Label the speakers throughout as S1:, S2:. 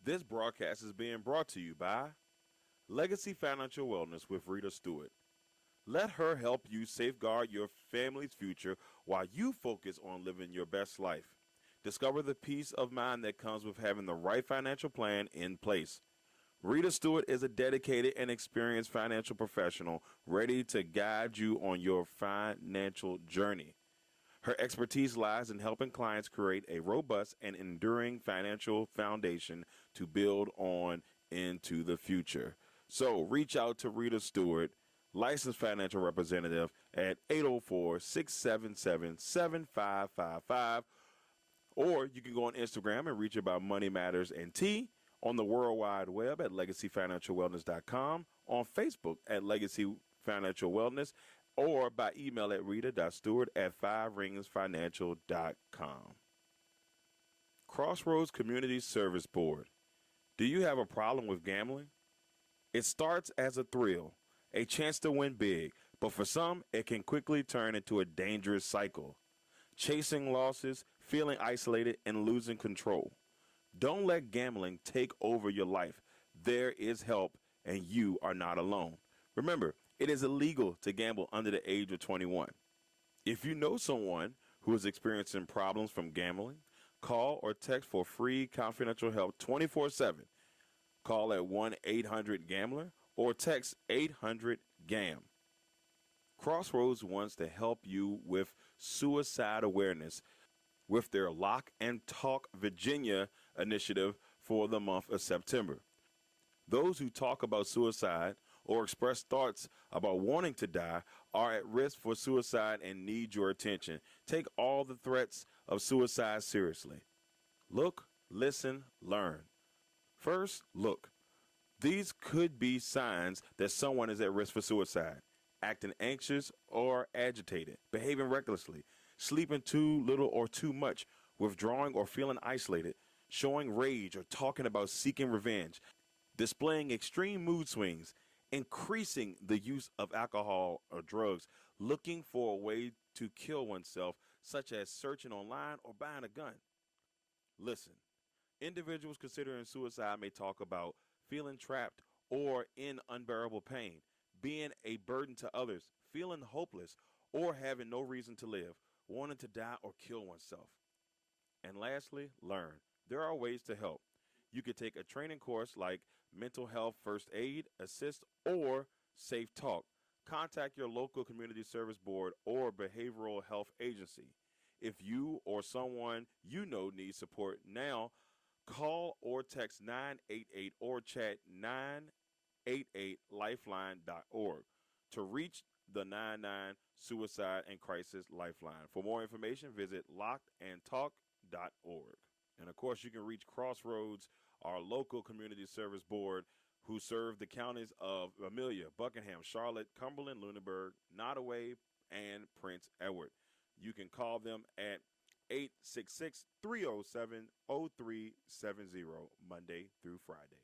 S1: This broadcast is being brought to you by Legacy Financial Wellness with Rita Stewart. Let her help you safeguard your family's future while you focus on living your best life. Discover the peace of mind that comes with having the right financial plan in place. Rita Stewart is a dedicated and experienced financial professional ready to guide you on your financial journey. Her expertise lies in helping clients create a robust and enduring financial foundation to build on into the future. So reach out to Rita Stewart, licensed financial representative at 804-677-7555, or you can go on Instagram and reach about Money Matters and Tea, on the World Wide Web at LegacyFinancialWellness.com, on Facebook at Legacy Financial Wellness, or by email at rita.stewart@fiveringsfinancial.com. Crossroads Community Service Board. Do you have a problem with gambling? It starts as a thrill, a chance to win big, but for some, it can quickly turn into a dangerous cycle. Chasing losses, feeling isolated, and losing control. Don't let gambling take over your life. There is help, and you are not alone. Remember, it is illegal to gamble under the age of 21. If you know someone who is experiencing problems from gambling, call or text for free confidential help 24/7. Call at 1-800-GAMBLER or text 800-GAM. Crossroads wants to help you with suicide awareness with their Lock and Talk Virginia initiative for the month of September. Those who talk about suicide or express thoughts about wanting to die are at risk for suicide and need your attention. Take all the threats of suicide seriously. Look, listen, learn. First, look. These could be signs that someone is at risk for suicide: acting anxious or agitated, behaving recklessly, sleeping too little or too much, withdrawing or feeling isolated, showing rage or talking about seeking revenge, displaying extreme mood swings, increasing the use of alcohol or drugs, looking for a way to kill oneself, such as searching online or buying a gun. Listen, individuals considering suicide may talk about feeling trapped or in unbearable pain, being a burden to others, feeling hopeless, or having no reason to live, wanting to die or kill oneself. And lastly, learn. There are ways to help. You could take a training course like Mental Health First Aid, Assist, or Safe Talk. Contact your local community service board or behavioral health agency. If you or someone you know needs support now, call or text 988 or chat 988lifeline.org to reach the 99 Suicide and Crisis Lifeline. For more information, visit lockedandtalk.org. And of course, you can reach Crossroads, our local community service board, who serve the counties of Amelia, Buckingham, Charlotte, Cumberland, Lunenburg, Nottoway, and Prince Edward. You can call them at 866-307-0370, Monday through Friday.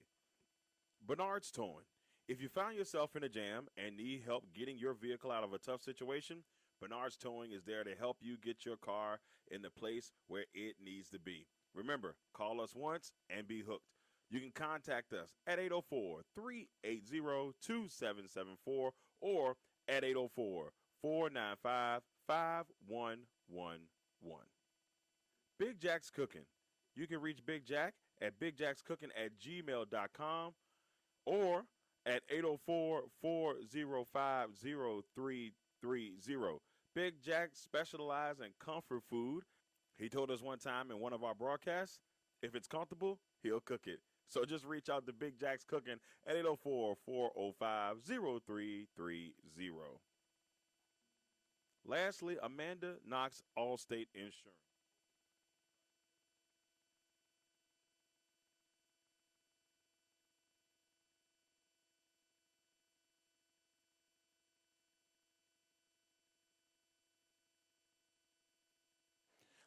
S1: Bernard's Towing. If you find yourself in a jam and need help getting your vehicle out of a tough situation, Bernard's Towing is there to help you get your car in the place where it needs to be. Remember, call us once and be hooked. You can contact us at 804-380-2774 or at 804-495-5111. Big Jack's Cooking. You can reach Big Jack at bigjackscooking@gmail.com or at 804-405-0330. Big Jack specializes in comfort food. He told us one time in one of our broadcasts, if it's comfortable, he'll cook it. So just reach out to Big Jack's Cooking at 804-405-0330. Lastly, Amanda Knox Allstate Insurance.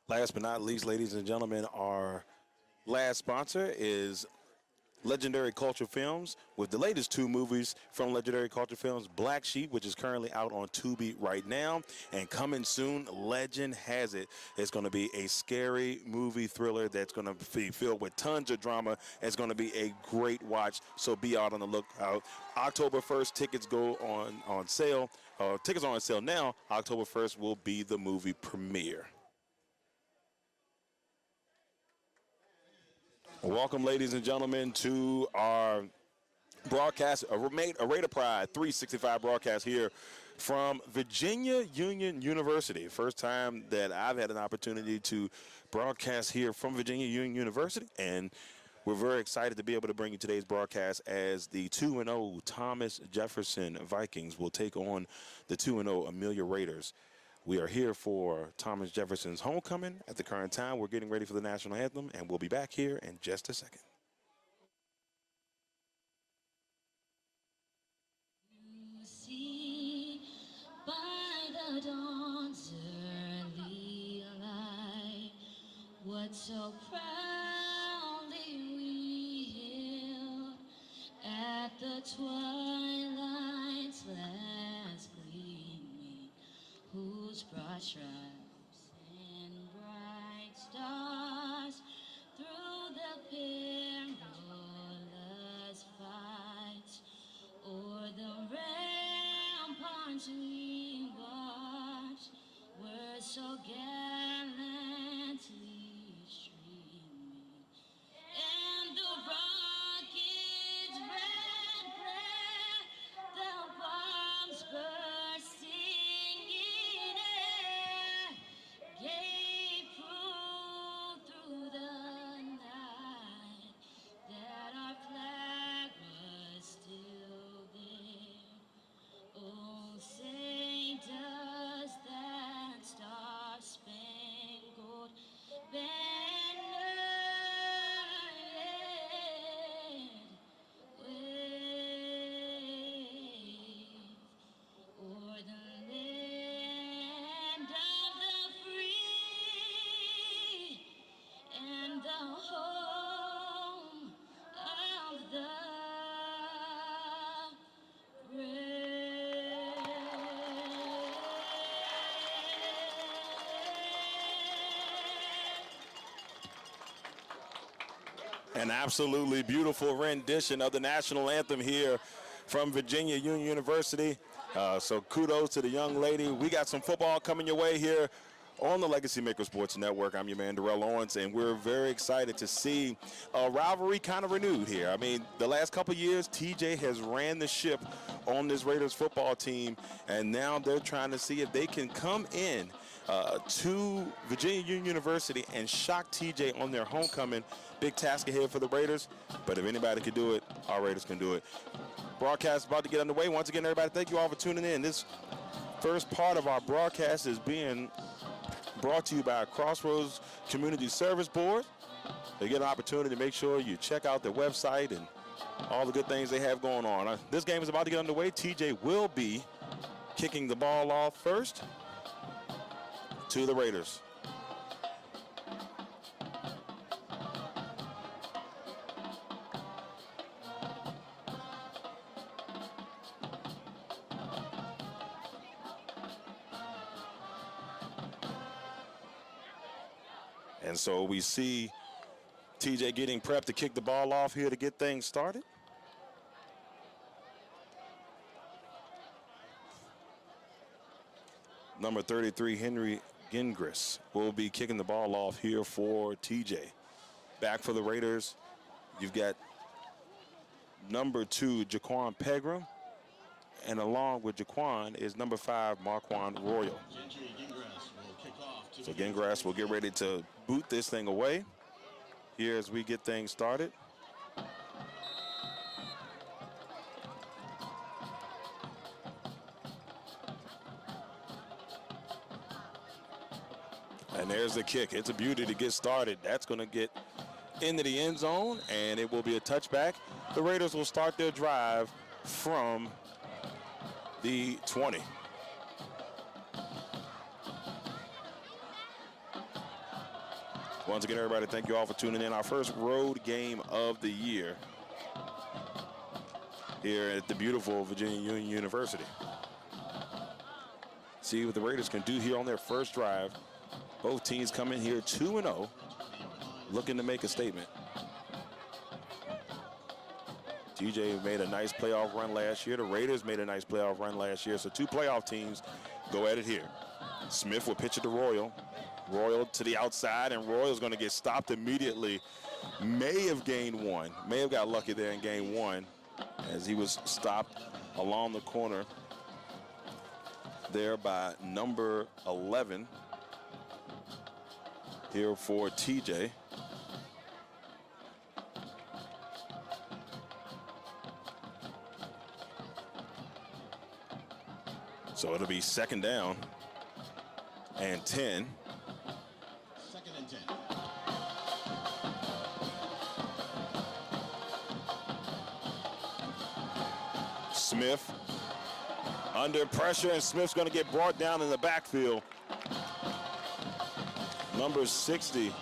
S1: Last but not least, ladies and gentlemen, our last sponsor is Legendary Culture Films with the latest 2 movies from Legendary Culture Films, Black Sheep, which is currently out on Tubi right now, and coming soon, Legend Has It. It's going to be a scary movie thriller that's going to be filled with tons of drama. It's going to be a great watch, so be out on the lookout. October 1st, tickets go on sale. Tickets are on sale now. October 1st will be the movie premiere. Welcome, ladies and gentlemen, to our broadcast, a Raider Pride 365 broadcast here from Virginia Union University. First time that I've had an opportunity to broadcast here from Virginia Union University, and we're very excited to be able to bring you today's broadcast as the 2-0 Thomas Jefferson Vikings will take on the 2-0 Amelia Raiders. We are here for Thomas Jefferson's homecoming. At the current time, we're getting ready for the national anthem, and we'll be back here in just a second.
S2: You see by the dawn's early light what so proudly we hailed at the twilight's last gleaming, whose broad stripes and bright stars through the perilous fights o'er the ramparts we watched were so gallantly streaming, and the rocket's red glare, the bombs bursting in air, gave proof through the night that our flag was still there. Oh, say does that star-spangled banner yet wave o'er the land of the free and the home of the
S1: An absolutely beautiful rendition of the national anthem here from Virginia Union University. So kudos to the young lady. We got some football coming your way here on the LegacyMaker Sports Network. I'm your man, Darrell Owens, and we're very excited to see a rivalry kind of renewed here. I mean, the last couple of years, TJ has ran the ship on this Raiders football team, and now they're trying to see if they can come in to Virginia Union University and shock TJ on their homecoming. Big task ahead for the Raiders, but if anybody can do it, our Raiders can do it. Broadcast is about to get underway. Once again, everybody, thank you all for tuning in. This first part of our broadcast is being brought to you by Crossroads Community Service Board. They get an opportunity to make sure you check out their website and all the good things they have going on. This game is about to get underway. TJ will be kicking the ball off first to the Raiders. And so we see TJ getting prepped to kick the ball off here to get things started. Number 33, Henry Gingras, will be kicking the ball off here for TJ. Back for the Raiders, you've got number 2, Jaquan Pegram, and along with Jaquan is number 5, Marquand Royal. So Gingras will get ready to boot this thing away here as we get things started. And there's the kick. It's a beauty to get started. That's going to get into the end zone, and it will be a touchback. The Raiders will start their drive from the 20. Once again, everybody, thank you all for tuning in. Our first road game of the year here at the beautiful Virginia Union University. See what the Raiders can do here on their first drive. Both teams come in here 2-0, looking to make a statement. TJ made a nice playoff run last year. The Raiders made a nice playoff run last year. So two playoff teams go at it here. Smith will pitch it to Royal. Royal to the outside, and Royal's going to get stopped immediately. May have gained one. May have got lucky there and gained one as he was stopped along the corner there by number 11 here for TJ. So it'll be second down and 10.
S3: Second and 10.
S1: Smith under pressure, and Smith's going to get brought down in the backfield. Number 60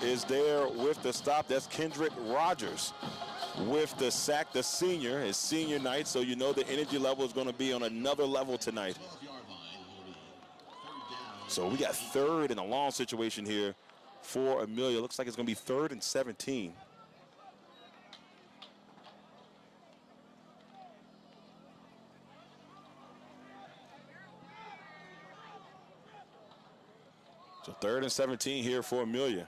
S1: is there with the stop. That's Kendrick Rogers with the sack, the senior. His senior night, so you know the energy level is going to be on another level tonight. So we got third in a long situation here for Amelia. Looks like it's going to be 3rd and 17. So 3rd and 17 here for Amelia.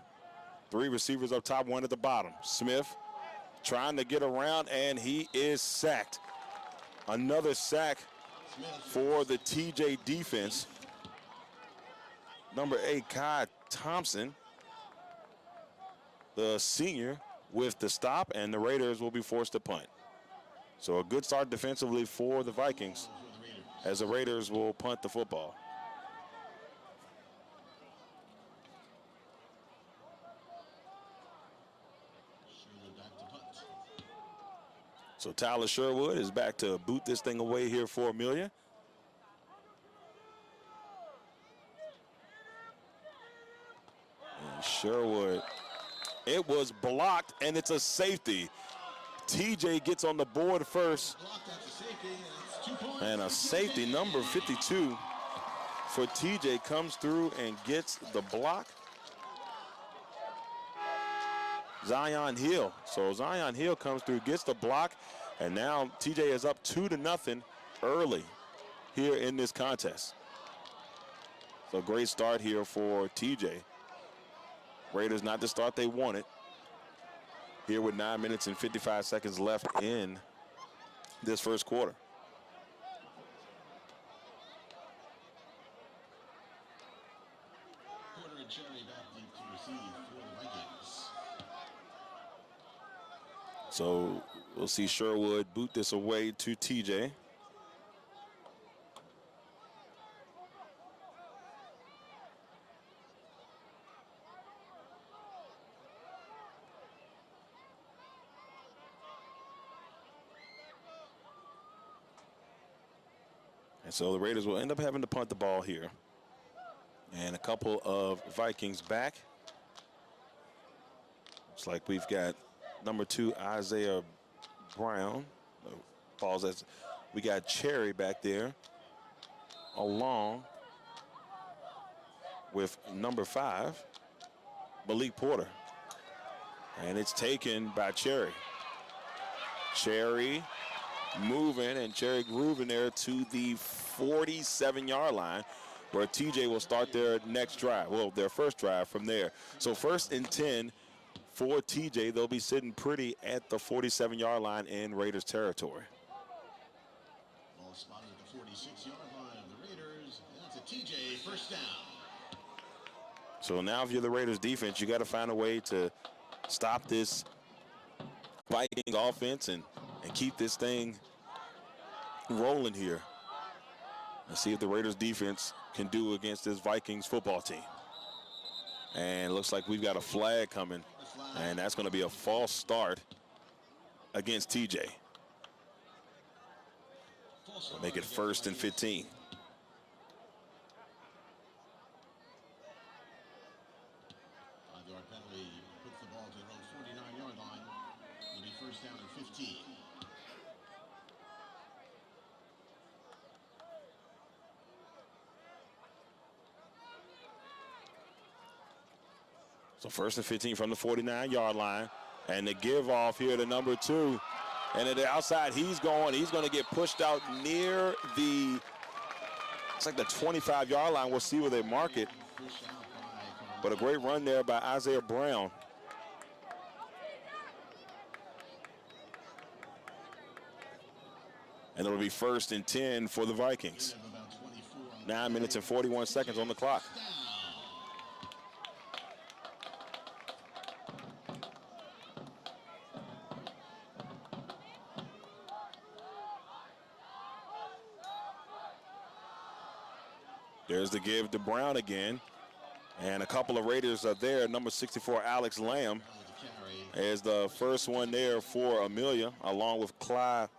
S1: 3 receivers up top, 1 at the bottom. Smith trying to get around, and he is sacked. Another sack for the TJ defense. Number 8, Kai Thompson, the senior, with the stop, and the Raiders will be forced to punt. So a good start defensively for the Vikings as the Raiders will punt the football. So Tyler Sherwood is back to boot this thing away here for Amelia. And Sherwood, it was blocked, and it's a safety. TJ gets on the board first. And a safety, number 52 for TJ, comes through and gets the block. Zion Hill. So Zion Hill comes through, gets the block, and now TJ is up 2-0 early here in this contest. So great start here for TJ. Raiders not the start they wanted. Here with 9 minutes and 55 seconds left in this first quarter.
S3: Porter and Cherry back deep to receive for the Vikings.
S1: So we'll see Sherwood boot this away to TJ. And so the Raiders will end up having to punt the ball here. And a couple of Vikings back. Looks like we've got number 2, Isaiah Brown. Falls as we got Cherry back there, along with number 5, Malik Porter. And it's taken by Cherry. Cherry moving, and Cherry grooving there to the 47-yard line, where TJ will start their next drive. Well, their first drive from there. So 1st and 10 for TJ. They'll be sitting pretty at the 47-yard line in Raiders territory.
S3: Ball spotted at the 46-yard line of the Raiders. That's a TJ first down.
S1: So now if you're the Raiders defense, you got to find a way to stop this Viking offense and keep this thing rolling here. Let's see if the Raiders defense can do against this Vikings football team. And it looks like we've got a flag coming, and that's going to be a false start against TJ. We'll make it 1st and 15.
S3: Five-yard penalty puts the ball to their own 49-yard line. It'll be first down and 15.
S1: So 1st and 15 from the 49-yard line. And the give off here to number 2. And at the outside, he's going to get pushed out near the, it's like the 25-yard line. We'll see where they mark it. But a great run there by Isaiah Brown. And it'll be 1st and 10 for the Vikings. 9 minutes and 41 seconds on the clock. There's the give to Brown again. And a couple of Raiders are there. Number 64, Alex Lamb, is the first one there for Amelia, along with Cal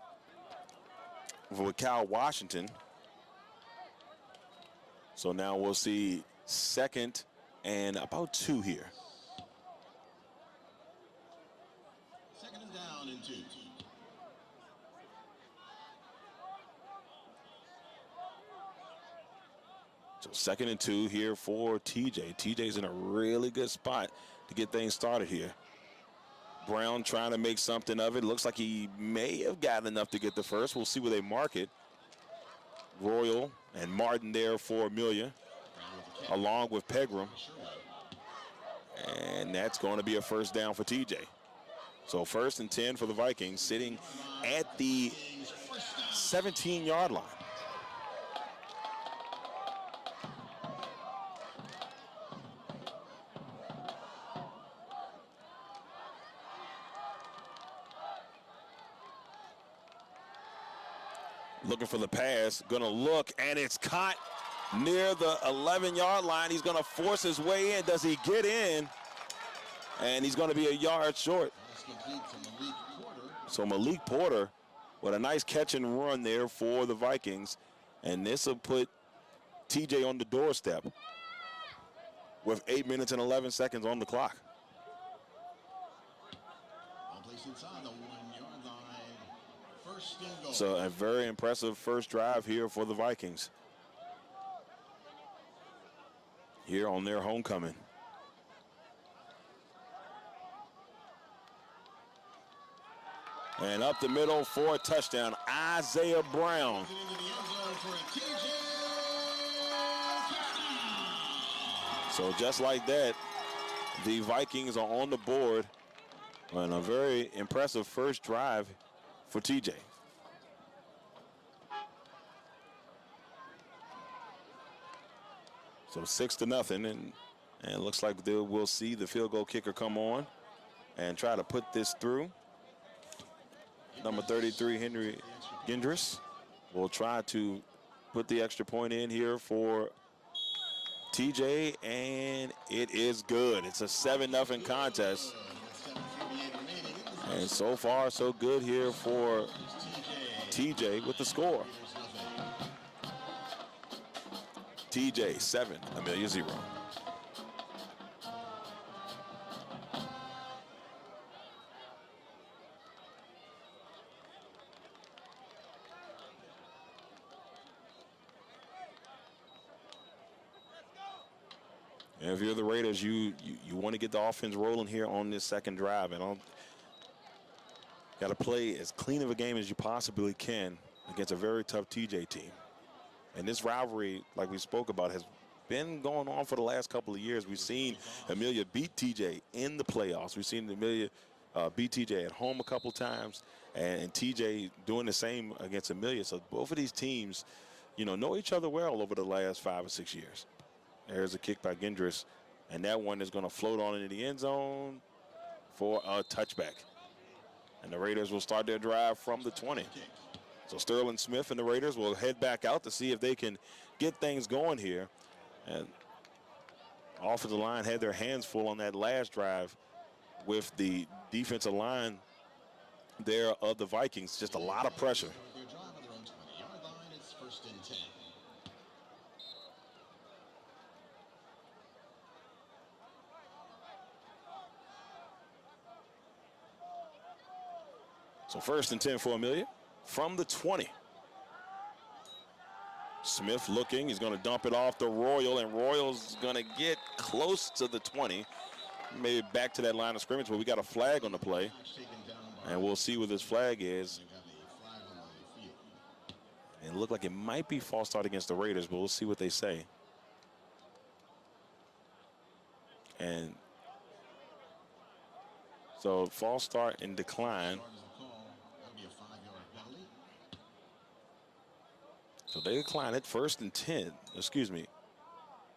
S1: Washington. So now we'll see 2nd and about 2 here.
S3: 2nd and down and 2.
S1: So 2nd and 2 here for TJ. TJ's in a really good spot to get things started here. Brown trying to make something of it. Looks like he may have gotten enough to get the first. We'll see where they mark it. Royal and Martin there for Amelia, along with Pegram. And that's going to be a first down for TJ. So 1st and 10 for the Vikings, sitting at the 17-yard line. Looking for the pass, gonna look, and it's caught near the 11-yard line. He's gonna force his way in. Does he get in? And he's gonna be a yard short. So Malik Porter with a nice catch and run there for the Vikings. And this will put TJ on the doorstep with 8 minutes and 11 seconds on the clock. So a very impressive first drive here for the Vikings here on their homecoming. And up the middle for a touchdown, Isaiah Brown. So just like that, the Vikings are on the board on a very impressive first drive for TJ. So 6-0, and it looks like we'll see the field goal kicker come on and try to put this through. Number 33, Henry Gendris, will try to put the extra point in here for TJ, and it is good. It's a 7-0 contest. And so far, so good here for TJ with the score. TJ 7, Amelia 0. And if you're the Raiders, you want to get the offense rolling here on this second drive, and got to play as clean of a game as you possibly can against a very tough TJ team. And this rivalry, like we spoke about, has been going on for the last couple of years. We've seen Amelia beat TJ in the playoffs. We've seen Amelia beat TJ at home a couple times, and TJ doing the same against Amelia. So both of these teams, know each other well over the last 5 or 6 years. There's a kick by Gendris, and that one is going to float on into the end zone for a touchback. And the Raiders will start their drive from the 20. So Sterling Smith and the Raiders will head back out to see if they can get things going here. And offensive line had their hands full on that last drive with the defensive line there of the Vikings. Just a lot of pressure. So 1st and 10 for Amelia from the 20. Smith looking, he's going to dump it off to Royal, and Royal's going to get close to the 20, maybe back to that line of scrimmage, but we got a flag on the play, and we'll see what this flag is. And it looked like it might be false start against the Raiders, but we'll see what they say. And so false start and decline. So they decline it, 1st and 10. Excuse me.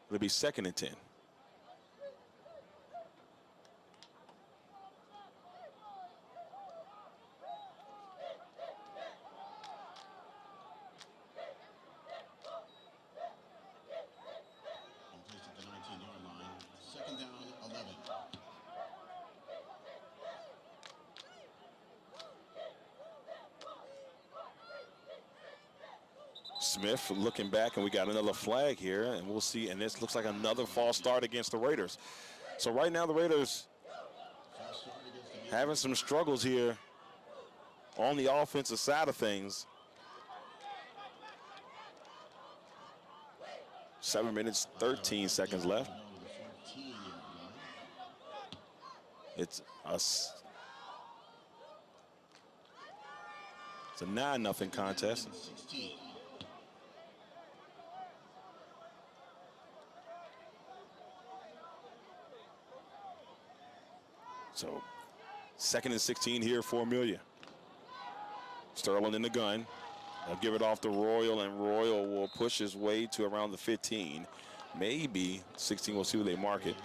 S1: It'll be 2nd and 10. Smith looking back, and we got another flag here, and we'll see. And this looks like another false start against the Raiders. So right now the Raiders having some struggles here on the offensive side of things. 7 minutes, 13 seconds left. It's a 9-0 contest. So 2nd and 16 here for Amelia. Sterling in the gun. They'll give it off to Royal, and Royal will push his way to around the 15. Maybe 16. We'll see where they mark it.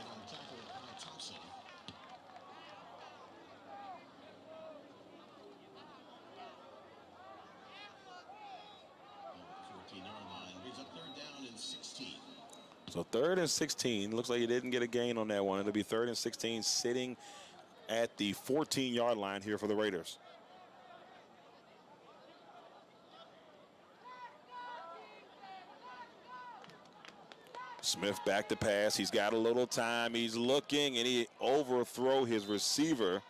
S1: So 3rd and 16. Looks like he didn't get a gain on that one. It'll be 3rd and 16, sitting at the 14-yard line here for the Raiders. Smith back to pass. He's got a little time. He's looking, and he overthrow his receiver.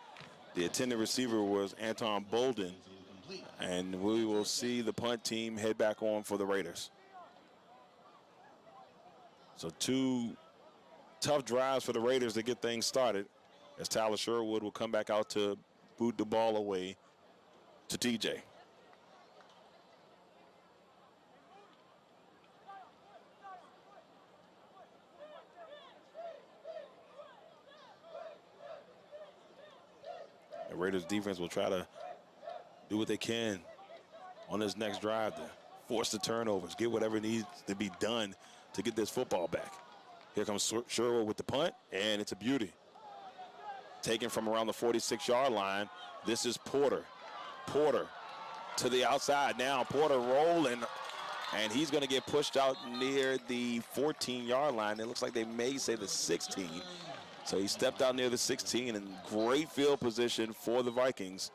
S1: The intended receiver was Anton Bolden. And we will see the punt team head back on for the Raiders. So 2 tough drives for the Raiders to get things started, as Tyler Sherwood will come back out to boot the ball away to TJ. The Raiders defense will try to do what they can on this next drive to force the turnovers, get whatever needs to be done to get this football back. Here comes Sherwood with the punt, and it's a beauty. Taken from around the 46-yard line. This is Porter. Porter to the outside now. Porter rolling, and he's going to get pushed out near the 14-yard line. It looks like they may say the 16. So he stepped out near the 16, and great field position for the Vikings,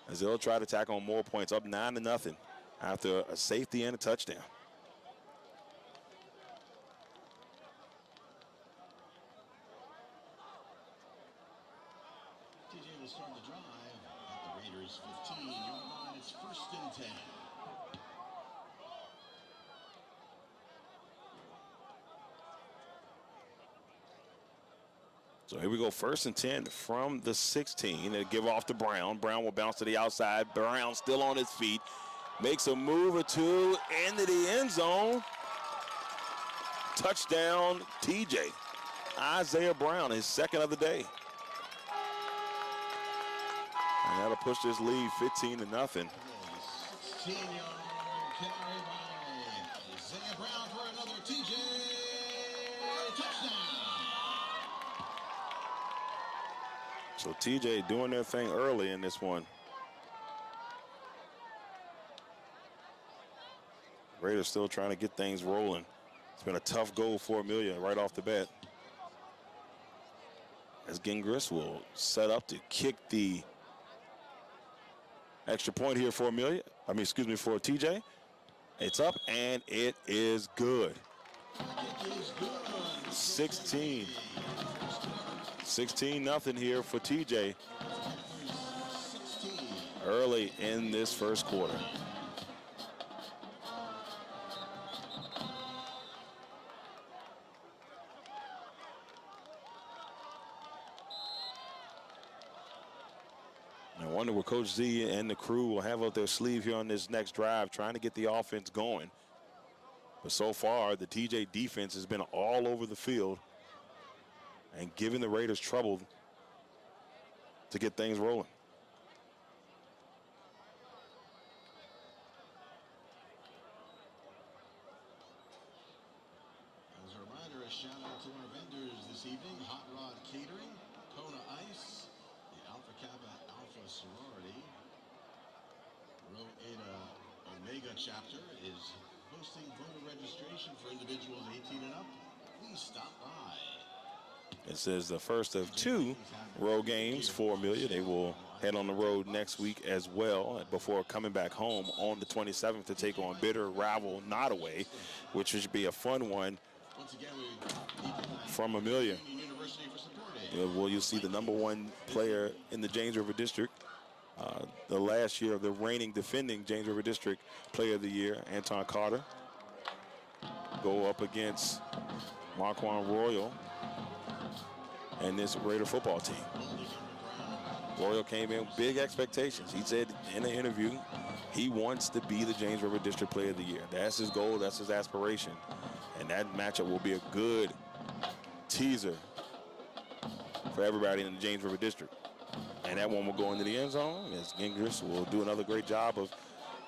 S1: as they'll try to tack on more points, up 9-0 after a safety and a touchdown.
S3: TJ will start the drive at the Raiders' 15-yard line. It's 1st and 10.
S1: So here we go, 1st and 10 from the 16. They give off to Brown. Brown will bounce to the outside. Brown still on his feet. Makes a move or two into the end zone. Touchdown, TJ. Isaiah Brown, his 2nd of the day. And that'll push this lead 15-0.
S3: 16-yard carry by Isaiah Brown for another TJ touchdown.
S1: So TJ doing their thing early in this one. Raiders still trying to get things rolling. It's been a tough goal for Amelia right off the bat, as Gingras will set up to kick the extra point here for Amelia. For TJ. It's up, and it is good. 16-0 here for TJ early in this first quarter. wonder what Coach Z and the crew will have up their sleeve here on this next drive, trying to get the offense going. But so far, the TJ defense has been all over the field and giving the Raiders trouble to get things rolling.
S3: As a reminder, a shout out to our vendors this evening: Hot Rod Catering, Kona Ice, the Alpha Kappa Alpha Sorority. Rho Eta Omega chapter is hosting voter registration for individuals 18 and up. Please stop by.
S1: It says the first of 2 road games for Amelia. They will head on the road next week as well before coming back home on the 27th to take on bitter rival Nottoway, which should be a fun one from Amelia. Well, you'll see the #1 player in the James River District, the last year of the reigning defending James River District Player of the Year, Anton Carter, go up against Marquand Royal and this Raider football team. Royal came in with big expectations. He said in an interview he wants to be the James River District Player of the Year. That's his goal, that's his aspiration. And that matchup will be a good teaser for everybody in the James River District. And that one will go into the end zone as Gingras will do another great job of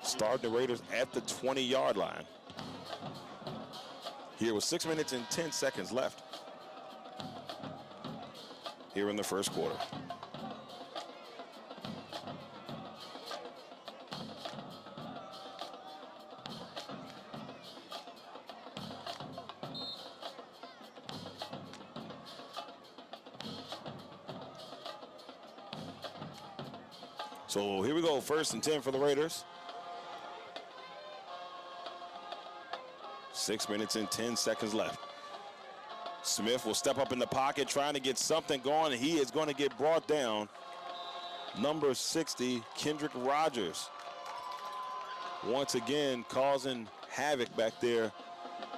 S1: starting the Raiders at the 20-yard line. Here with 6 minutes and 10 seconds left here in the first quarter. So here we go, 1st and 10 for the Raiders. 6 minutes and 10 seconds left. Smith will step up in the pocket trying to get something going, and he is going to get brought down. Number 60, Kendrick Rogers, once again causing havoc back there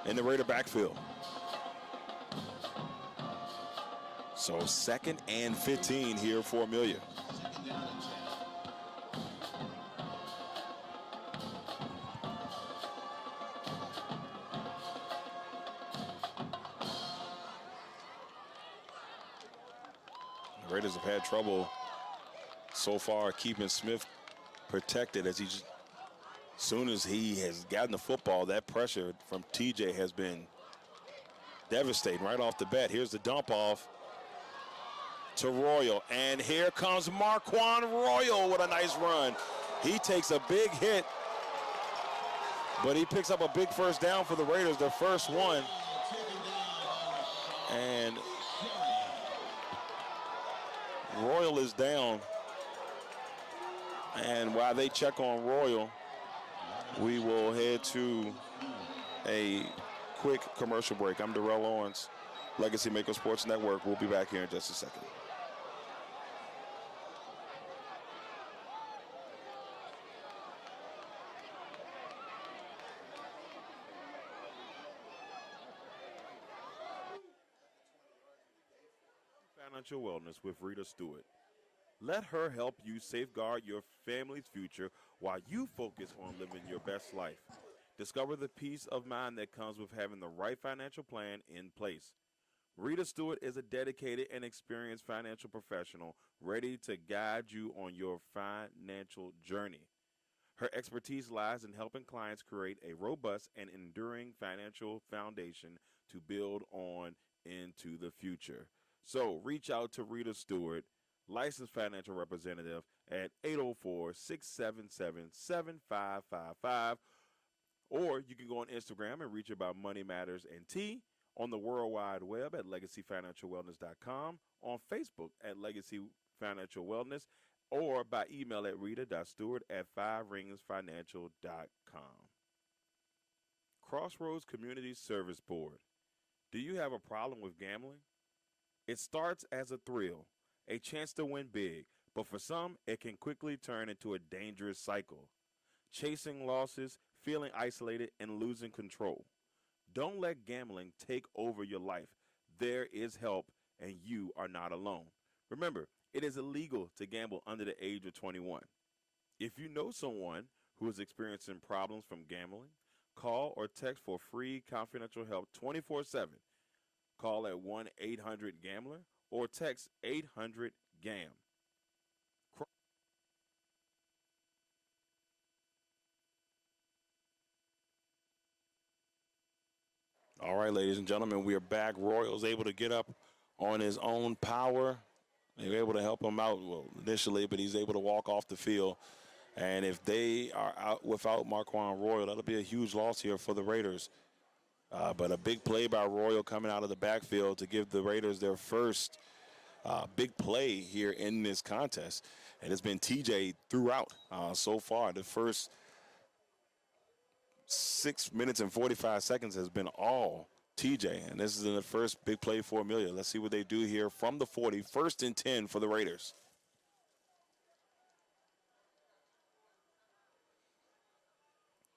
S1: in the Raider backfield. So 2nd and 15 here for Amelia. Raiders have had trouble so far keeping Smith protected, as as soon as he has gotten the football, that pressure from TJ has been devastating right off the bat. Here's the dump off to Royal, and here comes Marquand Royal with a nice run. He takes a big hit, but he picks up a big first down for the Raiders, their first one. And Royal is down, and while they check on Royal, we will head to a quick commercial break. I'm Darrell Owens, LegacyMaker Sports Network. We'll be back here in just a second. Financial wellness with Rita Stewart. Let her help you safeguard your family's future while you focus on living your best life. Discover the peace of mind that comes with having the right financial plan in place. Rita Stewart is a dedicated and experienced financial professional ready to guide you on your financial journey. Her expertise lies in helping clients create a robust and enduring financial foundation to build on into the future. So reach out to Rita Stewart, licensed financial representative, at 804-677-7555. Or you can go on Instagram and reach her by Money Matters NT, on the World Wide Web at LegacyFinancialWellness.com, on Facebook at Legacy Financial Wellness, or by email at rita.stewart@fiveringsfinancial.com. Crossroads Community Service Board. Do you have a problem with gambling? It starts as a thrill, a chance to win big, but for some, it can quickly turn into a dangerous cycle. Chasing losses, feeling isolated, and losing control. Don't let gambling take over your life. There is help, and you are not alone. Remember, It is illegal to gamble under the age of 21. If you know someone who is experiencing problems from gambling, call or text for free confidential help 24/7. Call at 1-800-GAMBLER or text 800-GAM. All right, ladies and gentlemen, we are back. Royals able to get up on his own power. They were able to help him out initially, but he's able to walk off the field. And if they are out without Marquand Royal, that'll be a huge loss here for the Raiders. But a big play by Royal coming out of the backfield to give the Raiders their first big play here in this contest. And it's been TJ throughout so far. The first 6 minutes and 45 seconds has been all TJ. And this is the first big play for Amelia. Let's see what they do here from the 40. 1st and 10 for the Raiders.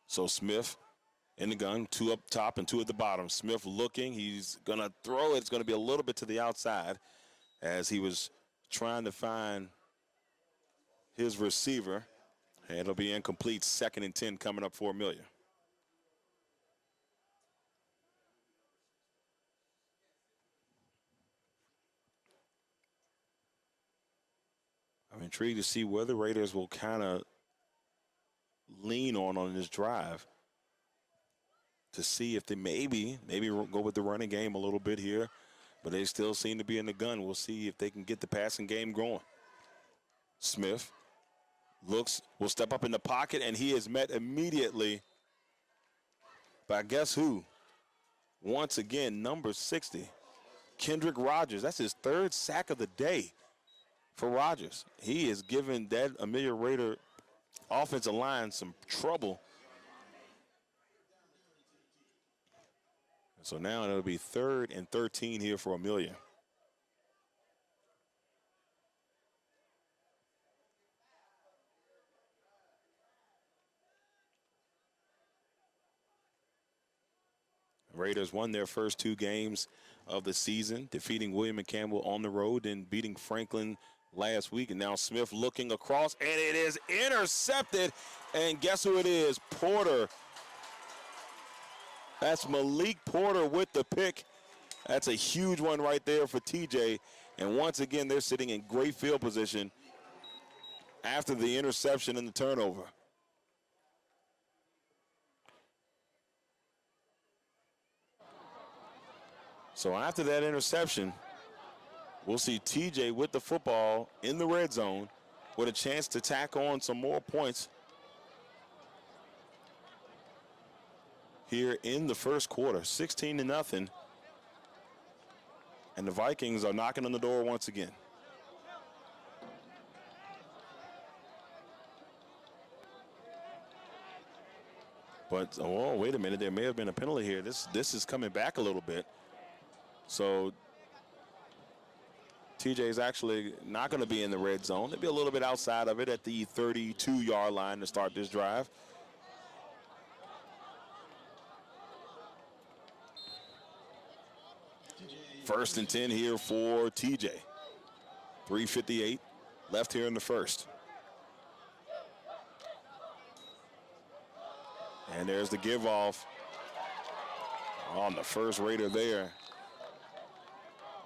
S1: So Smith in the gun, 2 up top and 2 at the bottom. Smith looking. He's going to throw it. It's going to be a little bit to the outside as he was trying to find his receiver. And it'll be incomplete. 2nd and 10 coming up for Amelia. I'm intrigued to see where the Raiders will kind of lean on this drive to see if they maybe go with the running game a little bit here, but they still seem to be in the gun. We'll see if they can get the passing game going. Smith looks, will step up in the pocket, and he is met immediately by guess who? Once again, number 60, Kendrick Rogers. That's his 3rd sack of the day for Rogers. He is giving that Amelia Raider offensive line some trouble. So now it'll be 3rd and 13 here for Amelia. Raiders won their first 2 games of the season, defeating William and Campbell on the road and beating Franklin last week. And now Smith looking across, and it is intercepted. And guess who it is? Porter. That's Malik Porter with the pick. That's a huge one right there for TJ. And once again, they're sitting in great field position after the interception and the turnover. So after that interception, we'll see TJ with the football in the red zone with a chance to tack on some more points here in the first quarter. 16-0. And the Vikings are knocking on the door once again. But, oh, wait a minute. There may have been a penalty here. This is coming back a little bit. So TJ is actually not going to be in the red zone. They'll be a little bit outside of it at the 32-yard line to start this drive. First and 10 here for TJ. 3:58 left here in the first. And there's the give off on the first Raider there.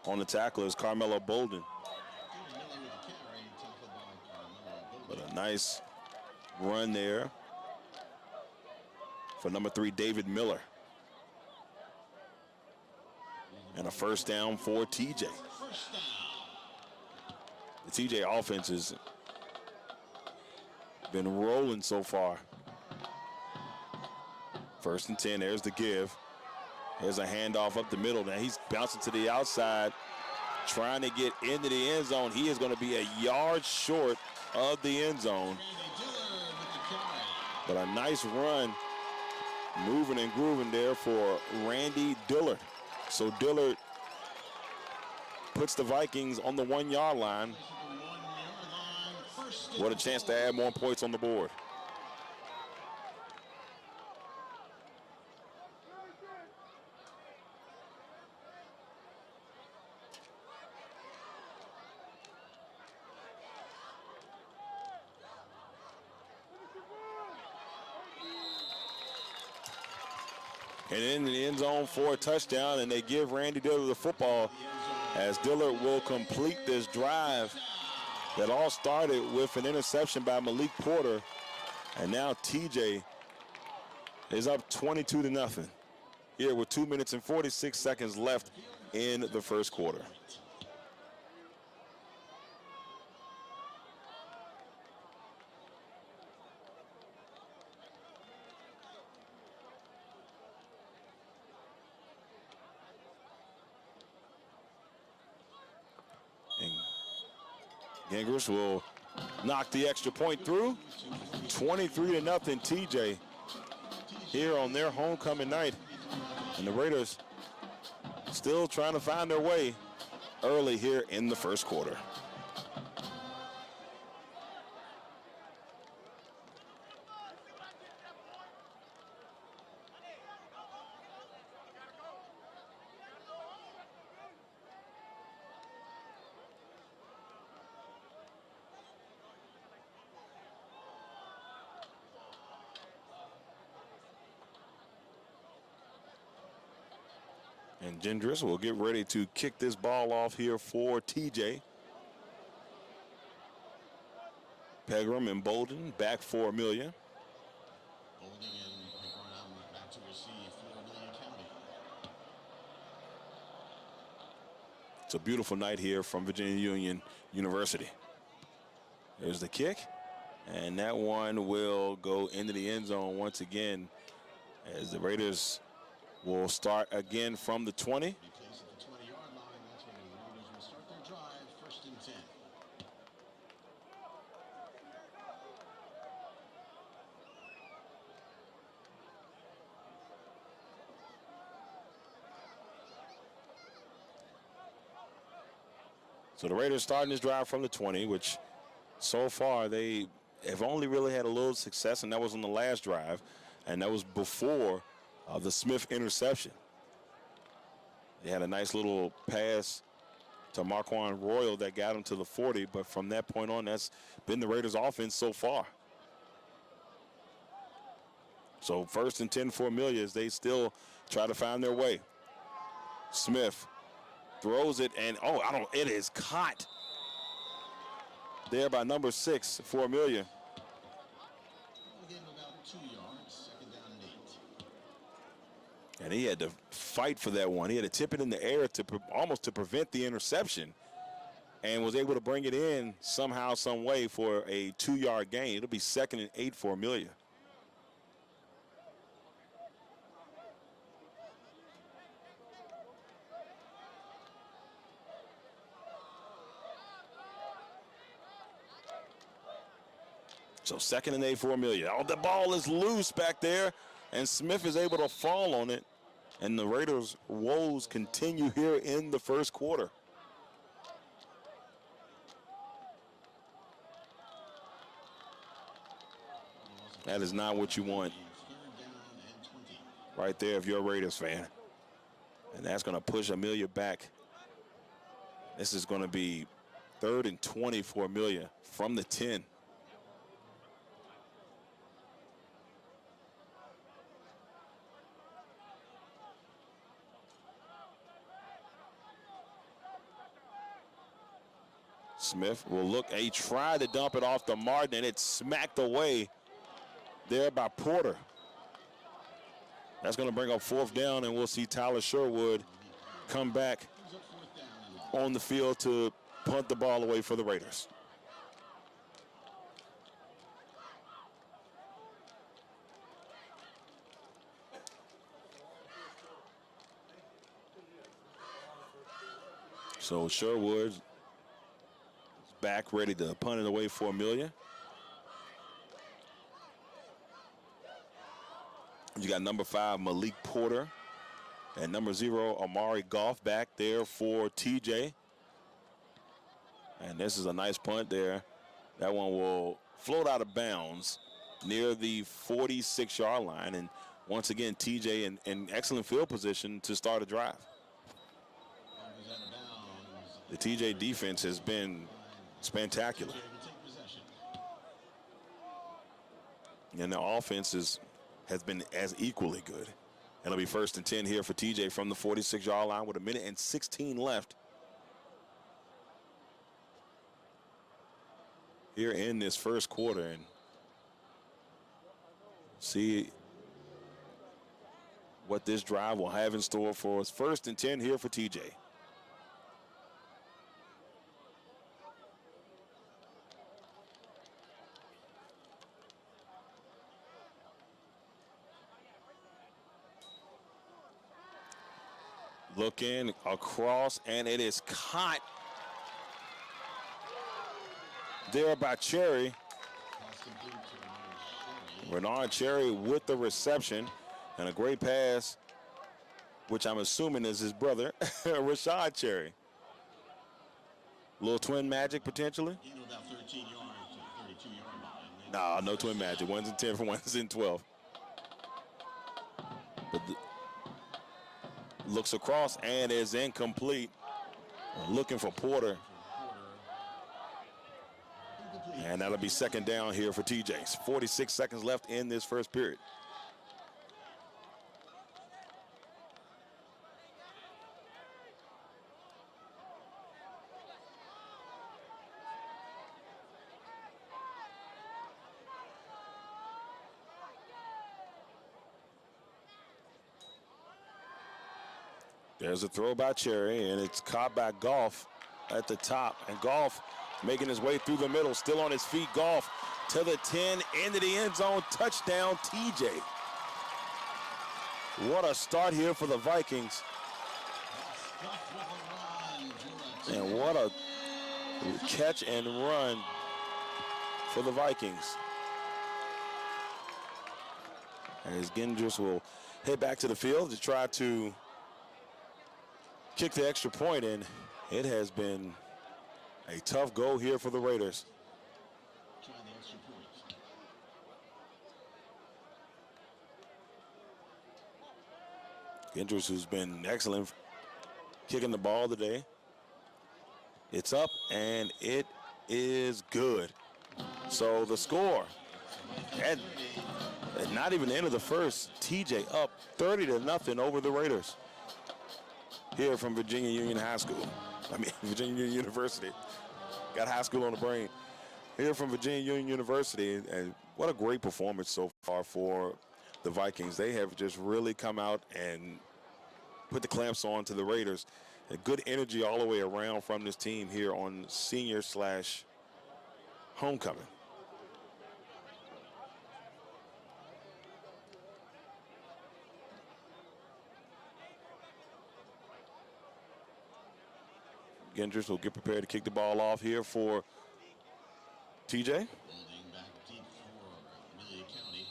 S1: On the tackle is Carmelo Bolden. But a nice run there for number 3, David Miller. And a first down for TJ. The TJ offense has been rolling so far. First and 10, there's the give. There's a handoff up the middle. Now he's bouncing to the outside, trying to get into the end zone. He is going to be a yard short of the end zone. But a nice run, moving and grooving there for Randy Dillard. So Dillard puts the Vikings on the 1-yard line. What a chance to add more points on the board. And in the end zone for a touchdown, and they give Randy Dillard the football as Dillard will complete this drive that all started with an interception by Malik Porter. And now TJ is up 22-0 here with 2 minutes and 46 seconds left in the first quarter. Gingras will knock the extra point through. 23-0 TJ here on their homecoming night. And the Raiders still trying to find their way early here in the first quarter. And Gendris will get ready to kick this ball off here for TJ. Pegram and Bolden back for Amelia.
S3: Holding and McBurnham back to receive for Amelia County.
S1: It's a beautiful night here from Virginia Union University. There's the kick, and that one will go into the end zone once again as the Raiders will start again from the 20.
S3: Be placed at the 20-yard line. That's where the Raiders will start their drive, 1st and 10.
S1: So the Raiders starting this drive from the 20, which so far they have only really had a little success, and that was on the last drive, and that was before the Smith interception. They had a nice little pass to Marquand Royal that got him to the 40, but from that point on, that's been the Raiders' offense so far. So 1st and 10 for Amelia as they still try to find their way. Smith throws it, and it is caught there by number 6 for Amelia.
S3: Gain of about 2 yards, 2nd down and 8.
S1: And he had to fight for that one. He had to tip it in the air to almost to prevent the interception, and was able to bring it in somehow, some way for a 2-yard gain. It'll be 2nd and 8 for Amelia. So 2nd and 8 for Amelia. Oh, the ball is loose back there, and Smith is able to fall on it. And the Raiders' woes continue here in the first quarter. That is not what you want
S3: 3rd down and 20.
S1: right there if you're a Raiders fan. And that's going to push Amelia back. This is going to be 3rd and 20 for Amelia from the 10. Smith will look. He tried to dump it off to Martin, and it's smacked away there by Porter. That's going to bring up 4th down, and we'll see Tyler Sherwood come back on the field to punt the ball away for the Raiders. So Sherwood back, ready to punt it away for Amelia. You got number 5, Malik Porter, and number 0, Amari Goff back there for TJ. And this is a nice punt there. That one will float out of bounds near the 46-yard line. And once again, TJ in excellent field position to start a drive. The TJ defense has been spectacular. And the offense has been as equally good. It'll be 1st and 10 here for TJ from the 46-yard line with 1:16 left here in this first quarter. And see what this drive will have in store for us. 1st and 10 here for TJ. Looking across, and it is caught there by Cherry. Bernard Cherry with the reception and a great pass, which I'm assuming is his brother, Rashad Cherry. Little twin magic potentially?
S3: You know, about 13 yards to 32-yard line.
S1: No twin magic. One's in 10 for one's in 12. But looks across and is incomplete. Looking for Porter. And that'll be 2nd down here for TJ. 46 seconds left in this first period. There's a throw by Cherry, and it's caught by Goff at the top. And Goff making his way through the middle, still on his feet. Goff to the 10, into the end zone. Touchdown, TJ. What a start here for the Vikings. And what a catch and run for the Vikings. As Gendris will head back to the field to try to kick the extra point, and it has been a tough go here for the Raiders. Gendris, who's been excellent kicking the ball today. It's up, and it is good. So the score, at not even the end of the first, TJ up 30-0 over the Raiders. Here from Virginia Union High School. Virginia Union University. Got high school on the brain. Here from Virginia Union University, and what a great performance so far for the Vikings. They have just really come out and put the clamps on to the Raiders. A good energy all the way around from this team here on senior/homecoming. Gendris will get prepared to kick the ball off here for TJ.
S3: Holding back deep for Amelia County.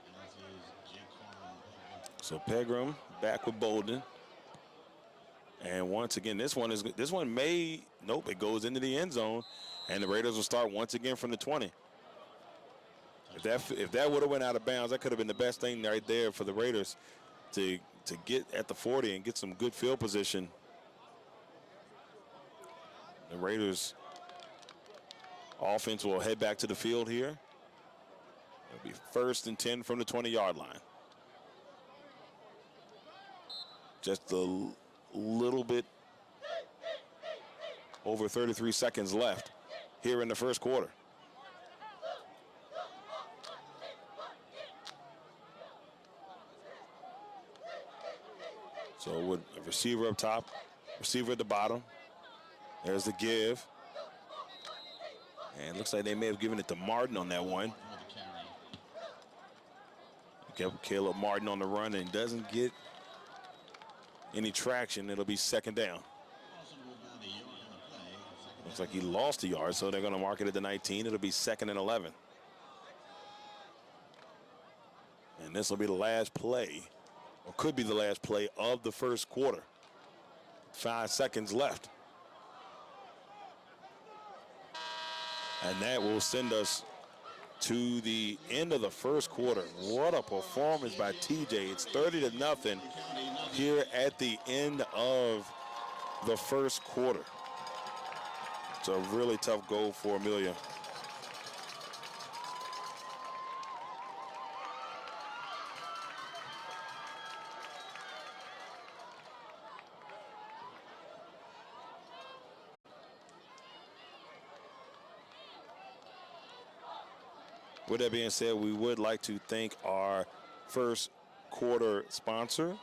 S3: And that is Jaquan.
S1: So Pegram back with Bolden. And once again, this one may, nope, it goes into the end zone, and the Raiders will start once again from the 20. If that would have went out of bounds, that could have been the best thing right there for the Raiders to get at the 40 and get some good field position. The Raiders offense will head back to the field here. It'll be 1st and 10 from the 20-yard line. Just a little bit over 33 seconds left here in the first quarter. So with a receiver up top, receiver at the bottom. There's the give. And looks like they may have given it to Martin on that one. Caleb Martin on the run and doesn't get any traction. It'll be 2nd down. Looks like he lost a yard, so they're going to mark it at the 19. It'll be 2nd and 11. And this will be the last play, or could be the last play of the first quarter. 5 seconds left. And that will send us to the end of the first quarter. What a performance by TJ. It's 30-0 here at the end of the first quarter. It's a really tough goal for Amelia. With that being said, we would like to thank our first quarter sponsor,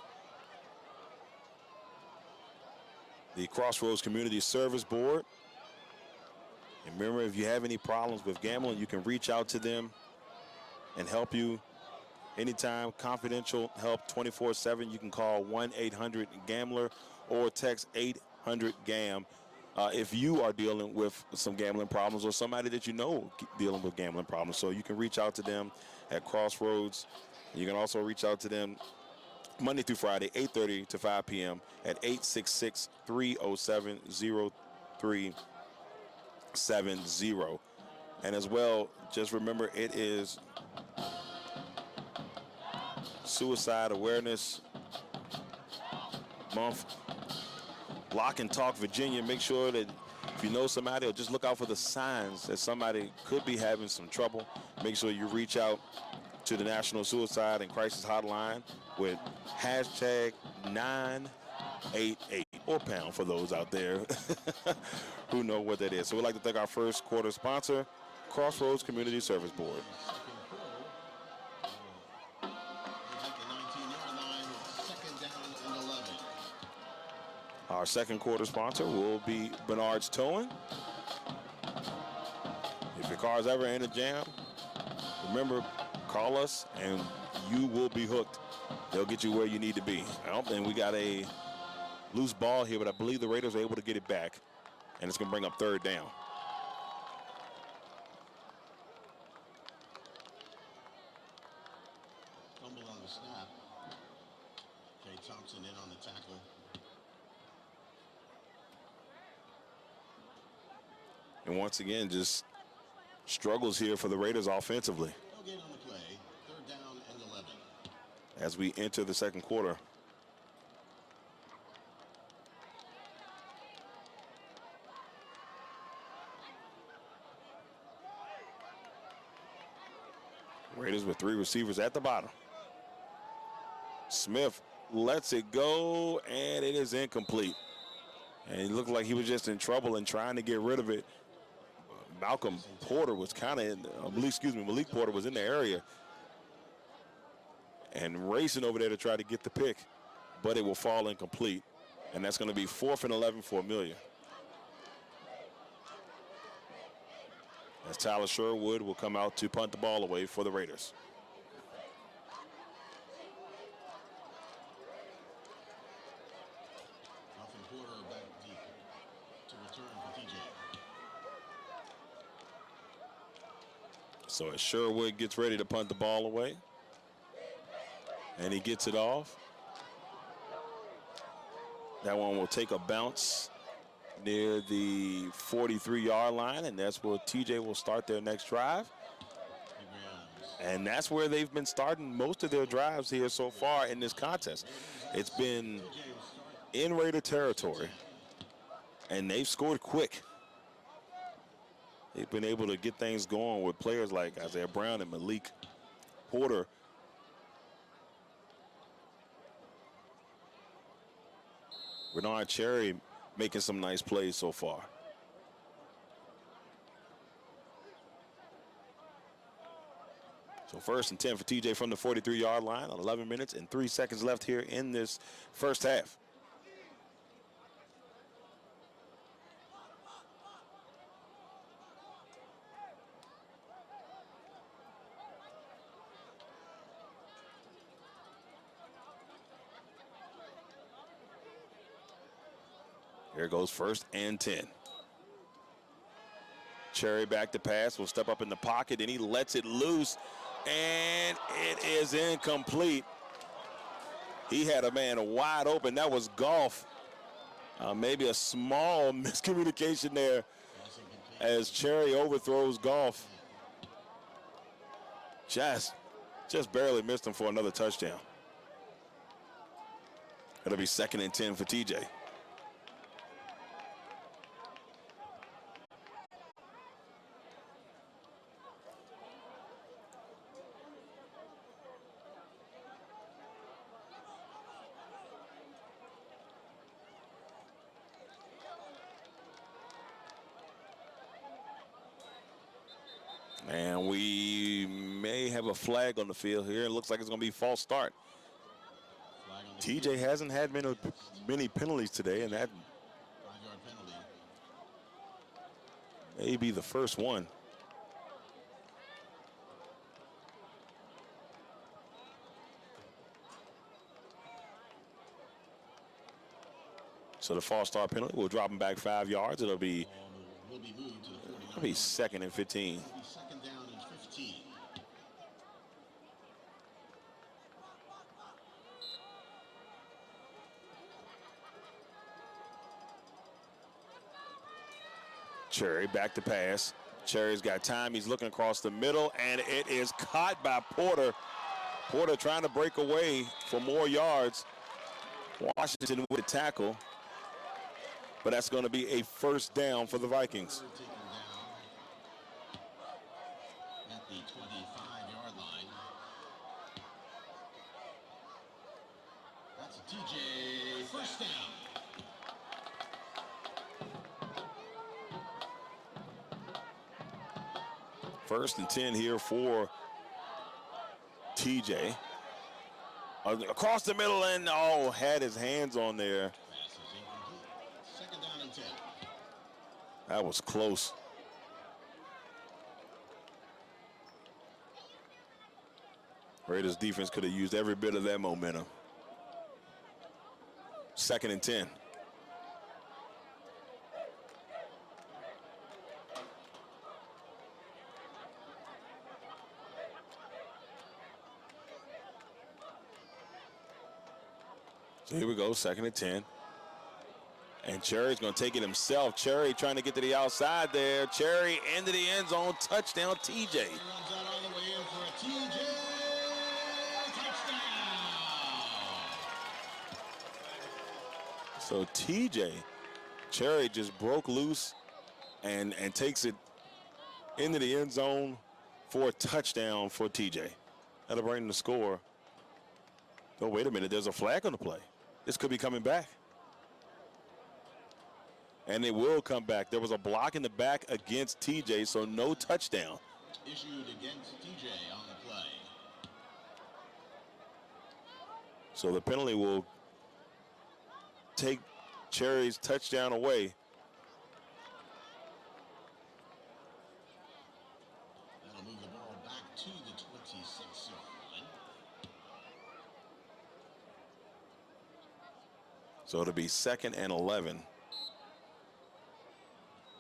S1: the Crossroads Community Service Board. And remember, if you have any problems with gambling, you can reach out to them and help you anytime. Confidential help 24/7. You can call 1-800-GAMBLER or text 800-GAM if you are dealing with some gambling problems or somebody that you know dealing with gambling problems. So you can reach out to them at Crossroads. You can also reach out to them Monday through Friday, 8:30 to 5 p.m. at 866-307-0370. And as well, just remember, it is Suicide Awareness Month. Block and Talk Virginia. Make sure that if you know somebody, or just look out for the signs that somebody could be having some trouble. Make sure you reach out to the National Suicide and Crisis Hotline with hashtag 988 or pound for those out there who know what that is. So we'd like to thank our first quarter sponsor, Crossroads Community Service Board. Our second quarter sponsor will be Bernard's Towing. If your car's ever in a jam, remember, call us and you will be hooked. They'll get you where you need to be. And we got a loose ball here, but I believe the Raiders are able to get it back, and it's going to bring up third down.
S3: Fumble on the snap. Kay Thompson in on the tackle.
S1: And once again, just struggles here for the Raiders offensively.
S3: No gain on the play. Third down and 11.
S1: As we enter the second quarter. Raiders with three receivers at the bottom. Smith lets it go, and it is incomplete. And it looked like he was just in trouble and trying to get rid of it. Malik Porter was in the area and racing over there to try to get the pick, but it will fall incomplete. And that's going to be 4th and 11 for Amelia. As Tyler Sherwood will come out to punt the ball away for the Raiders.
S3: Porter back deep to return for TJ.
S1: So as Sherwood gets ready to punt the ball away, and he gets it off, that one will take a bounce near the 43-yard line, and that's where TJ will start their next drive. And that's where they've been starting most of their drives here so far in this contest. It's been in Raider territory, and they've scored quick. They've been able to get things going with players like Isaiah Brown and Malik Porter. Bernard Cherry making some nice plays so far. So 1st and 10 for TJ from the 43-yard line. 11 minutes and 3 seconds left here in this first half. Here goes 1st and 10. Cherry back to pass, will step up in the pocket, and he lets it loose, and it is incomplete. He had a man wide open. That was Goff. Maybe a small miscommunication there as Cherry overthrows Goff. Just barely missed him for another touchdown. It'll be 2nd and 10 for TJ. And we may have a flag on the field here. It looks like it's going to be false start.
S3: Flag on the
S1: TJ
S3: field.
S1: hasn't had many penalties today, and that
S3: 5-yard penalty.
S1: may be the first one. So the false start penalty will drop him back 5 yards. It'll be
S3: Ball will be moved to the 49.
S1: It'll be 2nd and 15.
S3: It'll be 2nd down and 15.
S1: Cherry back to pass. Cherry's got time. He's looking across the middle, and it is caught by Porter. Porter trying to break away for more yards. Washington with a tackle, but that's going to be a first down for the Vikings.
S3: Taken down at the 25-yard line. That's a TJ first down.
S1: First and 10 here for TJ. Across the middle, and had his hands on there.
S3: Pass is incomplete. 2nd down and 10.
S1: That was close. Raiders defense could have used every bit of that momentum. 2nd and 10. So here we go, 2nd and 10. And Cherry's going to take it himself. Cherry trying to get to the outside there. Cherry into the end zone. Touchdown, TJ.
S3: He runs out all the way in for a TJ touchdown.
S1: So TJ, Cherry just broke loose and takes it into the end zone for a touchdown for TJ. That'll bring the score. Oh, wait a minute. There's a flag on the play. This could be coming back. And it will come back. There was a block in the back against TJ, so no touchdown.
S3: Issued against TJ on the play.
S1: So the penalty will take Cherry's touchdown away.
S3: That'll move the ball back to the 26-yard line.
S1: So it'll be 2nd and 11.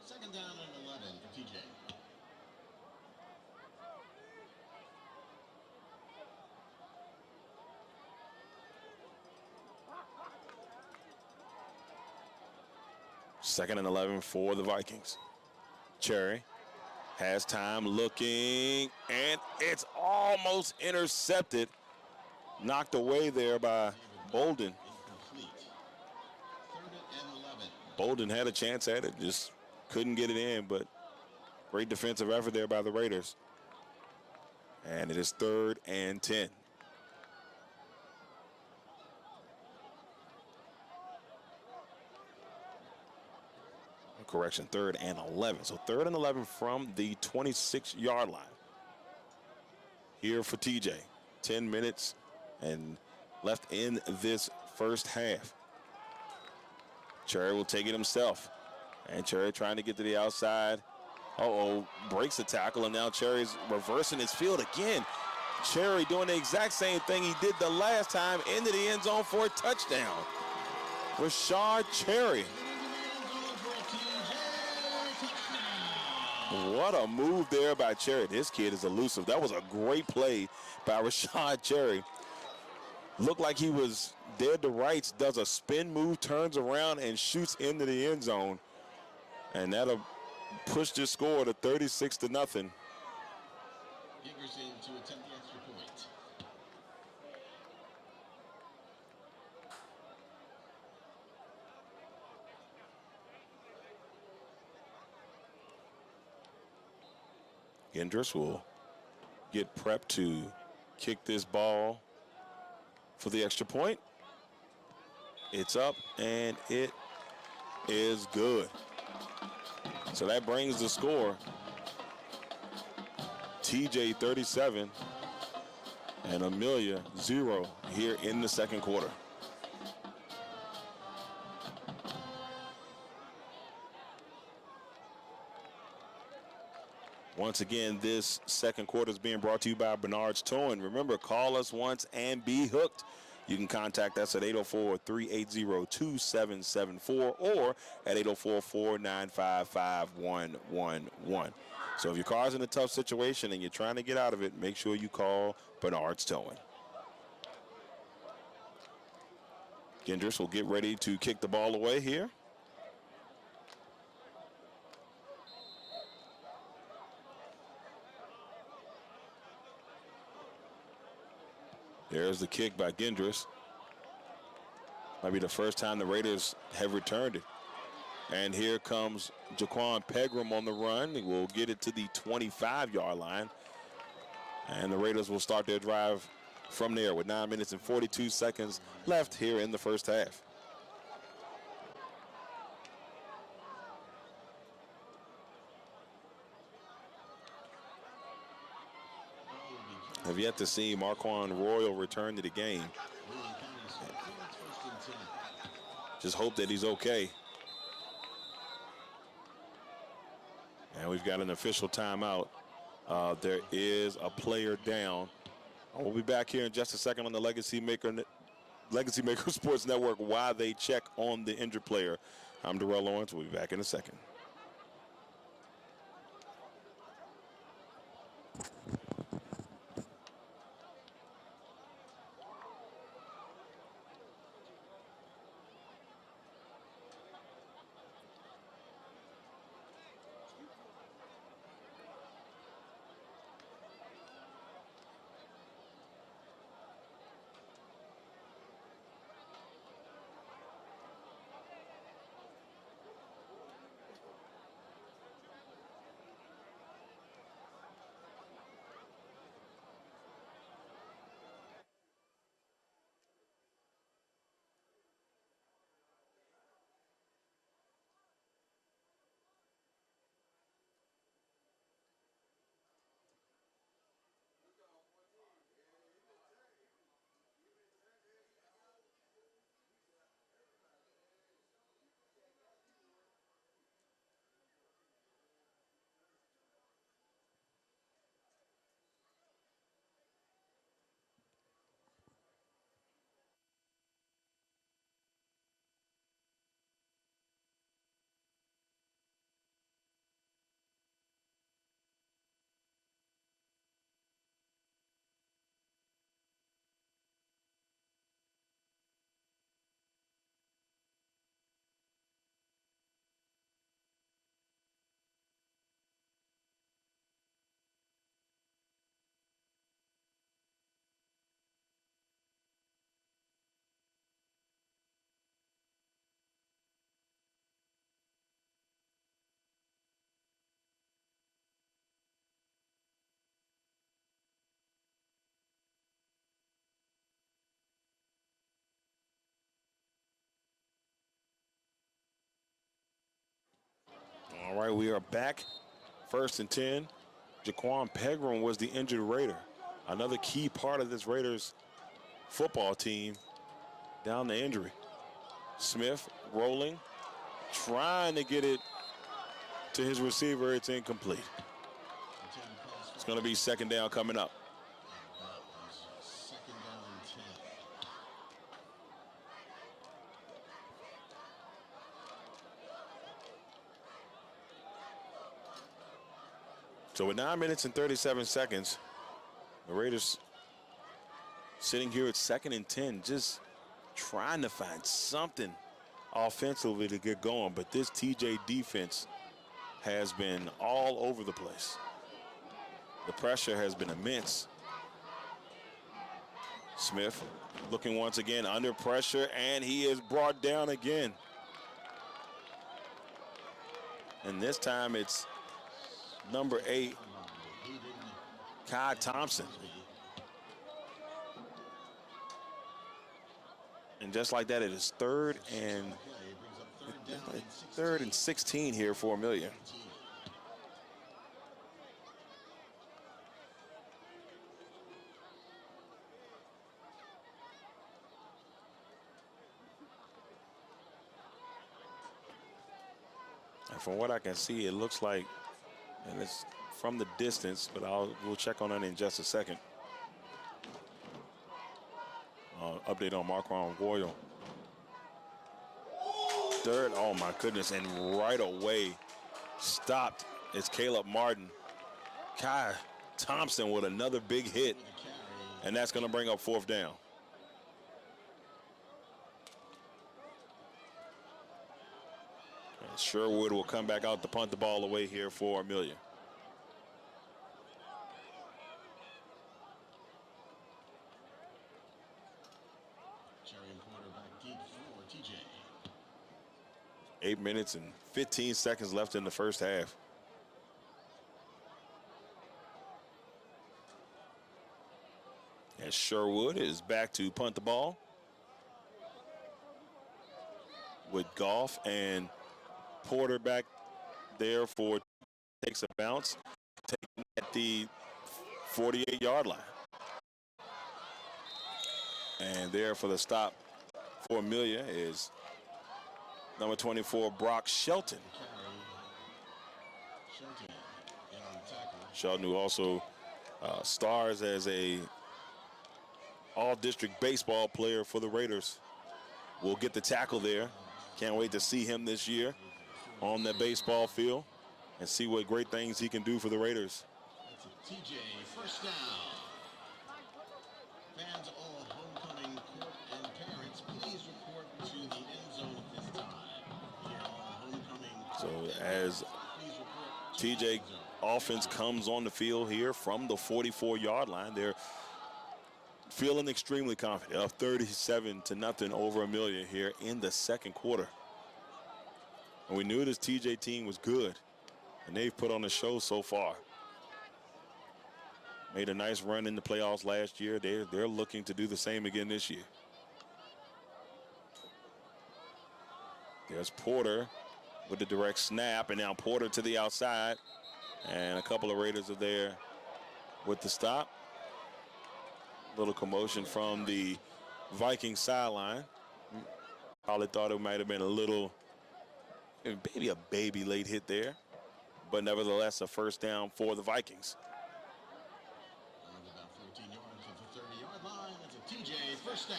S3: 2nd down and 11 for TJ.
S1: Second and 11 for the Vikings. Cherry has time looking, and it's almost intercepted. Knocked away there by Bolden.
S3: Incomplete. 3rd and 11.
S1: Bolden had a chance at it, just couldn't get it in, but great defensive effort there by the Raiders. And it is 3rd and 10. Correction, 3rd and 11. So 3rd and 11 from the 26-yard line. Here for TJ. 10 minutes and left in this first half. Cherry will take it himself. And Cherry trying to get to the outside. Breaks the tackle, and now Cherry's reversing his field again. Cherry doing the exact same thing he did the last time, into the end zone for a touchdown. Rashad Cherry. What a move there by Cherry. This kid is elusive. That was a great play by Rashad Cherry. Looked like he was dead to rights, does a spin move, turns around, and shoots into the end zone. And that'll push this score to 36-0.
S3: Hickerson to attempt the extra point.
S1: Gendris will get prepped to kick this ball for the extra point. It's up, and it is good. So that brings the score TJ 37 and Amelia 0 here in the second quarter. Once again, this second quarter is being brought to you by Bernard's Towing. Remember, call us once and be hooked. You can contact us at 804-380-2774 or at 804-495-5111. So if your car's in a tough situation and you're trying to get out of it, make sure you call Bernard's Towing. Gendris will get ready to kick the ball away here. There's the kick by Gendris. Might be the first time the Raiders have returned it. And here comes Jaquan Pegram on the run. He will get it to the 25-yard line. And the Raiders will start their drive from there with 9 minutes and 42 seconds left here in the first half. Have yet to see Marquand Royal return to the game. Just hope that he's okay. And we've got an official timeout. There is a player down. We'll be back here in just a second on the LegacyMaker Sports Network while they check on the injured player. I'm Darrell Owens. We'll be back in a second. All right, we are back. 1st and 10. Jaquan Pegram was the injured Raider. Another key part of this Raiders football team down the injury. Smith rolling, trying to get it to his receiver. It's incomplete. It's going to be second down coming up.
S3: Second down and 10.
S1: So with 9 minutes and 37 seconds, the Raiders sitting here at 2nd and 10, just trying to find something offensively to get going. But this TJ defense has been all over the place. The pressure has been immense. Smith looking once again under pressure, and he is brought down again. And this time it's number 8, Kai Thompson. And just like that, it is third and 16 here for Amelia. And from what I can see, it looks like, and it's from the distance, but we'll check on it in just a second. Update on Marquand Royal. Third, oh my goodness, and right away stopped is Caleb Martin. Kai Thompson with another big hit, and that's going to bring up fourth down. And Sherwood will come back out to punt the ball away here for Amelia.
S3: Cherry and Porter back deep for TJ.
S1: 8 minutes and 15 seconds left in the first half. And Sherwood is back to punt the ball with Goff and Porter back there for takes a bounce, taking at the 48-yard line. And there for the stop for Amelia is number 24, Brock Shelton. Shelton, who also stars as a all-district baseball player for the Raiders, will get the tackle there. Can't wait to see him this year on the baseball field and see what great things he can do for the Raiders.
S3: TJ, first down. Fans all homecoming court and parents, please report to the end zone at this time. Here on homecoming.
S1: So as TJ offense comes on the field here from the 44-yard line, they're feeling extremely confident, up 37-0 over Amelia here in the second quarter. And we knew this TJ team was good, and they've put on a show so far. Made a nice run in the playoffs last year. They're looking to do the same again this year. There's Porter with the direct snap, and now Porter to the outside. And a couple of Raiders are there with the stop. Little commotion from the Vikings sideline. Probably thought it might have been a little, maybe a baby late hit there, but nevertheless a first down for the Vikings.
S3: About 14 yards at the 30-yard line. It's a TJ first down.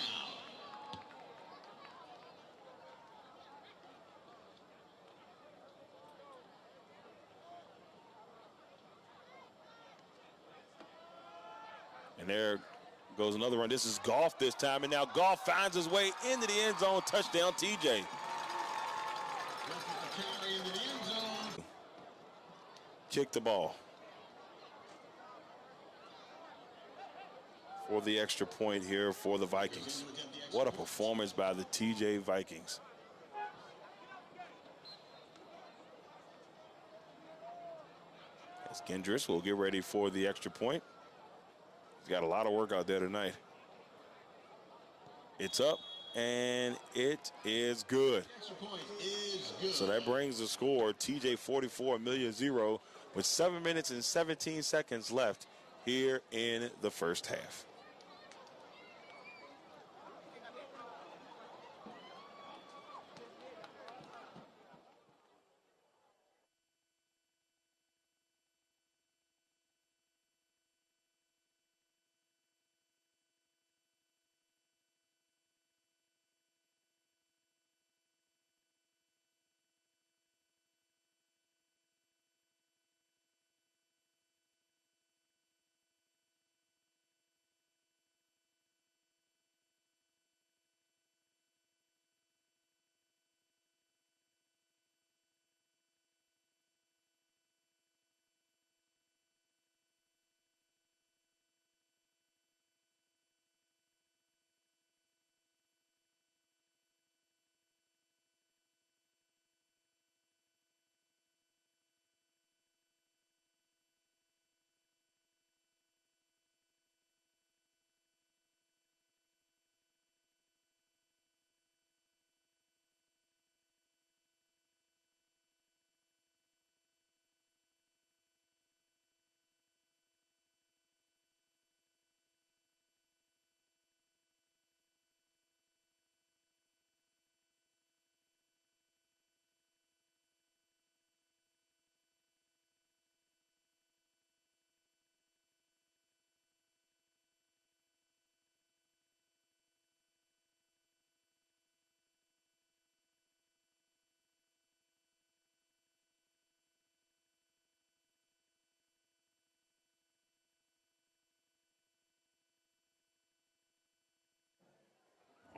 S1: And there goes another run. This is Goff this time, and now Goff finds his way into the end zone. Touchdown, TJ. Kick the ball for the extra point here for the Vikings. What a performance by the TJ Vikings. As Gendris will get ready for the extra point. He's got a lot of work out there tonight. It's up, and it is good. So that brings the score, TJ 44, Amelia 0, with 7 minutes and 17 seconds left here in the first half.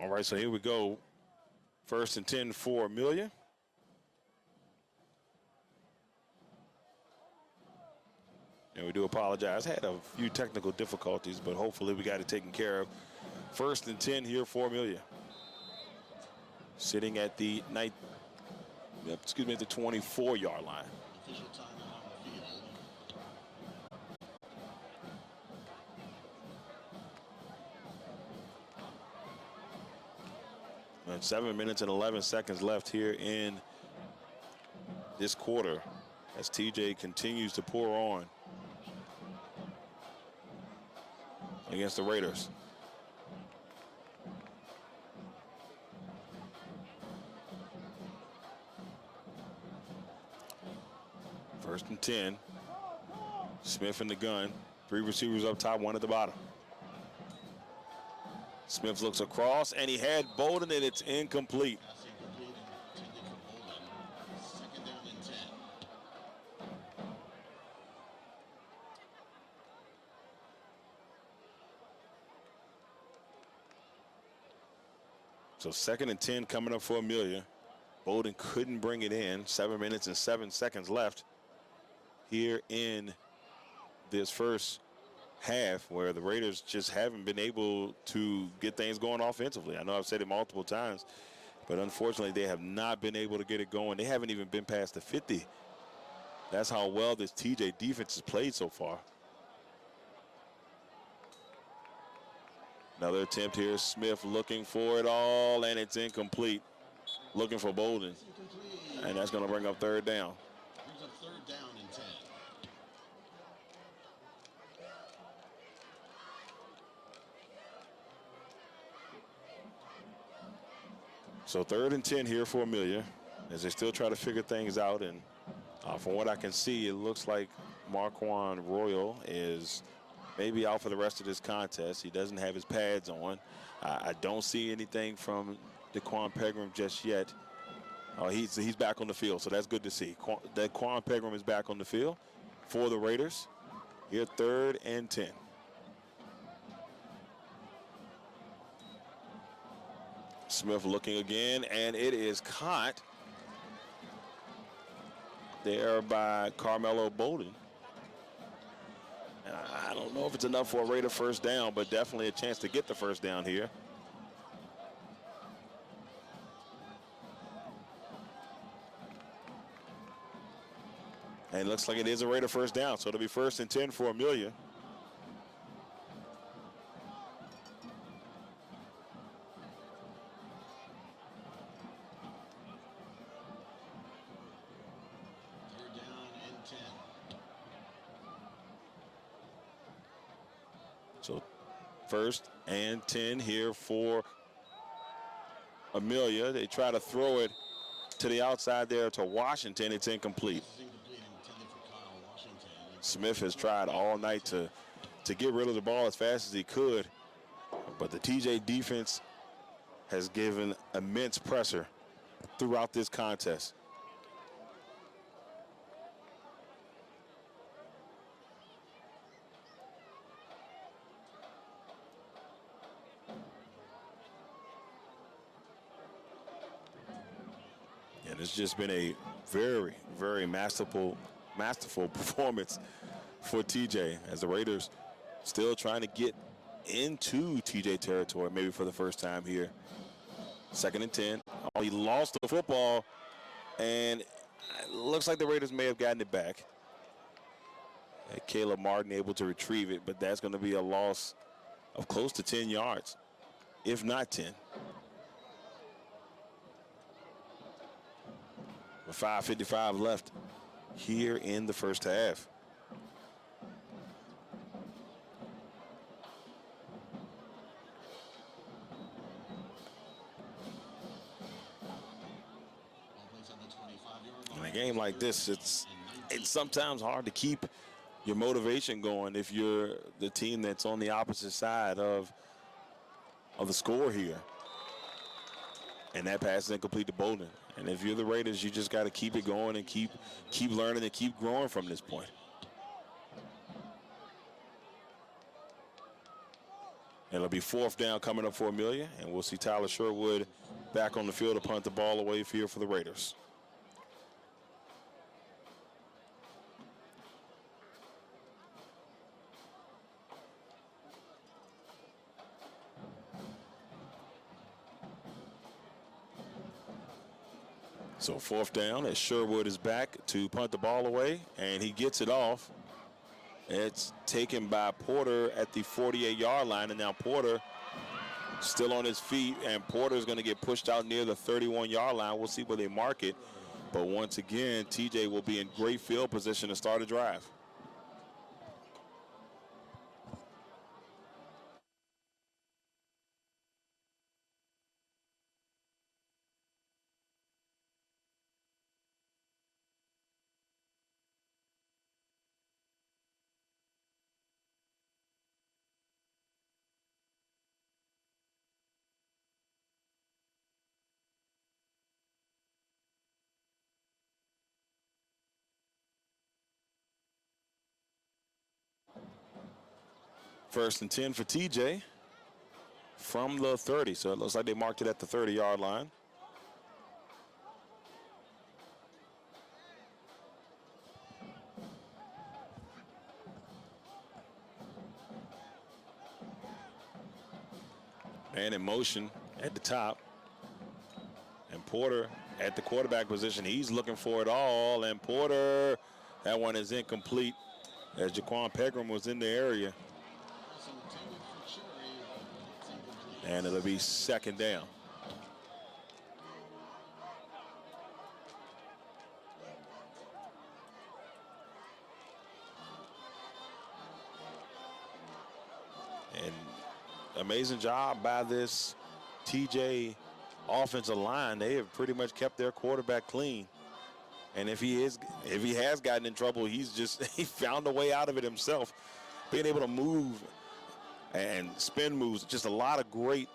S1: All right, so here we go. 1st and 10 for Amelia. And we do apologize. Had a few technical difficulties, but hopefully we got it taken care of. 1st and 10 here for Amelia. Sitting at the at the 24-yard line.
S3: Official timeout on the field.
S1: And 7 minutes and 11 seconds left here in this quarter as TJ continues to pour on against the Raiders. First and 10. Smith in the gun. 3 receivers up top, 1 at the bottom. Smith looks across, and he had Bolden, and it's incomplete.
S3: Pass incomplete and intended for Bolden. 2nd down and 10.
S1: So 2nd and 10 coming up for Amelia. Bolden couldn't bring it in. 7 minutes and 7 seconds left here in this first half, where the Raiders just haven't been able to get things going offensively. I know I've said it multiple times, but unfortunately they have not been able to get it going. They haven't even been past the 50. That's how well this TJ defense has played so far. Another attempt here. Smith looking for it all, and it's incomplete. Looking for Bolden, and that's going to bring up 3rd down.
S3: Brings up 3rd down and 10.
S1: So 3rd and 10 here for Amelia as they still try to figure things out. And from what I can see, it looks like Marquand Royal is maybe out for the rest of this contest. He doesn't have his pads on. I don't see anything from Daquan Pegram just yet. He's back on the field, so that's good to see. Daquan Pegram is back on the field for the Raiders. Here 3rd and 10. Smith looking again, and it is caught there by Carmelo Bolden. I don't know if it's enough for a Raider 1st down, but definitely a chance to get the 1st down here. And it looks like it is a Raider 1st down, so it'll be 1st and 10 for Amelia. So 1st and 10 here for Amelia. They try to throw it to the outside there to Washington. It's incomplete. Smith has tried all night to get rid of the ball as fast as he could, but the TJ defense has given immense pressure throughout this contest. And it's just been a very, very masterful performance for TJ as the Raiders still trying to get into TJ territory, maybe for the first time here. 2nd and 10. Oh, he lost the football, and it looks like the Raiders may have gotten it back. Caleb Martin able to retrieve it, but that's going to be a loss of close to 10 yards, if not 10. With 5:55 left here in the first half. In a game like this, it's sometimes hard to keep your motivation going if you're the team that's on the opposite side of the score here. And that pass is incomplete to Bolden. And if you're the Raiders, you just got to keep it going and keep learning and keep growing from this point. It'll be 4th down coming up for Amelia, and we'll see Tyler Sherwood back on the field to punt the ball away here for the Raiders. So 4th down as Sherwood is back to punt the ball away, and he gets it off. It's taken by Porter at the 48-yard line, and now Porter still on his feet, and Porter's going to get pushed out near the 31-yard line. We'll see where they mark it. But once again, TJ will be in great field position to start a drive. First and 10 for TJ from the 30. So it looks like they marked it at the 30-yard line. And in motion at the top. And Porter at the quarterback position. He's looking for it all. And Porter, that one is incomplete as Jaquan Pegram was in the area. And it'll be 2nd down. And amazing job by this TJ offensive line. They have pretty much kept their quarterback clean. And if he has gotten in trouble, he found a way out of it himself. Being able to move and spin moves, just a lot of great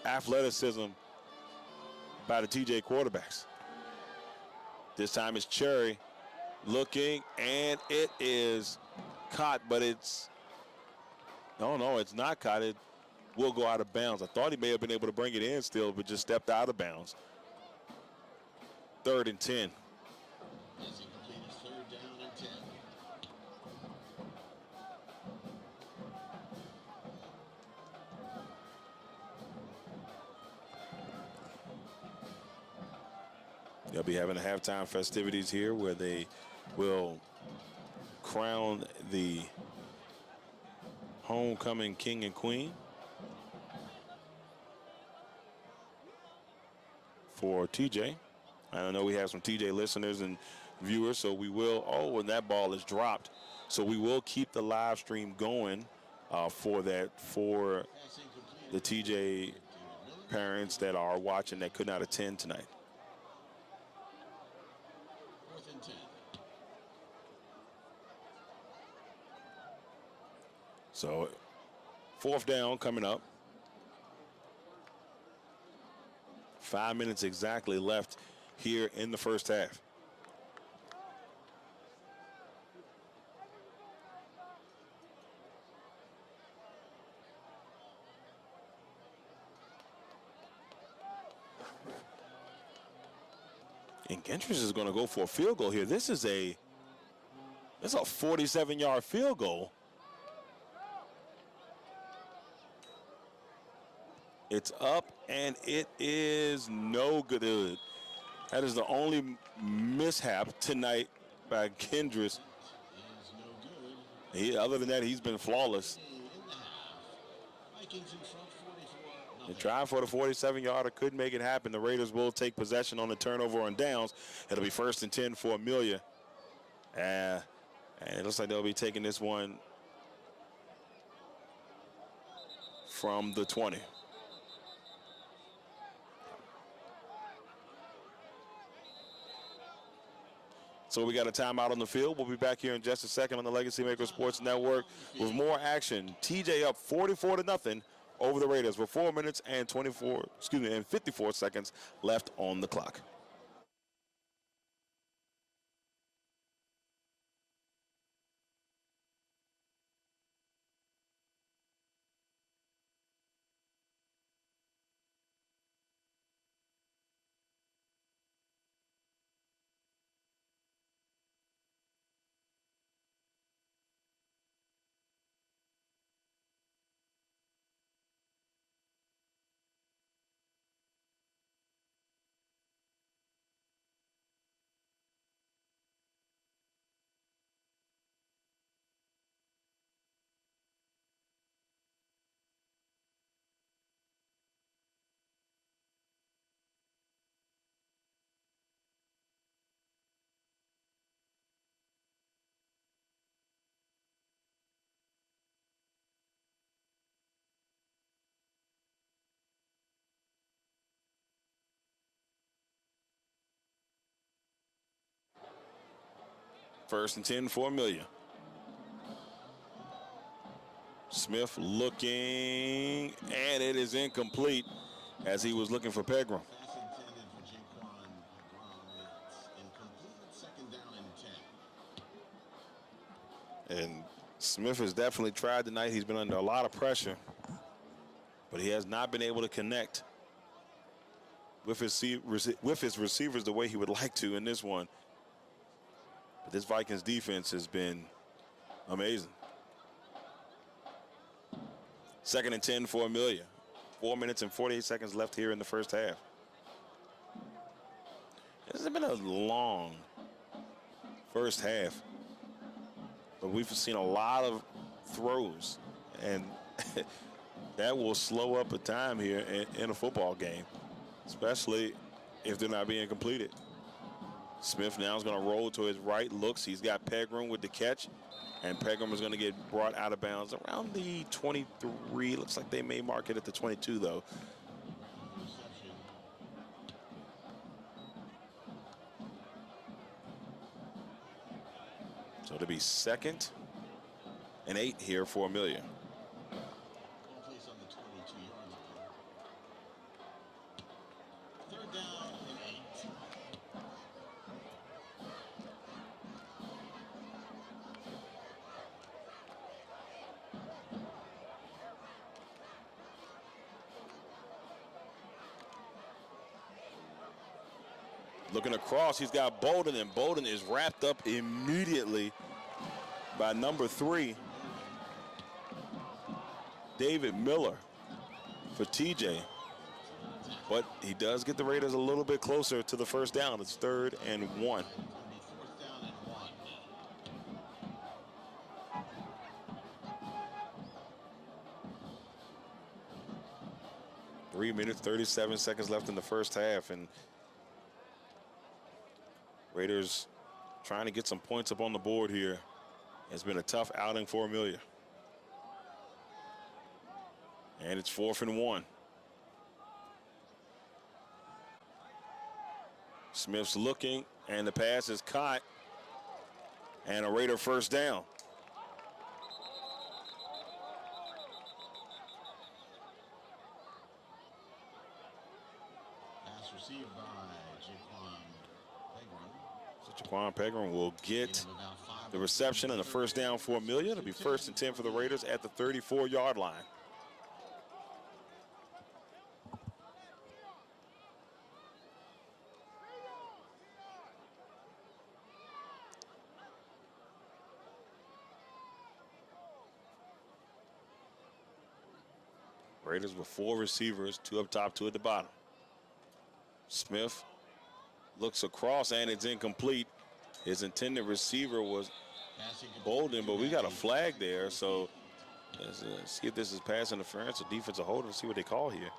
S1: athleticism by the TJ quarterbacks. This time it's Cherry looking, and it is caught, but it's not caught. It will go out of bounds. I thought he may have been able to bring it in still, but just stepped out of bounds. 3rd and 10.
S3: That's incomplete. It's 3rd down and 10.
S1: They'll be having the halftime festivities here where they will crown the homecoming king and queen for TJ. I know we have some TJ listeners and viewers, so we will, and that ball is dropped. So we will keep the live stream going for the TJ parents that are watching that could not attend tonight.
S3: 4th and 10.
S1: So 4th down coming up. 5 minutes exactly left here in the first half. And Gentry is going to go for a field goal here. This is a 47-yard field goal. It's up, and it is no good. That is the only mishap tonight by Kendris. Other than that, he's been flawless.
S3: Vikings in front 44-0.
S1: The try for the 47-yarder couldn't make it happen. The Raiders will take possession on the turnover on downs. It'll be 1st and 10 for Amelia. And it looks like they'll be taking this one from the 20. So we got a timeout on the field. We'll be back here in just a second on the LegacyMaker Sports Network with more action. TJ up 44-0 over the Raiders with 4 minutes and 54 seconds left on the clock. First and 10 for Amelia. Smith looking, and it is incomplete as he was looking for Pegram.
S3: Pass intended for Jaquan Brown. It's incomplete. Second down and 10.
S1: And Smith has definitely tried tonight. He's been under a lot of pressure, but he has not been able to connect with his receivers the way he would like to in this one. But this Vikings defense has been amazing. Second and 10 for Amelia. 4 minutes and 48 seconds left here in the first half. This has been a long first half, but we've seen a lot of throws, and that will slow up a time here in a football game, especially if they're not being completed. Smith now is going to roll to his right, looks. He's got Pegram with the catch, and Pegram is going to get brought out of bounds around the 23. Looks like they may mark it at the 22, though. So it'll be second and 8 here for Amelia.
S3: Place on the 22-yard line. Third down and 8.
S1: Looking across, he's got Bolden, and Bolden is wrapped up immediately by number 3, David Miller, for TJ. But he does get the Raiders a little bit closer to the first down. It's 3rd and 1.
S3: It's going to be 4th down and 1.
S1: 3 minutes, 37 seconds left in the first half, and Raiders trying to get some points up on the board here. It's been a tough outing for Amelia. And it's 4th and 1. Smith's looking, and the pass is caught, and a Raider first down.
S3: Pass received by Jaquan Pegram.
S1: So Jaquan Pegram will get the reception and the first down for Amelia. It'll be 1st and 10 for the Raiders at the 34-yard line. Raiders with 4 receivers, 2 up top, 2 at the bottom. Smith looks across, and it's incomplete. His intended receiver was Bolden, but we got a flag there, so let's see if this is pass interference or defensive hold. Let's see what they call here.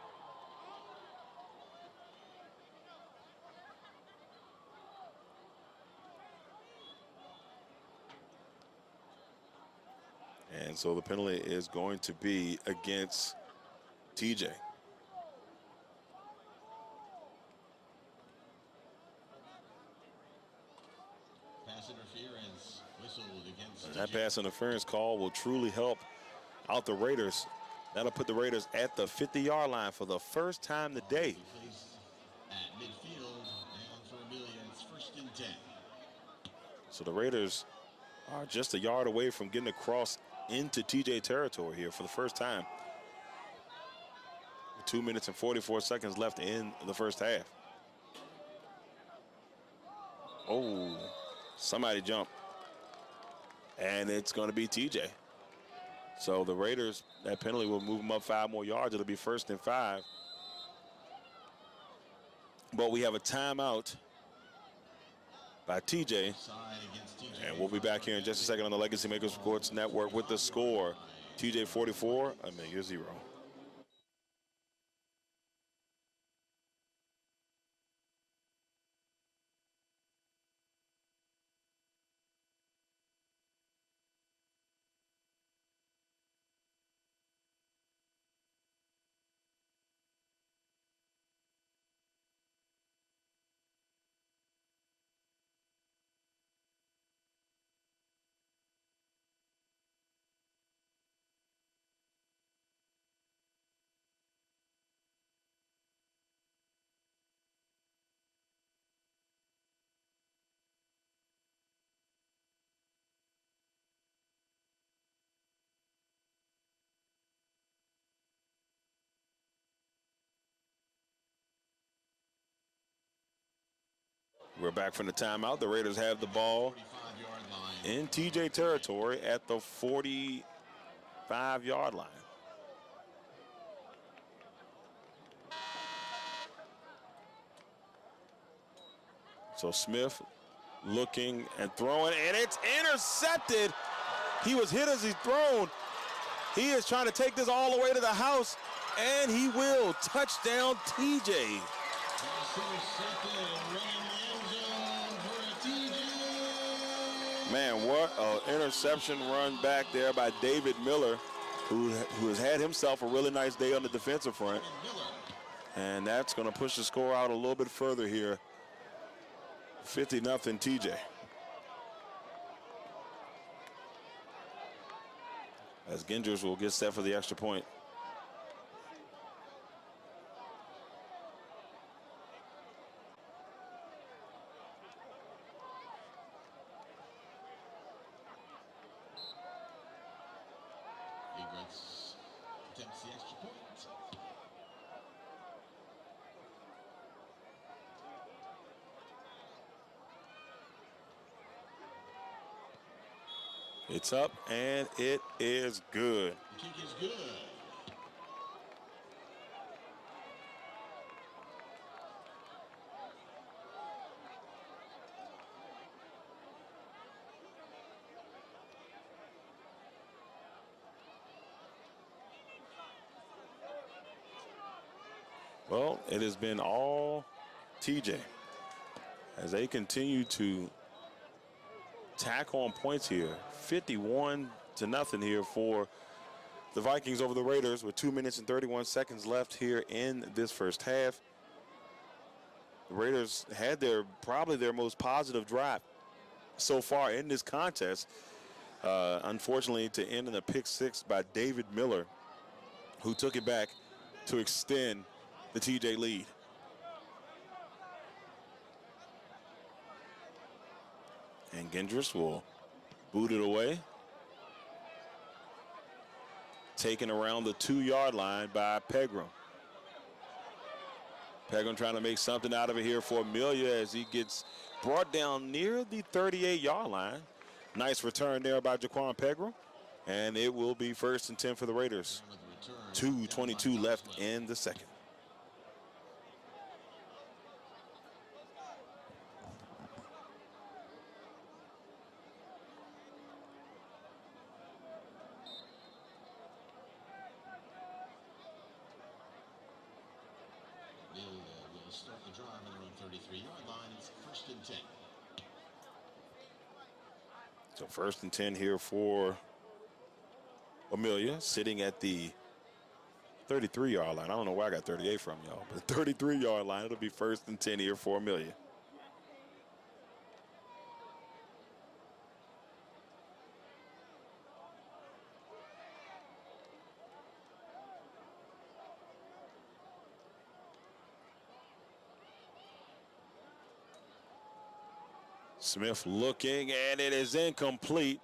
S1: And so the penalty is going to be against TJ.
S3: Pass interference whistled against
S1: And that pass interference call will truly help out the Raiders. That'll put the Raiders at the 50-yard line for the first time today.
S3: Placed at midfield, and for Amelia, it's 1st and 10.
S1: So the Raiders are just a yard away from getting across into TJ territory here for the first time. 2 minutes and 44 seconds left in the first half. Oh, somebody jumped. And it's going to be TJ. So the Raiders, that penalty will move them up 5 more yards. It'll be 1st and 5. But we have a timeout by TJ. And we'll be back here in just a second on the LegacyMaker Sports Network with the score. TJ 44, Amelia 0. We're back from the timeout. The Raiders have the ball
S3: 45-yard line.
S1: in TJ territory at the 45-yard line. So Smith looking and throwing, and it's intercepted. He was hit as he's thrown. He is trying to take this all the way to the house, and he will. Touchdown, TJ. Man, what an interception run back there by David Miller, who has had himself a really nice day on the defensive front. And that's going to push the score out a little bit further here. 50-0 TJ. As Gingers will get set for the extra point.
S3: Egrets attempts the extra point.
S1: It's up, and it is good.
S3: The kick is good.
S1: Well, it has been all TJ as they continue to tack on points here. 51-0 here for the Vikings over the Raiders with 2 minutes and 31 seconds left here in this first half. The Raiders had probably their most positive drive so far in this contest. Unfortunately, to end in a pick six by David Miller, who took it back to extend the TJ lead. And Gingras will boot it away. Taken around the 2-yard line by Pegram. Pegram trying to make something out of it here for Amelia as he gets brought down near the 38-yard line. Nice return there by Jaquan Pegram. And it will be 1st and 10 for the Raiders. 2:22 left in the second.
S3: They'll start the drive on their own 33-yard line. It's 1st and 10.
S1: So 1st and 10 here for Amelia, sitting at the 33-yard line. I don't know where I got 38 from, y'all, but 33-yard line. It'll be 1st and 10 here for Amelia. Smith looking, and it is incomplete.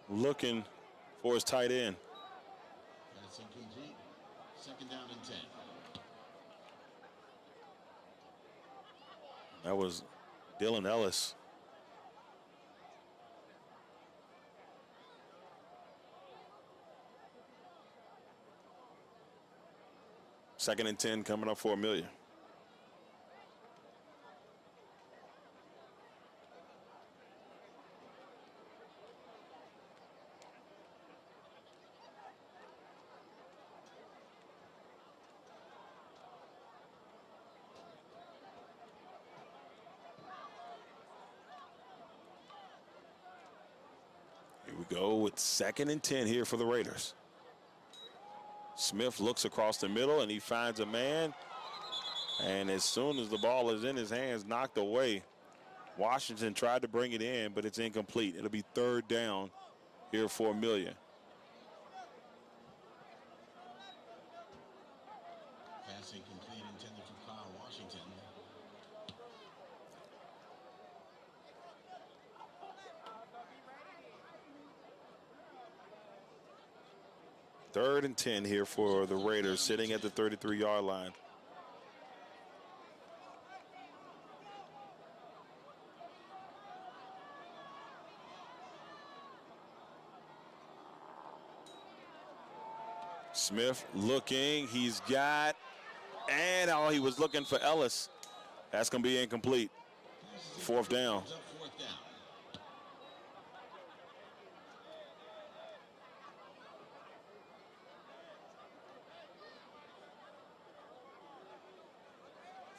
S1: Looking for his tight end.
S3: That's incomplete. 2nd down and 10.
S1: That was Dylan Ellis. Second and 10 coming up for Amelia. Here we go with 2nd and 10 here for the Raiders. Smith looks across the middle and he finds a man. And as soon as the ball is in his hands, knocked away. Washington tried to bring it in, but it's incomplete. It'll be 3rd down here for Amelia.
S3: Pass incomplete, intended for Kyle Washington.
S1: Third and 10 here for the Raiders, sitting at the 33-yard line. Smith looking. He's got, and he was looking for Ellis. That's going to be incomplete. Fourth down.
S3: Fourth down.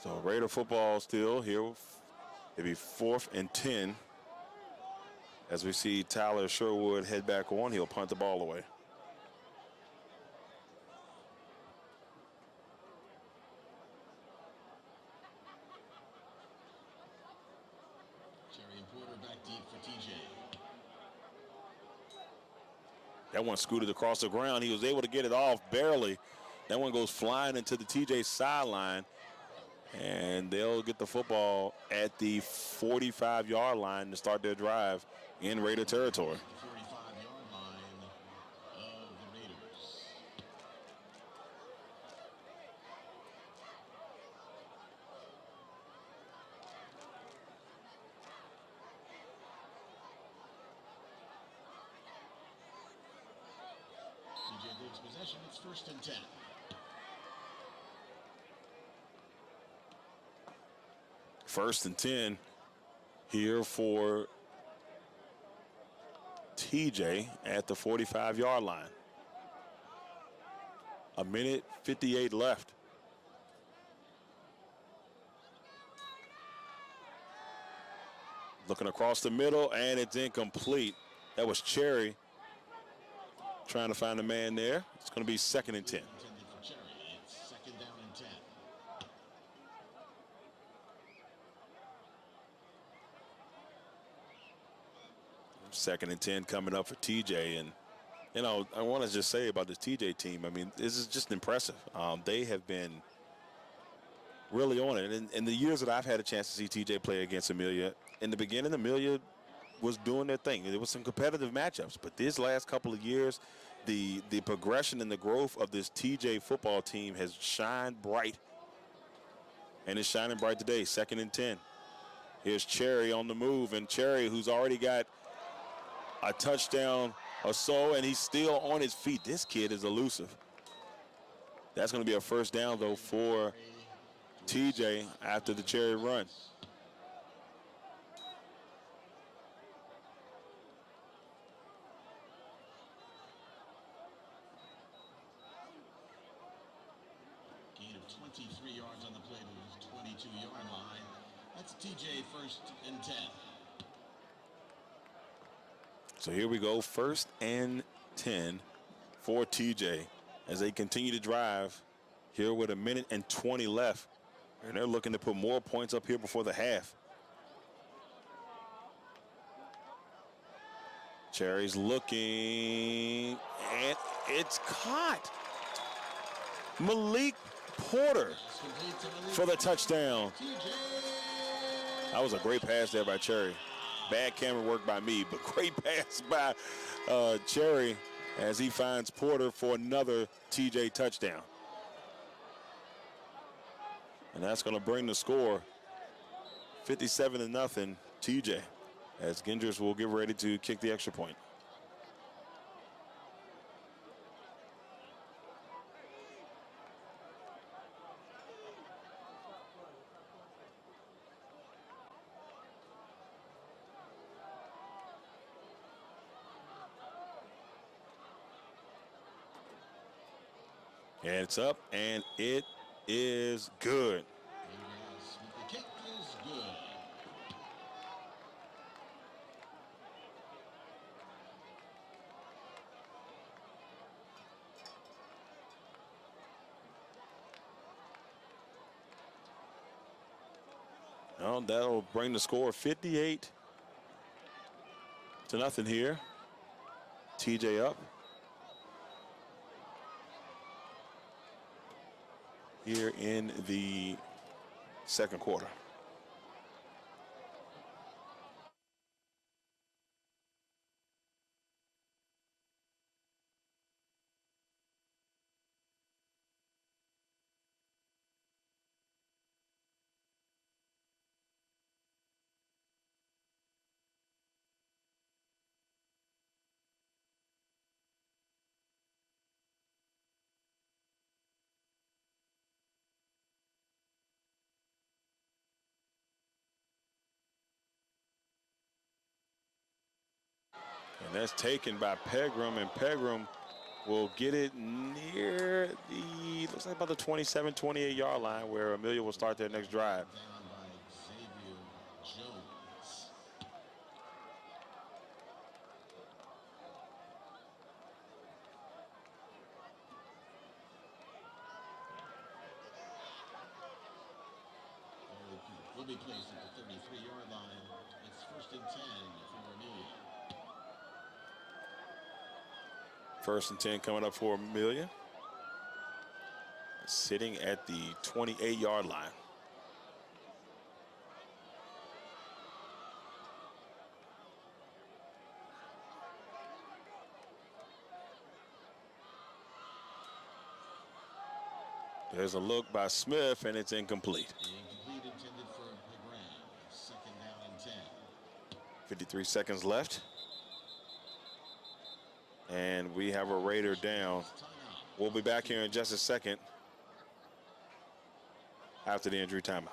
S1: So Raider football still here. It'll be 4th and 10. As we see Tyler Sherwood head back on, he'll punt the ball away.
S3: Jerry and Porter back deep for TJ.
S1: That one scooted across the ground. He was able to get it off barely. That one goes flying into the TJ sideline. And they'll get the football at the 45-yard line to start their drive in Raider territory.
S3: The 45-yard line of the Raiders. TJ takes possession. It's 1st and 10.
S1: First and 10 here for TJ at the 45-yard line. 1:58 left. Looking across the middle, and it's incomplete. That was Cherry trying to find a man there. It's going to be 2nd and 10.
S3: Intended for Cherry. It's 2nd down and 10.
S1: Second and 10 coming up for TJ. And, you know, I want to just say about this TJ team, I mean, this is just impressive. They have been really on it. And in the years that I've had a chance to see TJ play against Amelia, in the beginning, Amelia was doing their thing. There was some competitive matchups. But these last couple of years, the progression and the growth of this TJ football team has shined bright. And it's shining bright today, 2nd and 10. Here's Cherry on the move. And Cherry, who's already got a touchdown or so, and he's still on his feet. This kid is elusive. That's going to be a 1st down, though, for TJ after the Cherry run.
S3: Gain of 23 yards on the play to his 22-yard line. That's TJ 1st and 10.
S1: So here we go, 1st and 10 for TJ as they continue to drive here with 1:20 left. And they're looking to put more points up here before the half. Cherry's looking, and it's caught. Malik Porter for the touchdown. That was a great pass there by Cherry. Bad camera work by me, but great pass by Cherry as he finds Porter for another TJ touchdown. And that's going to bring the score 57-0 TJ as Gingers will get ready to kick the extra point. And it's up, and it is good.
S3: The kick is good.
S1: Well, that'll bring the score 58-0 here. TJ up. Here in the 2nd quarter. And that's taken by Pegram, and Pegram will get it near the, looks like about the 27, 28-yard line, where Amelia will start their next drive.
S3: Down by Xavier Jones. Will be placed at the 33-yard line. It's 1st and 10 for Amelia.
S1: 1st and 10 coming up for Amelia. Sitting at the 28-yard line. There's a look by Smith, and it's incomplete.
S3: Incomplete, intended for Pegram. 2nd down and 10.
S1: 53 seconds left. And we have a Raider down. We'll be back here in just a second after the injury timeout.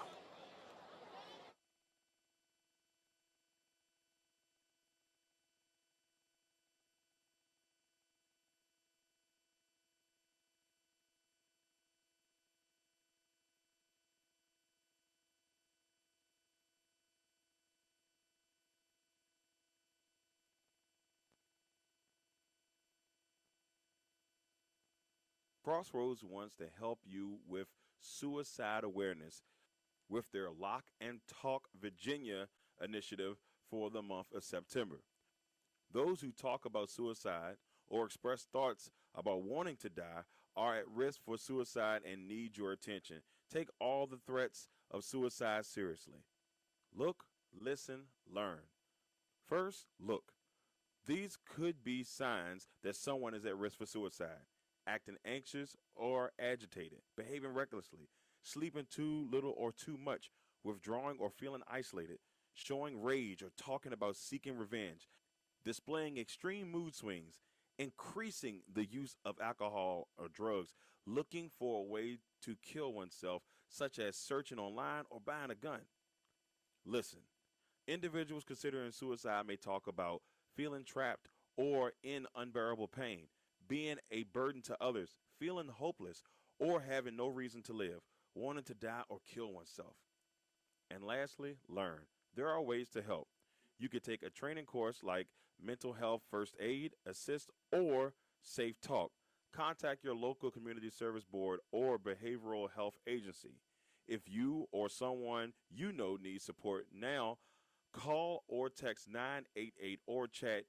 S1: Crossroads wants to help you with suicide awareness with their Lock and Talk Virginia initiative for the month of September. Those who talk about suicide or express thoughts about wanting to die are at risk for suicide and need your attention. Take all the threats of suicide seriously. Look, listen, learn. First, look. These could be signs that someone is at risk for suicide. Acting anxious or agitated, behaving recklessly, sleeping too little or too much, withdrawing or feeling isolated, showing rage or talking about seeking revenge, displaying extreme mood swings, increasing the use of alcohol or drugs, looking for a way to kill oneself, such as searching online or buying a gun. Listen, individuals considering suicide may talk about feeling trapped or in unbearable pain, being a burden to others, feeling hopeless, or having no reason to live, wanting to die or kill oneself. And lastly, learn. There are ways to help. You could take a training course like Mental Health First Aid, Assist, or Safe Talk. Contact your local community service board or behavioral health agency. If you or someone you know needs support now, call or text 988 or chat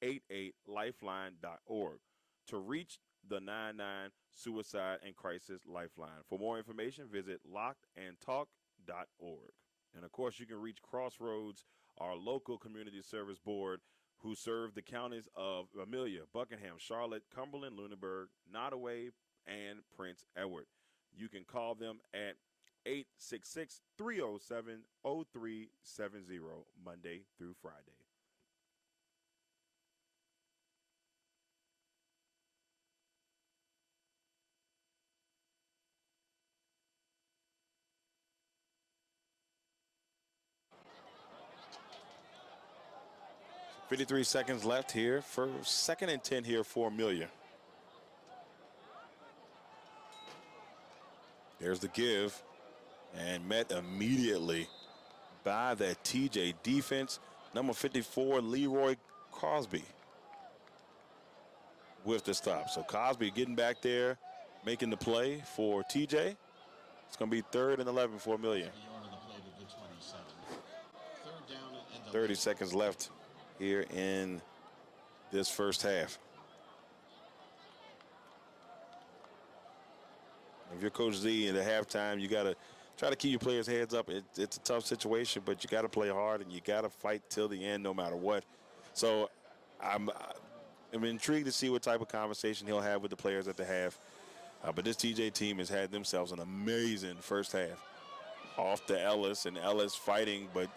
S1: 988lifeline.org to reach the 99 Suicide and Crisis Lifeline. For more information, visit lockedandtalk.org. And of course, you can reach Crossroads, our local community service board, who serve the counties of Amelia, Buckingham, Charlotte, Cumberland, Lunenburg, Nottoway, and Prince Edward. You can call them at 866-307-0370, Monday through Friday. .53 seconds left here for 2nd and 10 here for Amelia. There's the give, and met immediately by that TJ defense. Number 54, Leroy Cosby, with the stop. So Cosby getting back there, making the play for TJ. It's going to be 3rd and 11 for Amelia. 30 seconds left here in this first half. If you're Coach Z at the halftime, you got to try to keep your players' heads up. It's a tough situation, but you got to play hard and you got to fight till the end no matter what. So I'm intrigued to see what type of conversation he'll have with the players at the half. But this TJ team has had themselves an amazing first half. Off to Ellis, and Ellis fighting, but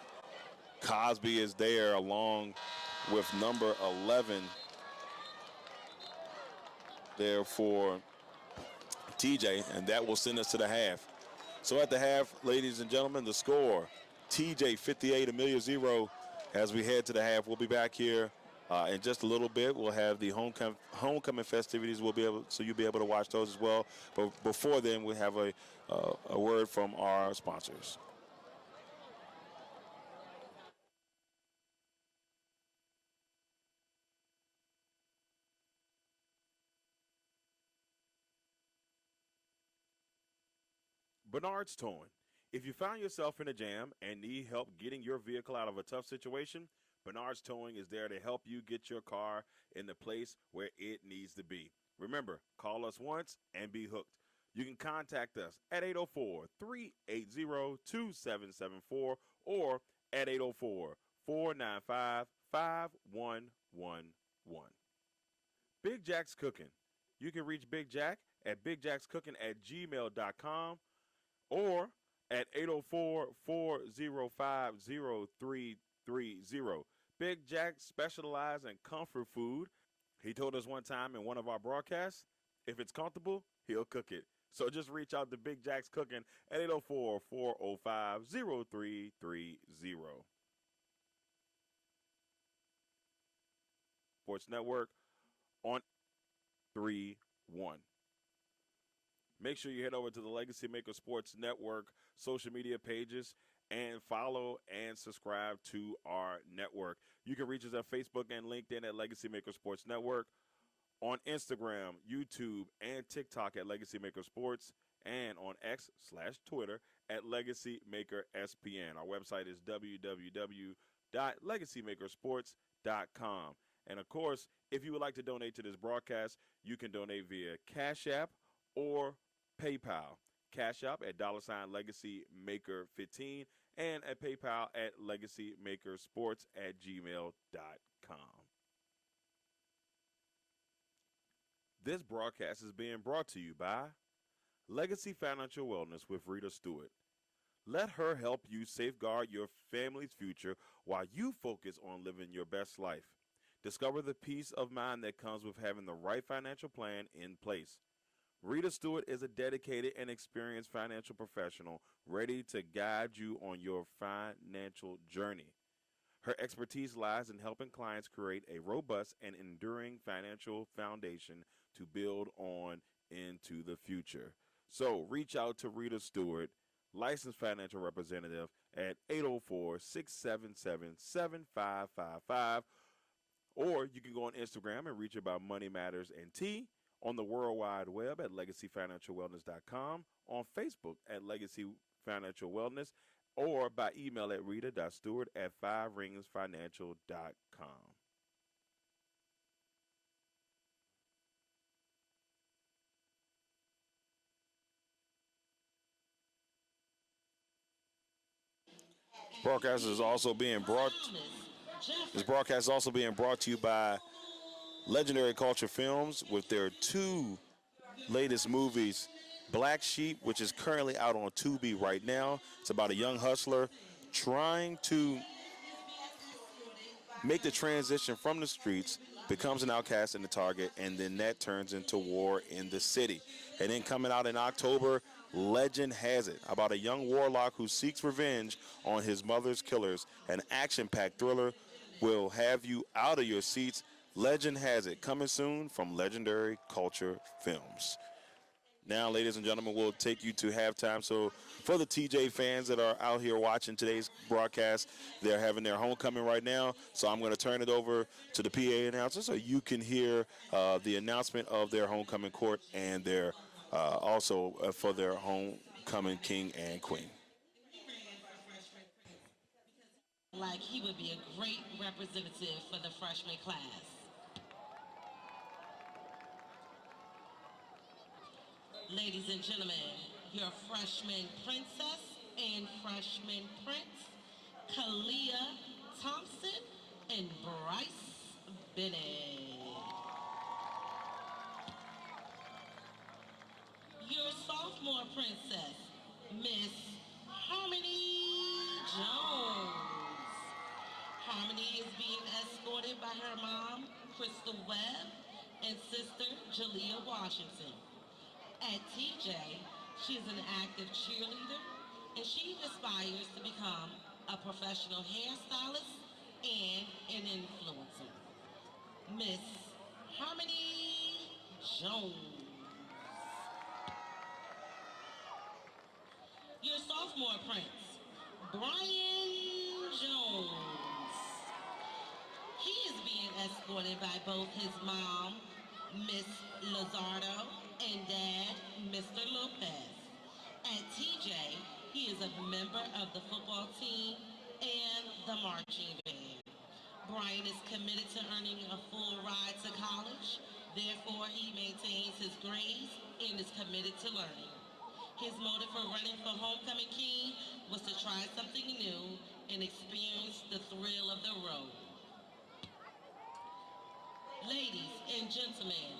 S1: Cosby is there along with number 11 there for TJ, and that will send us to the half. So at the half, ladies and gentlemen, the score, TJ 58, Amelia 0. As we head to the half, we'll be back here In just a little bit, we'll have the homecoming festivities. You'll be able to watch those as well. But before then, we have a word from our sponsors. Bernard's Towing. If you find yourself in a jam and need help getting your vehicle out of a tough situation, Bernard's Towing is there to help you get your car in the place where it needs to be. Remember, call us once and be hooked. You can contact us at 804-380-2774 or at 804-495-5111. Big Jack's Cooking. You can reach Big Jack at bigjackscooking@gmail.com or at 804-405-0330. Big Jack specializes in comfort food. He told us one time in one of our broadcasts, if it's comfortable, he'll cook it. So just reach out to Big Jack's Cooking at 804-405-0330. Sports Network on 3-1. Make sure you head over to the Legacy Maker Sports Network social media pages and follow and subscribe to our network. You can reach us at Facebook and LinkedIn at Legacy Maker Sports Network, on Instagram, YouTube, and TikTok at Legacy Maker Sports, and on X/Twitter at Legacy Maker SPN. Our website is www.legacymakersports.com. And of course, if you would like to donate to this broadcast, you can donate via Cash App or PayPal. Cash App at $LegacyMaker15 and at PayPal at LegacyMakersports@gmail.com. This broadcast is being brought to you by Legacy Financial Wellness with Rita Stewart. Let her help you safeguard your family's future while you focus on living your best life. Discover the peace of mind that comes with having the right financial plan in place. Rita Stewart is a dedicated and experienced financial professional ready to guide you on your financial journey. Her expertise lies in helping clients create a robust and enduring financial foundation to build on into the future. So reach out to Rita Stewart, licensed financial representative, at 804-677-7555. Or you can go on Instagram and reach her by Money Matters NT, on the World Wide Web at LegacyFinancialWellness.com, on Facebook at Legacy Financial Wellness, or by email at rita.stewart@fiveringsfinancial.com. Broadcast is also being brought. This broadcast is also being brought to you by Legendary Culture Films with their two latest movies, Black Sheep, which is currently out on Tubi right now. It's about a young hustler trying to make the transition from the streets, becomes an outcast in the target, and then that turns into war in the city. And then coming out in October, Legend Has It, about a young warlock who seeks revenge on his mother's killers. An action-packed thriller will have you out of your seats. Legend Has It, coming soon from Legendary Culture Films. Now, ladies and gentlemen, we'll take you to halftime. So for the TJ fans that are out here watching today's broadcast, they're having their homecoming right now. So I'm going to turn it over to the PA announcer so you can hear the announcement of their homecoming court and their also for their homecoming king and queen.
S4: Like he would be a great representative for the freshman class. Ladies and gentlemen, your freshman princess and freshman prince, Kalia Thompson and Bryce Bennett. Your sophomore princess, Miss Harmony Jones. Harmony is being escorted by her mom, Crystal Webb, and sister, Jalea Washington. At TJ, she is an active cheerleader, and she aspires to become a professional hairstylist and an influencer. Miss Harmony Jones. Your sophomore prince, Brian Jones. He is being escorted by both his mom, Miss Lazardo, and dad, Mr. Lopez. At TJ, he is a member of the football team and the marching band. Brian is committed to earning a full ride to college. Therefore, he maintains his grades and is committed to learning. His motive for running for Homecoming King was to try something new and experience the thrill of the road. Ladies and gentlemen,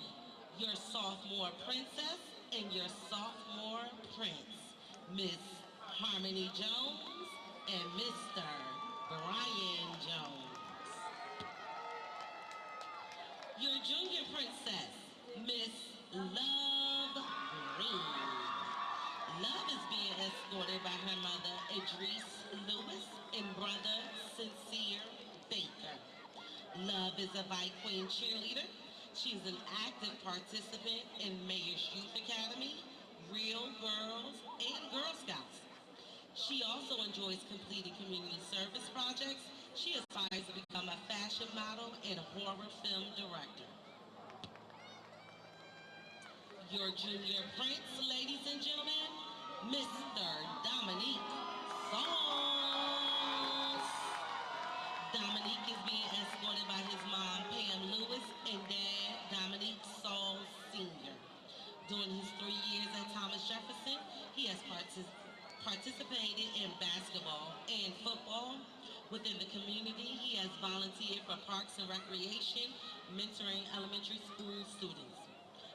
S4: your sophomore princess and your sophomore prince, Miss Harmony Jones and Mr. Brian Jones. Your junior princess, Miss Love Green. Love is being escorted by her mother, Idris Lewis, and brother, Sincere Baker. Love is a Bike Queen cheerleader. She is an active participant in Mayor's Youth Academy, Real Girls, and Girl Scouts. She also enjoys completing community service projects. She aspires to become a fashion model and a horror film director. Your junior prince, ladies and gentlemen, Mr. Dominique Sauce. Dominique is being escorted by his mom, Pam Lewis, and dad, Dominique Sauce Sr. During his 3 years at Thomas Jefferson, he has participated in basketball and football. Within the community, he has volunteered for Parks and Recreation, mentoring elementary school students.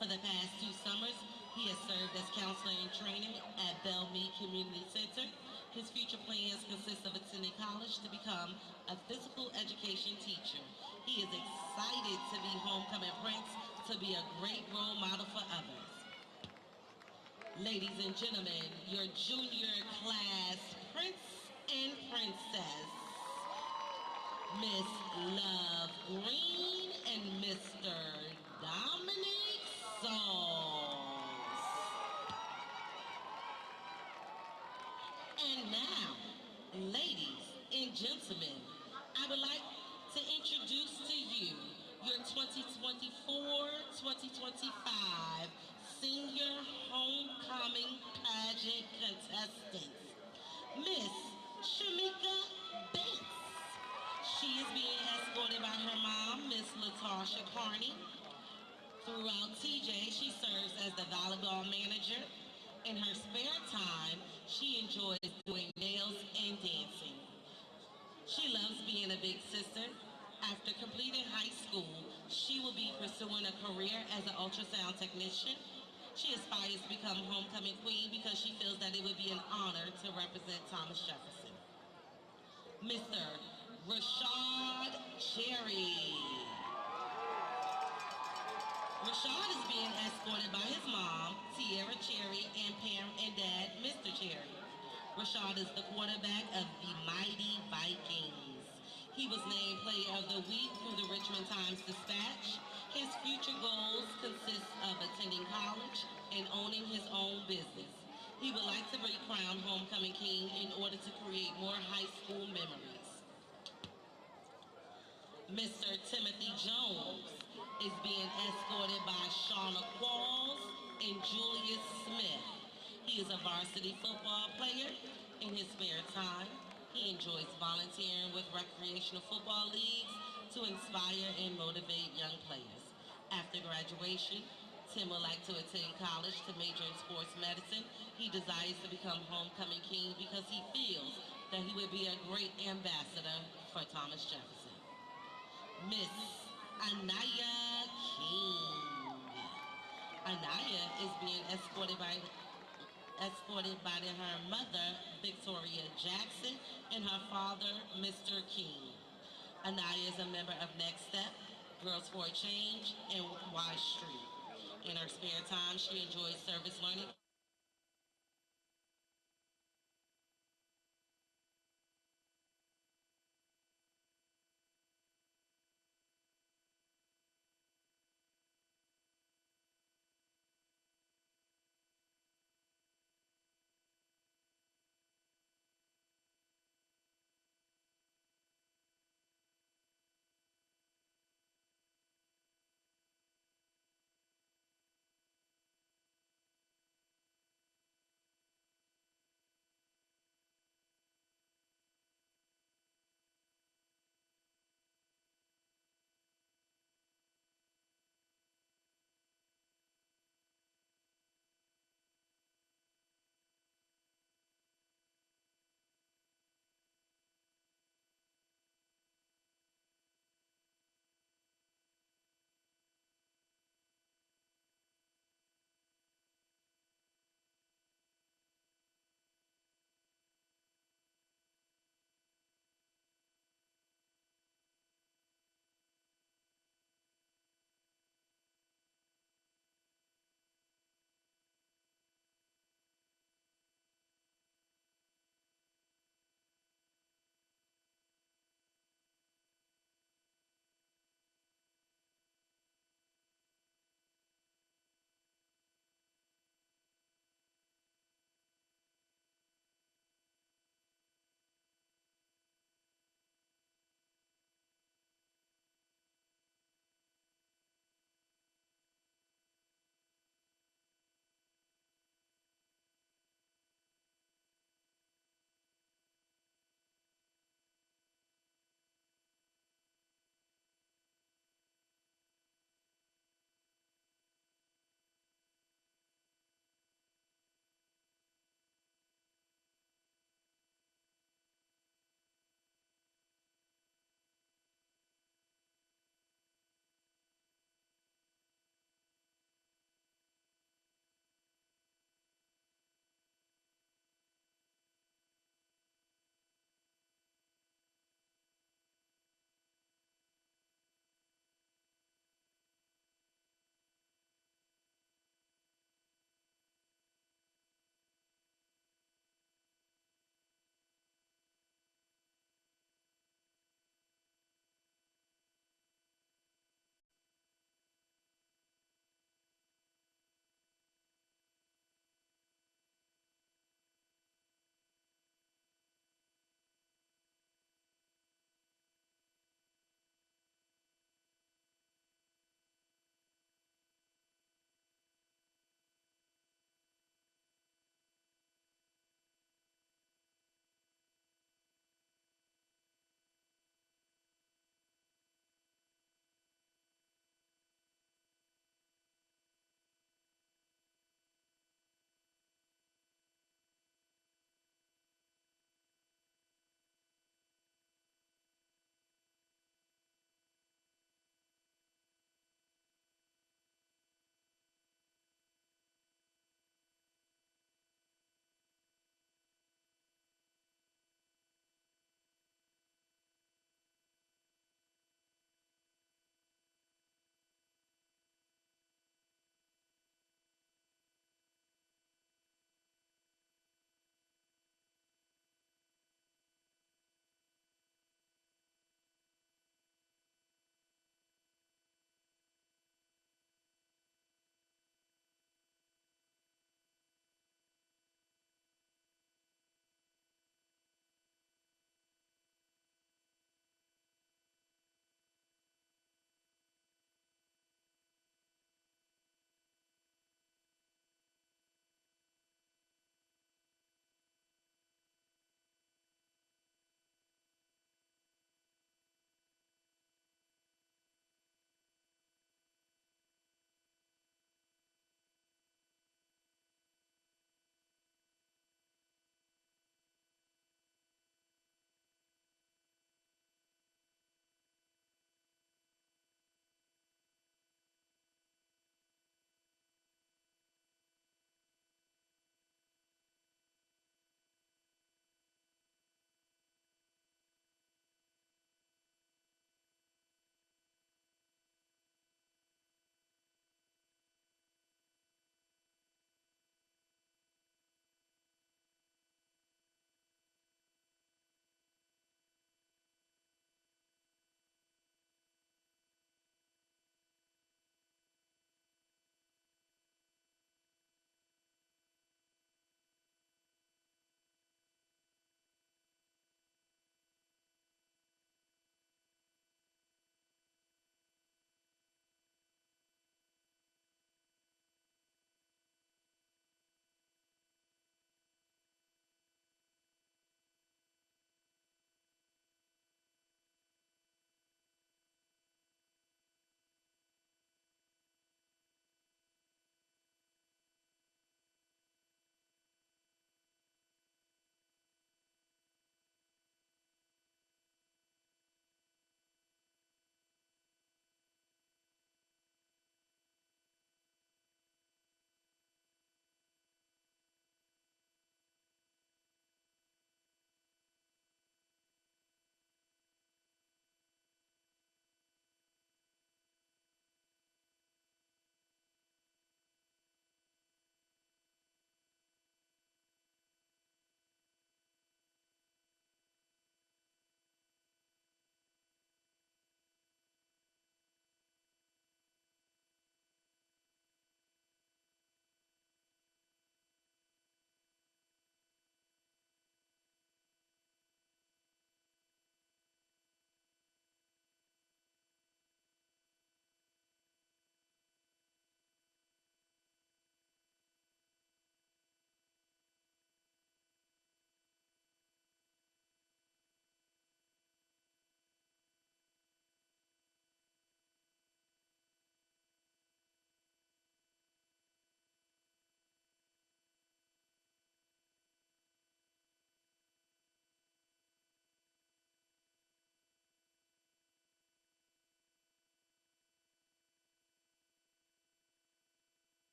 S4: For the past 2 summers, he has served as counselor in training at Bellmead Community Center. His future plans consist of attending college to become a physical education teacher. He is excited to be homecoming prince, to be a great role model for others. Ladies and gentlemen, your junior class prince and princess, Miss Love Green and Mr. Dominic Sauce. And now, ladies and gentlemen, I would like to introduce to you your 2024-2025 Senior Homecoming Pageant contestants. Miss Shamika Bates. She is being escorted by her mom, Miss Latasha Carney. Throughout TJ, she serves as the volleyball manager. In her spare time, she enjoys doing nails and dancing. She loves being a big sister. After completing high school, she will be pursuing a career as an ultrasound technician. She aspires to become homecoming queen because she feels that it would be an honor to represent Thomas Jefferson. Mr. Rashad Cherry. Rashad is being escorted by his mom, Tierra Cherry, and parent and dad, Mr. Cherry. Rashad is the quarterback of the mighty Vikings. He was named Player of the Week through the Richmond Times-Dispatch. His future goals consist of attending college and owning his own business. He would like to be crowned homecoming king in order to create more high school memories. Mr. Timothy Jones is being escorted by Shauna Qualls and Julius Smith. He is a varsity football player. In his spare time, he enjoys volunteering with recreational football leagues to inspire and motivate young players. After graduation, Tim would like to attend college to major in sports medicine. He desires to become homecoming king because he feels that he would be a great ambassador for Thomas Jefferson. Miss Anaya King. Anaya is being escorted by her mother, Victoria Jackson, and her father, Mr. King. Anaya is a member of Next Step, Girls for a Change, and Y Street. In her spare time, she enjoys service learning.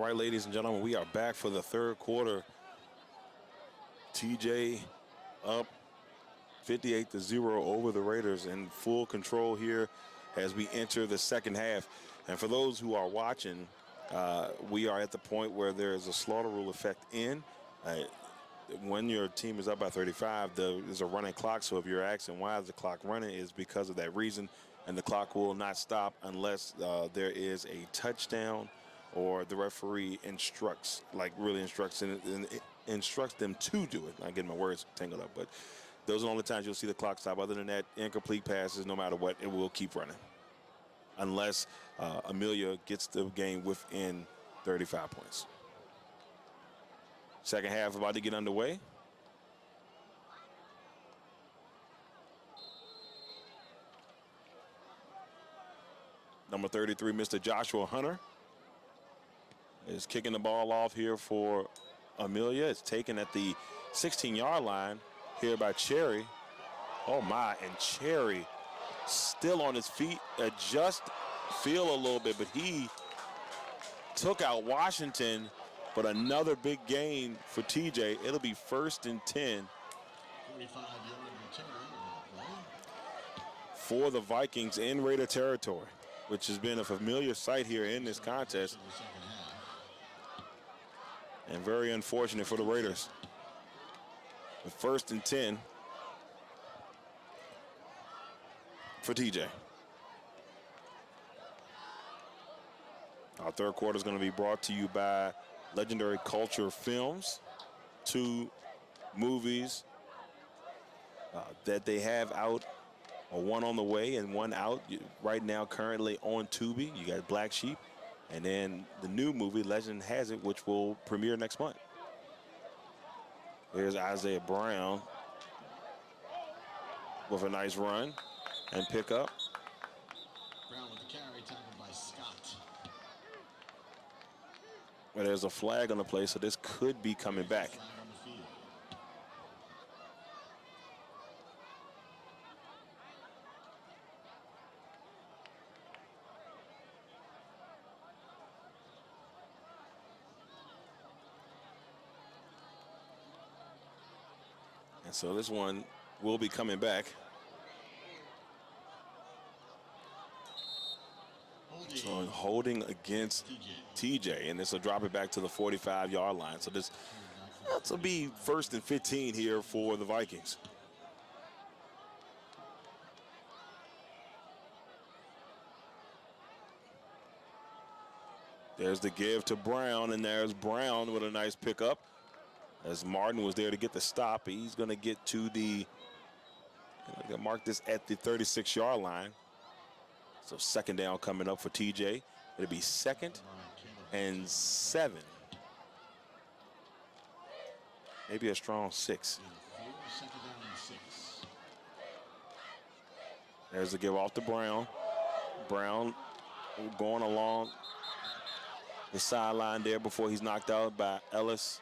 S1: right, ladies and gentlemen, we are back for the third quarter. TJ up 58-0 over the Raiders, in full control here as we enter the second half. And for those who are watching, we are at the point where there is a slaughter rule effect in. When your team is up by 35, there's a running clock. So if you're asking why is the clock running, is because of that reason. And the clock will not stop unless there is a touchdown or the referee instructs, like really instructs them to do it. I'm getting my words tangled up, but those are the only times you'll see the clock stop. Other than that, incomplete passes, no matter what, it will keep running. Unless Amelia gets the game within 35 points. Second half about to get underway. Number 33, Mr. Joshua Hunter, is kicking the ball off here for Amelia. It's taken at the 16-yard line here by Cherry. Oh, my, and Cherry still on his feet, just feel a little bit, but he took out Washington. But another big gain for TJ. It'll be 1st and 10
S3: 45-yard return.
S1: for the Vikings in Raider territory, which has been a familiar sight here in this contest. And very unfortunate for the Raiders. With 1st and 10 for TJ. Our third quarter is going to be brought to you by Legendary Culture Films, 2 movies that they have out, or 1 on the way and 1 out right now currently on Tubi. You got Black Sheep, and then the new movie Legend Has It, which will premiere next month. Here's Isaiah Brown with a nice run and pick up.
S3: Brown with the carry, tackled by Scott.
S1: Well, there's a flag on the play, so this could be coming back.
S3: Flag on the field.
S1: And so this one will be coming back. So holding against TJ, and this will drop it back to the 45-yard line. So this will be 1st and 15 here for the Vikings. There's the give to Brown, and there's Brown with a nice pickup. As Martin was there to get the stop, he's going to get to the, mark this at the 36-yard line. So 2nd down coming up for TJ. It'll be 2nd and 7. Maybe a strong 6.
S3: 2nd down and 6.
S1: There's the give off to Brown. Brown going along the sideline there before he's knocked out by Ellis.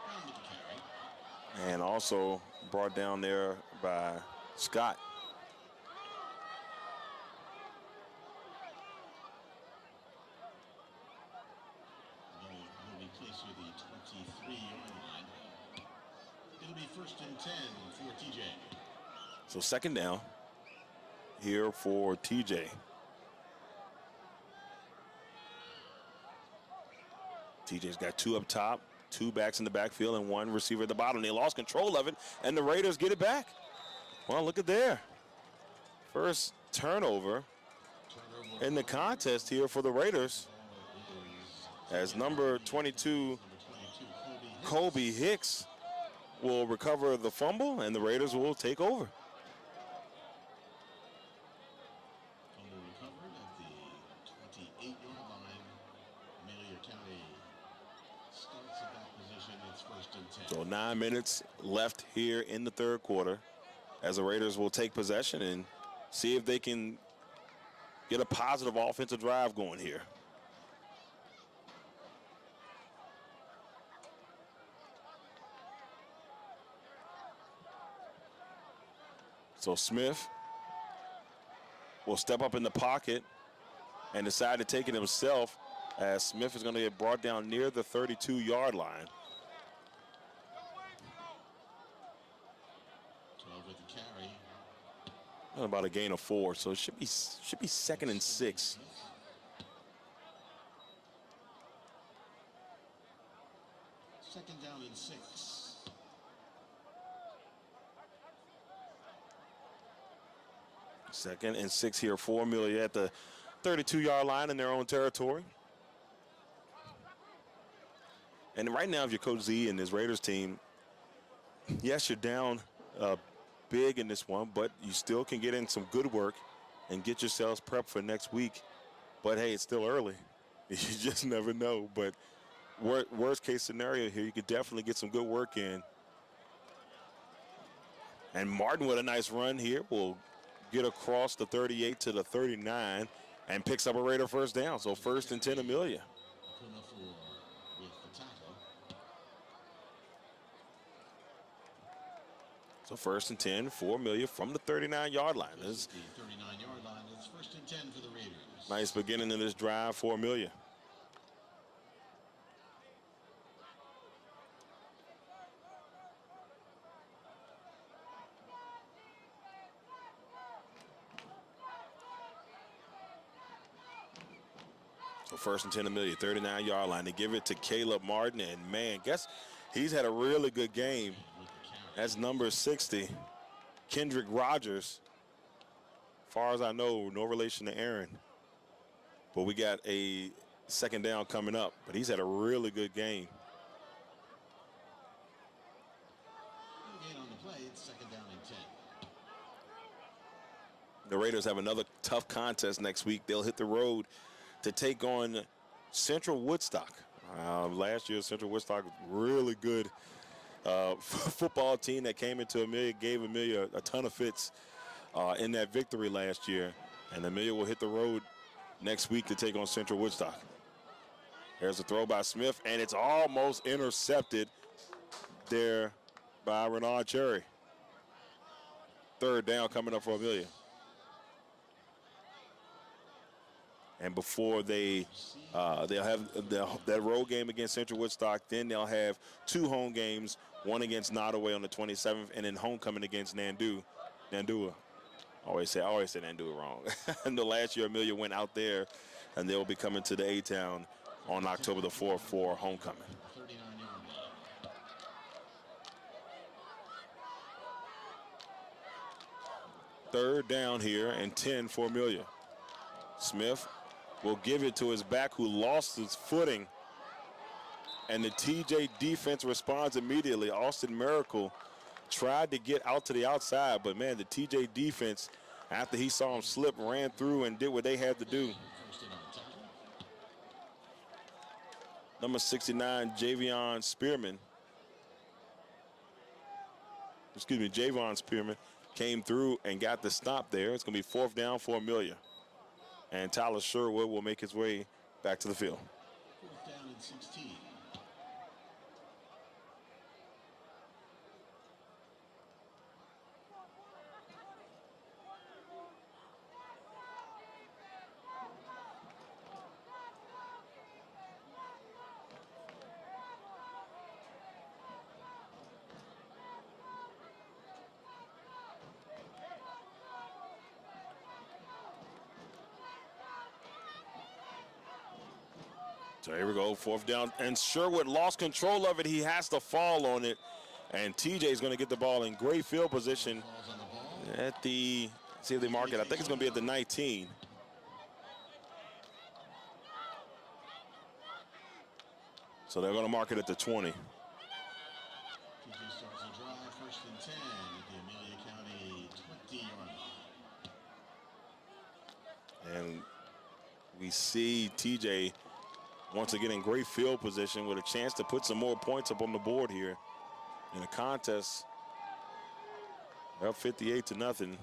S3: Brown with the carry.
S1: And also brought down there by Scott.
S3: He'll be placed near the 23-yard line. It'll be 1st and 10 for TJ.
S1: So 2nd down here for TJ. TJ's got 2 up top, 2 backs in the backfield, and 1 receiver at the bottom. They lost control of it, and the Raiders get it back. Well, look at there. First turnover in the contest here for the Raiders, as number 22, Kobe Hicks, will recover the fumble, and the Raiders will take over.
S3: Fumble recovered at the 28-yard line. Amelia County starts at that position. It's 1st and 10.
S1: So 9 minutes left here in the third quarter, as the Raiders will take possession and see if they can get a positive offensive drive going here. So Smith will step up in the pocket and decide to take it himself as Smith is going to get brought down near the 32-yard line.
S3: 12 with the carry.
S1: About a gain of 4, so it should be 2nd and 6.
S3: Second down and 6.
S1: Second and 6 here for Amelia at the 32-yard line in their own territory. And right now, if you're Coach Z and his Raiders team, yes, you're down big in this one, but you still can get in some good work and get yourselves prepped for next week. But, hey, it's still early. You just never know. But worst case scenario here, you could definitely get some good work in. And Martin with a nice run here will get across the 38 to the 39 and picks up a Raider first down. So 1st and 10 Amelia.
S3: With the tackle.
S1: So 1st and 10 for Amelia from the 39-yard line.
S3: This is the 39-yard line. It's 1st and 10 for the Raiders.
S1: Nice beginning of this drive for Amelia. So 1st and 10 Amelia, 39-yard line. They give it to Caleb Martin, and man, guess he's had a really good game. That's number 60, Kendrick Rogers. As far as I know, no relation to Aaron. But we got a second down coming up, but he's had a really good game.
S3: Again on the play, it's 2nd down and 10.
S1: The Raiders have another tough contest next week. They'll hit the road to take on Central Woodstock. Last year, Central Woodstock was really good football team that came into Amelia, gave Amelia a ton of fits in that victory last year. And Amelia will hit the road next week to take on Central Woodstock. There's a throw by Smith, and it's almost intercepted there by Renard Cherry. 3rd down coming up for Amelia. And before they'll have that road game against Central Woodstock, then they'll have 2 home games, one against Nottoway on the 27th, and then homecoming against Nandua. I always say Nandua wrong. And the last year Amelia went out there, and they'll be coming to the A-Town on October the 4th for homecoming. 3rd down here and 10 for Amelia. Smith will give it to his back who lost his footing. And the TJ defense responds immediately. Austin Miracle tried to get out to the outside, but man, the TJ defense, after he saw him slip, ran through and did what they had to do. Number 69, Javon Spearman came through and got the stop there. It's going to be 4th down for Amelia. And Tyler Sherwood will make his way back to the field.
S3: 4th down and 16.
S1: So here we go, 4th down, and Sherwood lost control of it. He has to fall on it, and TJ is going to get the ball in great field position at the, see if they mark it, I think it's going to be at the 19. So they're going to mark it at the 20.
S3: TJ starts a drive, 1st and 10 at the Amelia County 20-yard line.
S1: And we see TJ once again in great field position with a chance to put some more points up on the board here in a contest. Up 58-0.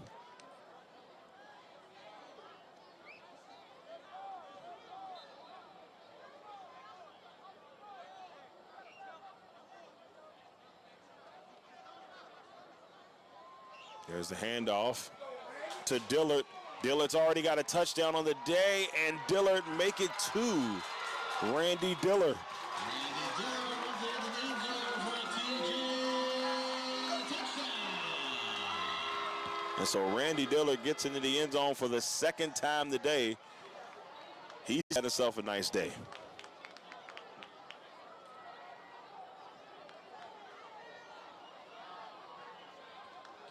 S1: There's the handoff to Dillard. Dillard's already got a touchdown on the day, and Dillard make it 2 Randy Diller.
S3: Randy Diller will clear the end zone for a TJ touchdown.
S1: And so Randy Diller gets into the end zone for the second time today. He's had himself a nice day.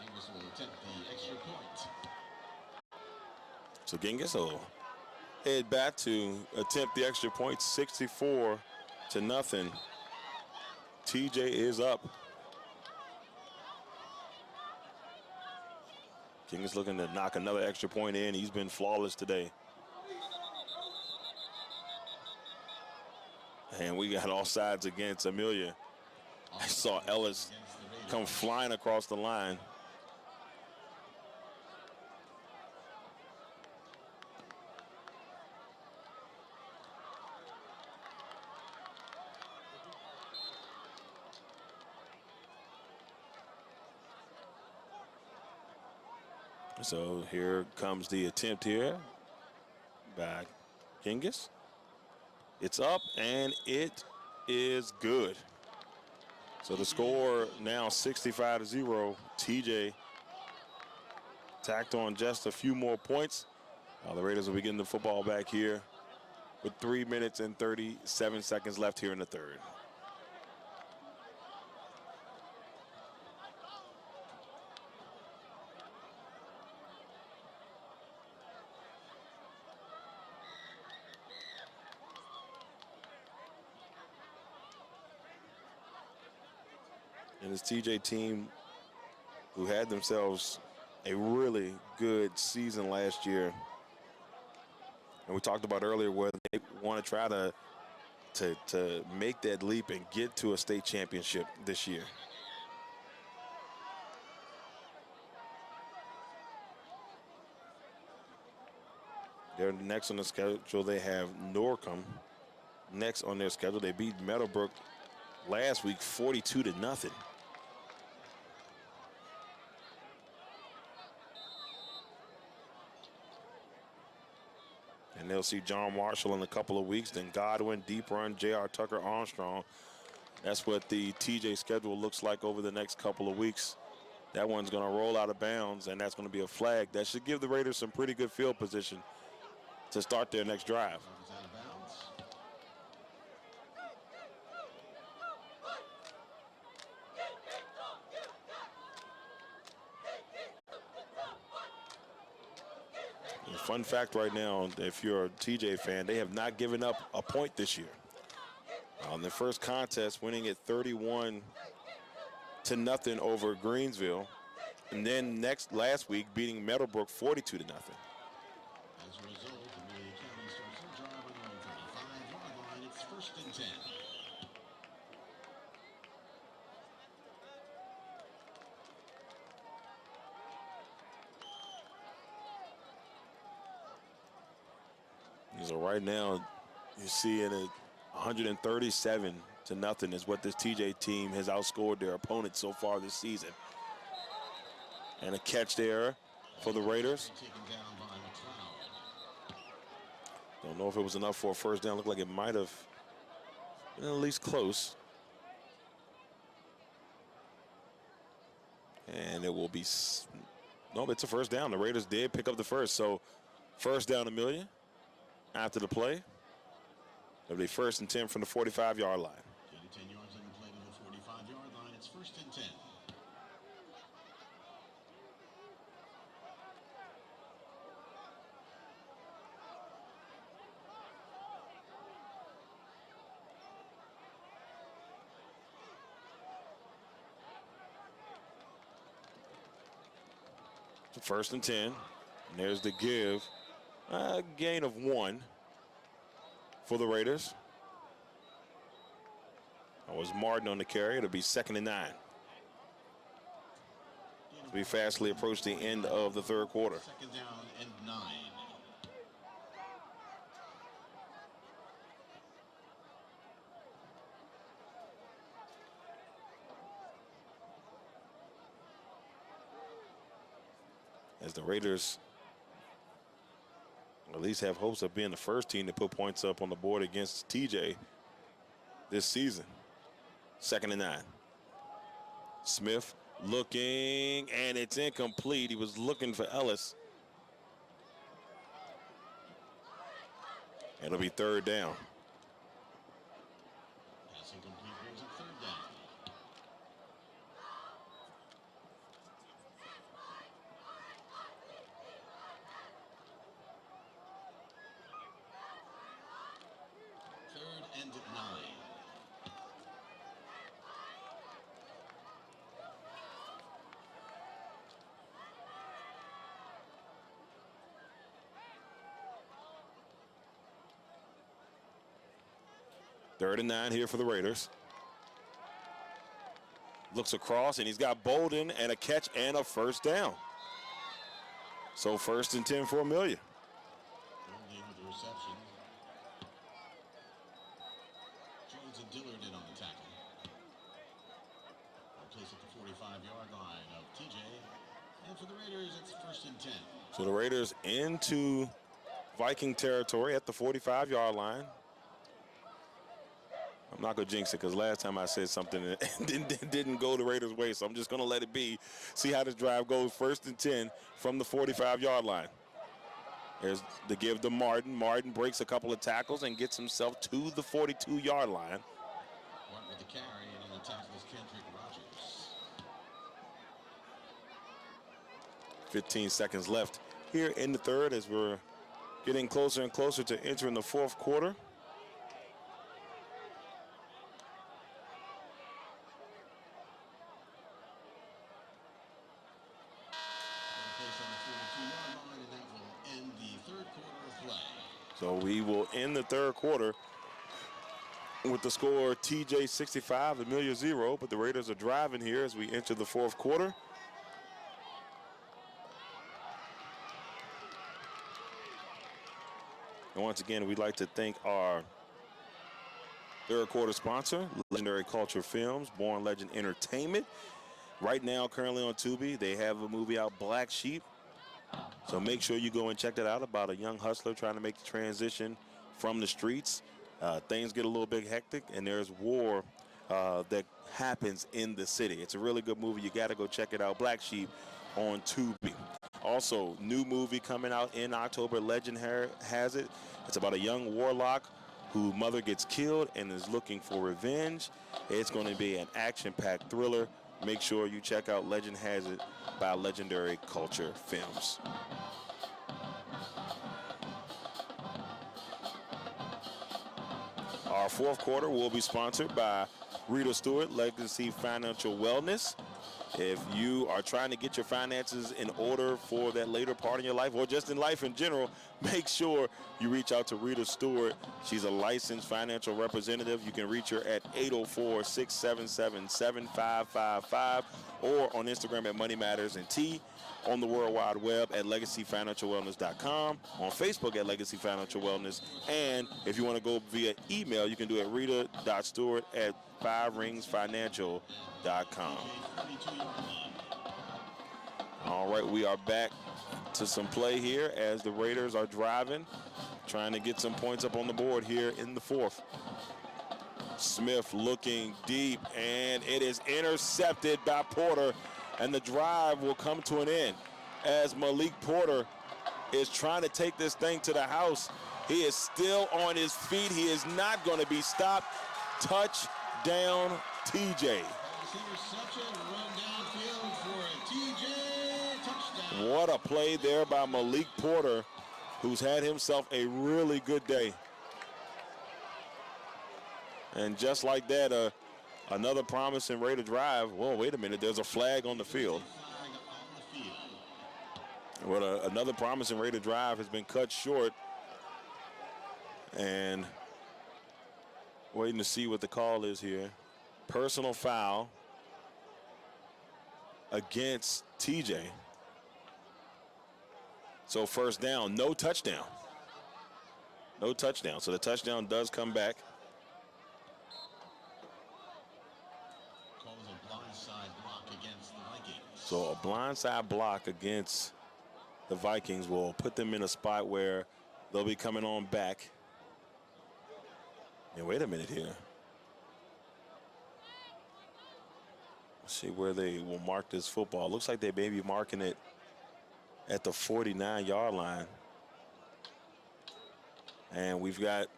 S3: Gingrich will attempt the extra point.
S1: So Gingrich will head back to attempt the extra point, 64-0. TJ is up. Gingrich looking to knock another extra point in. He's been flawless today. And we got all sides against Amelia. I saw Ellis come flying across the line. So here comes the attempt here by Gingrich. It's up and it is good. So the score now 65-0. TJ tacked on just a few more points. The Raiders will be getting the football back here with 3 minutes and 37 seconds left here in the third. And this TJ team, who had themselves a really good season last year, and we talked about earlier where they want to try to make that leap and get to a state championship this year. They're next on the schedule. They have Norcom next on their schedule. They beat Meadowbrook last week 42-0. And they'll see John Marshall in a couple of weeks, then Godwin, Deep Run, J.R. Tucker, Armstrong. That's what the TJ schedule looks like over the next couple of weeks. That one's going to roll out of bounds, and that's going to be a flag. That should give the Raiders some pretty good field position to start their next drive. Fun fact right now, if you're a TJ fan, they have not given up a point this year. On the first contest, winning it 31-0 over Greensville. And then last week, beating Meadowbrook 42-0.
S3: As a result, Amelia County starts their drive on their own 35-yard line. It's 1st and 10.
S1: So right now, you're seeing it 137-0 is what this TJ team has outscored their opponents so far this season. And a catch there for the Raiders. Don't know if it was enough for a first down. Looked like it might have been at least close. And it will be, no, it's a first down. The Raiders did pick up the first. So first down, Amelia. After the play, it'll be 1st and 10 from the 45-yard line.
S3: 10 yards on the play to the 45-yard line. It's 1st and 10.
S1: So 1st and 10. And there's the give. Gain of 1 for the Raiders. That was Martin on the carry. It'll be 2nd and 9. We fastly approach the end of the third quarter.
S3: 2nd down and 9.
S1: As the Raiders are at least have hopes of being the first team to put points up on the board against TJ this season. 2nd and 9. Smith looking, and it's incomplete. He was looking for Ellis. It'll be 3rd down.
S3: Pass incomplete brings up 3rd down. Third and 9.
S1: Third and 9 here for the Raiders. Looks across, and he's got Bolden and a catch and a 1st down. So 1st and 10 for Amelia.
S3: Bolden with the reception. Jones and Dillard in on the tackle. Place at the 45-yard line of TJ. And for the Raiders, it's 1st and 10.
S1: So the Raiders into Viking territory at the 45-yard line. I'm not going to jinx it because last time I said something and it didn't go the Raiders' way, so I'm just going to let it be. See how this drive goes. 1st and 10 from the 45-yard line. There's the give to Martin. Martin breaks a couple of tackles and gets himself to the 42-yard line.
S3: Martin with the carry, and on the tackle is Kendrick Rogers.
S1: 15 seconds left here in the 3rd as we're getting closer and closer to entering the 4th quarter. So we will end the 3rd quarter with the score TJ 65, Amelia 0, but the Raiders are driving here as we enter the 4th quarter. And once again, we'd like to thank our 3rd quarter sponsor, Legendary Culture Films, Born Legend Entertainment. Right now, currently on Tubi, they have a movie out, Black Sheep. So make sure you go and check that out, about a young hustler trying to make the transition from the streets. Things get a little bit hectic, and there's war that happens in the city. It's a really good movie. You got to go check it out, Black Sheep on Tubi. Also, new movie coming out in October, Legend has it. It's about a young warlock whose mother gets killed and is looking for revenge. It's going to be an action-packed thriller. Make sure you check out Legend Has It by Legendary Culture Films. Our 4th quarter will be sponsored by Rita Stewart, Legacy Financial Wellness. If you are trying to get your finances in order for that later part in your life, or just in life in general, make sure you reach out to Rita Stewart. She's a licensed financial representative. You can reach her at 804-677-7555 or on Instagram at Money Matters and T, on the World Wide Web at LegacyFinancialWellness.com, on Facebook at Legacy Financial Wellness, and if you want to go via email, you can do it at rita.stewart@5ringsfinancial.com. All right, we are back to some play here as the Raiders are driving, trying to get some points up on the board here in the 4th. Smith looking deep, and it is intercepted by Porter, and the drive will come to an end as Malik Porter is trying to take this thing to the house. He is still on his feet. He is not going to be stopped. Touchdown, TJ. What a play there by Malik Porter, who's had himself a really good day. And just like that, another promising Raider drive. Whoa, wait a minute. There's a flag on the field. Well, another promising Raider drive has been cut short. And waiting to see what the call is here. Personal foul against TJ. So 1st down, no touchdown. No touchdown. So the touchdown does come back.
S3: Calls a blindside block against the Vikings.
S1: So a blindside block against the Vikings will put them in a spot where They'll be coming on back. And wait a minute here. Let's see where they will mark this football. Looks like they may be marking it at the 49-yard line. And we've got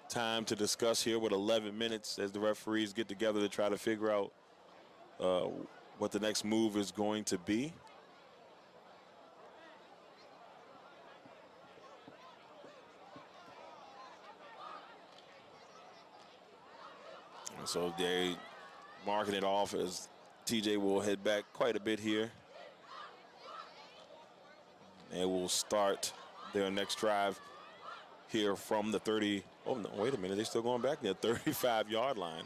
S1: time to discuss here with 11 minutes as the referees get together to try to figure out what the next move is going to be. And so they marking it off as TJ will head back quite a bit here. And will start their next drive here from the 30. Oh, no, wait a minute. They're still going back near 35-yard line.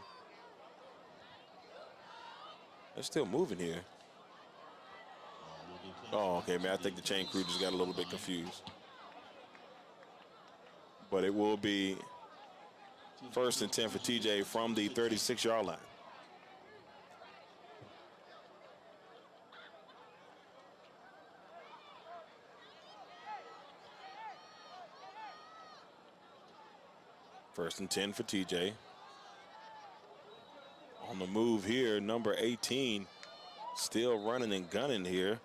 S1: They're still moving here. Oh, okay, man. I think the chain crew just got a little bit confused. But it will be 1st and 10 for TJ from the 36-yard line. First and 10 for TJ. On the move here, number 18, still running and gunning here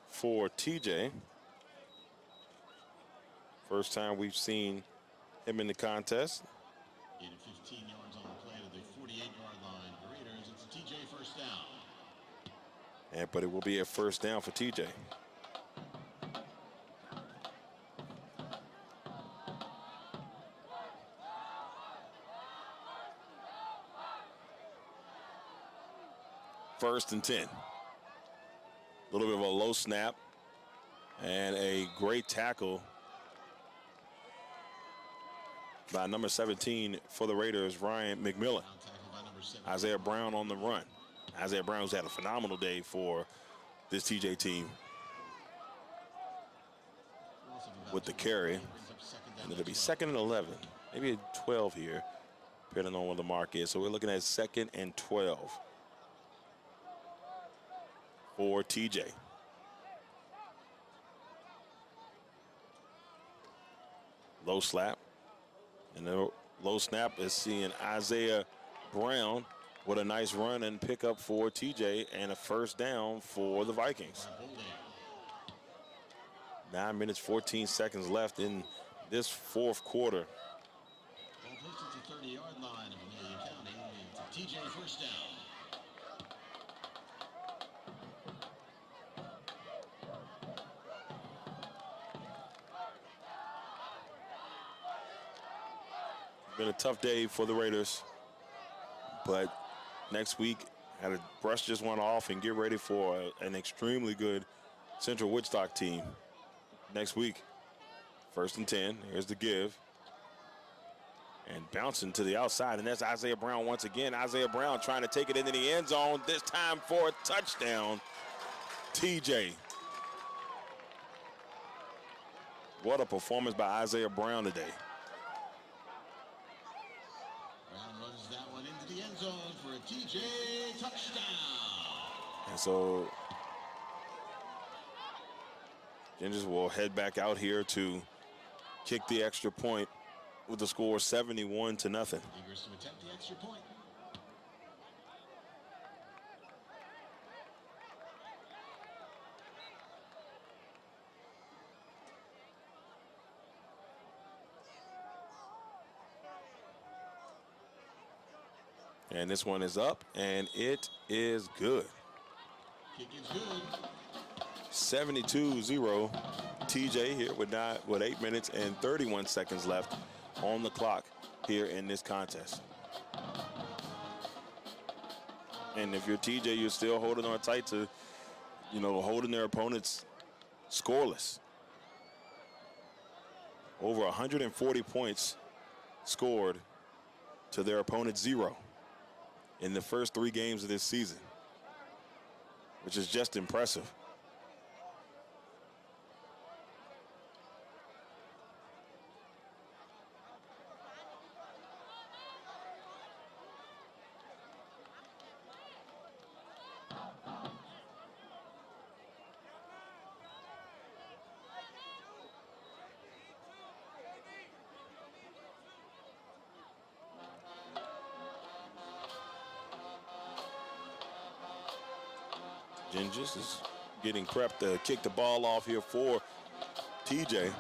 S1: for TJ. First time we've seen him in the contest.
S3: 8 of 15 yards on the play to the 48-yard line. Raiders, it's a TJ first down.
S1: But it will be a first down for TJ. First and 10. A little bit of a low snap and a great tackle by number 17 for the Raiders, Ryan McMillan. Isaiah Brown on the run. Isaiah Brown's had a phenomenal day for this TJ team with the carry. And it'll be 2nd and 11, maybe a 12 here, depending on what the mark is. So we're looking at 2nd and 12 for TJ. Low slap. And the low snap is seeing Isaiah Brown with a nice run and pickup for TJ and a first down for the Vikings. 9 minutes, 14 seconds left in this fourth quarter.
S3: Ball posted to 30-yard line of Amelia County. It's a TJ first down.
S1: Been a tough day for the Raiders, but next week had to brush this one off and get ready for an extremely good Central Woodstock team next week. 1st and 10. Here's the give. And bouncing to the outside, and that's Isaiah Brown once again. Isaiah Brown trying to take it into the end zone, this time for a touchdown. TJ. What a performance by Isaiah Brown today.
S3: Runs that one into the end zone for a TJ touchdown.
S1: And so Gingers will head back out here to kick the extra point with the score 71-0.
S3: Eagers to attempt the extra point.
S1: And this one is up, and it is good.
S3: Kick is good.
S1: 72-0. TJ here with 8 minutes and 31 seconds left on the clock here in this contest. And if you're TJ, you're still holding on tight to, holding their opponents scoreless. Over 140 points scored to their opponent's 0 in the first 3 games of this season, which is just impressive. Gingers is getting prepped to kick the ball off here for TJ.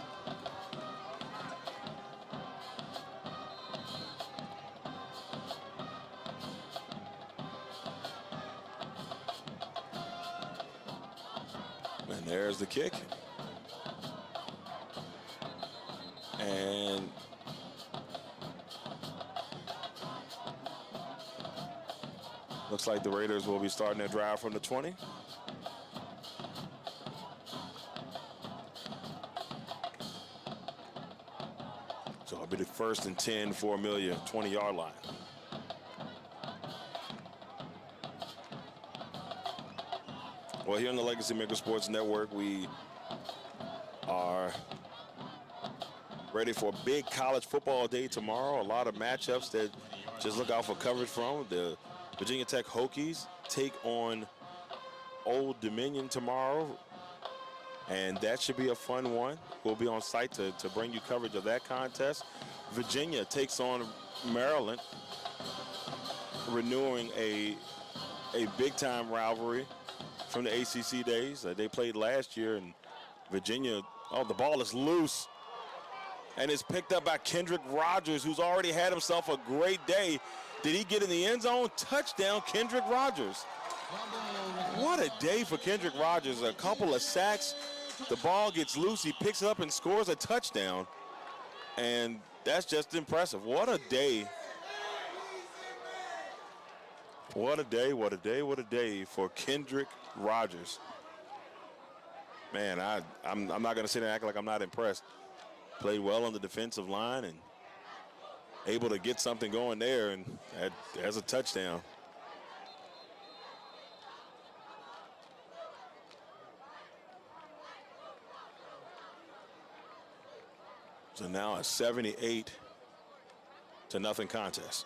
S1: And there's the kick. And looks like the Raiders will be starting their drive from the 20. So it'll be the 1st and 10 for Amelia, 20-yard line. Well, here on the LegacyMaker Sports Network, we are ready for a big college football day tomorrow. A lot of matchups that just look out for coverage from. The Virginia Tech Hokies take on Old Dominion tomorrow, and that should be a fun one. We'll be on site to bring you coverage of that contest. Virginia takes on Maryland, renewing a big-time rivalry from the ACC days. They played last year, and Virginia, the ball is loose. And it's picked up by Kendrick Rogers, who's already had himself a great day. Did he get in the end zone? Touchdown, Kendrick Rogers. What a day for Kendrick Rogers. A couple of sacks. The ball gets loose. He picks it up and scores a touchdown. And that's just impressive. What a day. What a day, what a day, what a day for Kendrick Rogers. Man, I'm not going to sit and act like I'm not impressed. Played well on the defensive line and able to get something going there, and as a touchdown. So now a 78-0 contest.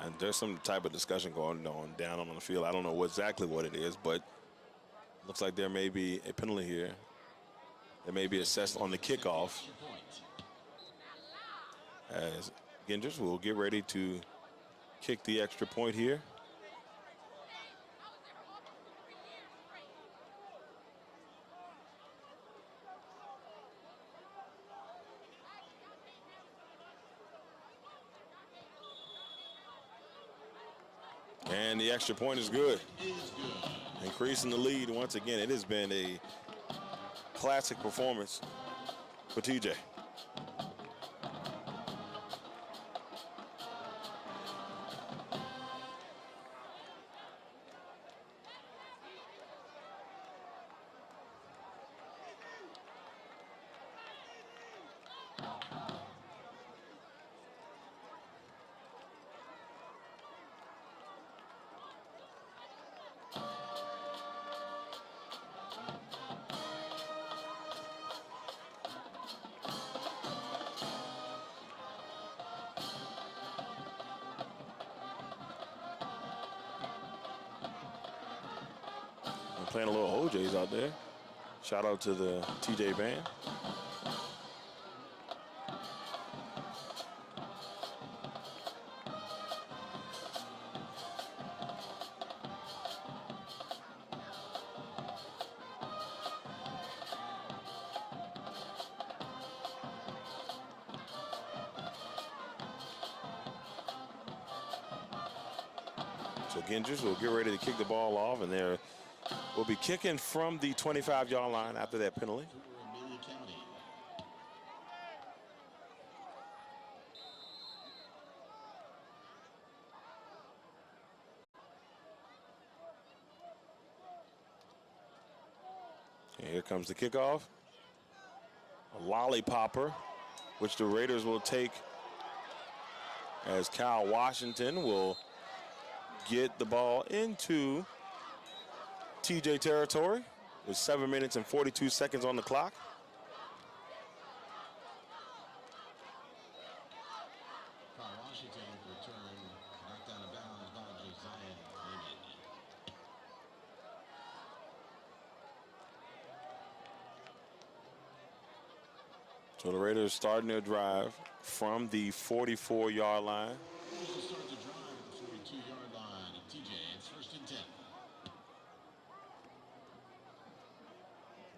S1: And there's some type of discussion going on down on the field. I don't know exactly what it is, but looks like there may be a penalty here. There may be assessed on the kickoff. As Gingers will get ready to kick the extra point here. And the extra point is good. Increasing the lead once again. It has been a classic performance for TJ. Playing a little OJs out there. Shout out to the TJ band. So Gingers will get ready to kick the ball off, and they're will be kicking from the 25-yard line after that penalty. And here comes the kickoff. A lollipopper, which the Raiders will take as Kyle Washington will get the ball into TJ territory with 7 minutes and 42 seconds on the clock.
S3: Washington return, knocked down
S1: So the Raiders starting their drive from the 44-yard line.
S3: Raiders will start the drive at the 42-yard line. And TJ, it's 1st and 10.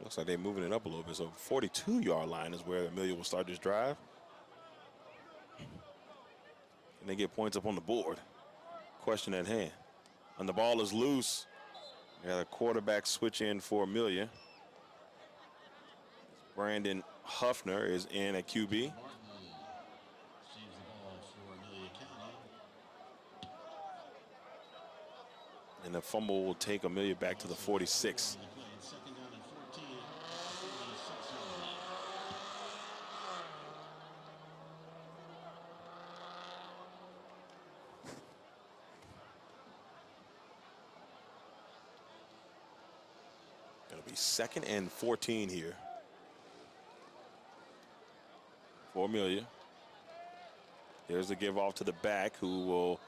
S1: Looks like they're moving it up a little bit. So 42-yard line is where Amelia will start this drive. And they get points up on the board. Question at hand. And the ball is loose. We got a quarterback switch in for Amelia. Brandon Huffner is in at QB.
S3: Martin receives the ball for Amelia County.
S1: And the fumble will take Amelia back to the 46.
S3: On the play, it's 2nd down and 14. 46-yard line.
S1: It'll be 2nd and 14 here for Amelia. There's the give off to the back, who will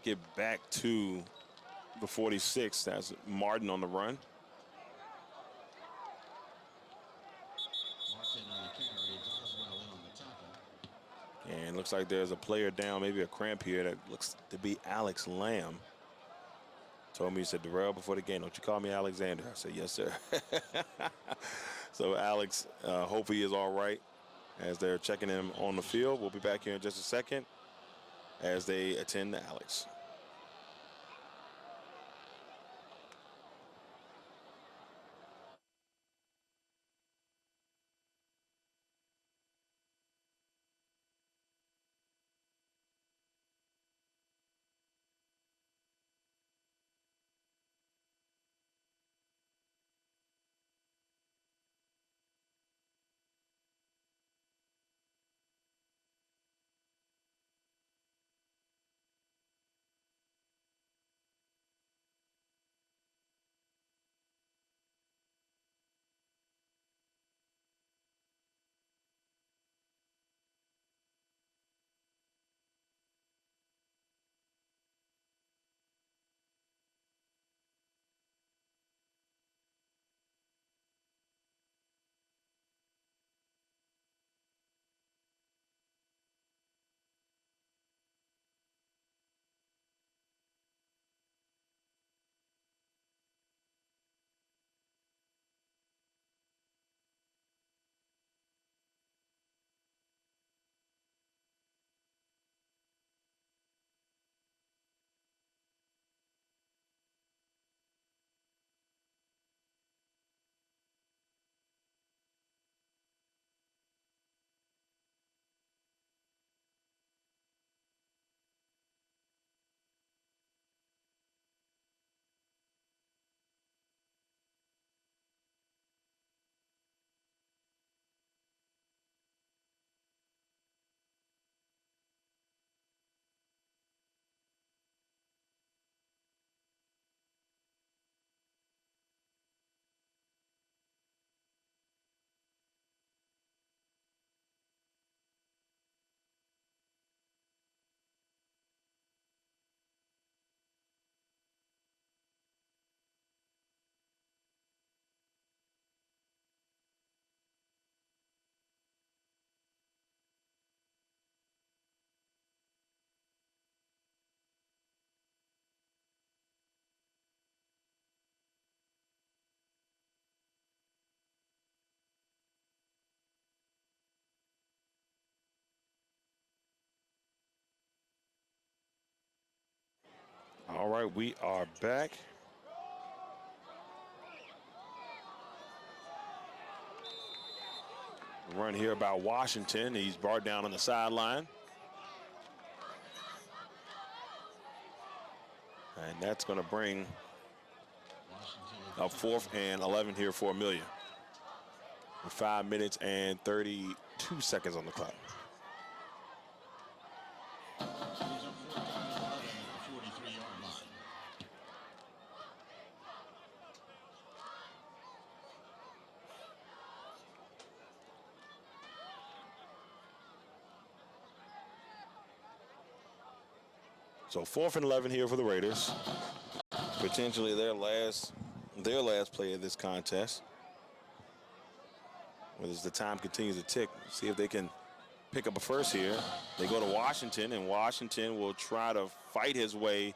S1: get back to the 46. That's Martin on the run.
S3: Martin on the carry. Boswell in on the tackle.
S1: And looks like there's a player down, maybe a cramp here. That looks to be Alex Lamb. Told me, he said, Darrell, before the game, don't you call me Alexander? I said, yes, sir. So Alex, hope he is all right as they're checking him on the field. We'll be back here in just a second as they attend to Alex. All right, we are back. Run here by Washington. He's brought down on the sideline. And that's going to bring up 4th and 11 here for Amelia. With 5 minutes and 32 seconds on the clock. So 4th and 11 here for the Raiders. Potentially their last play of this contest. as the time continues to tick. See if they can pick up a first here. They go to Washington, and Washington will try to fight his way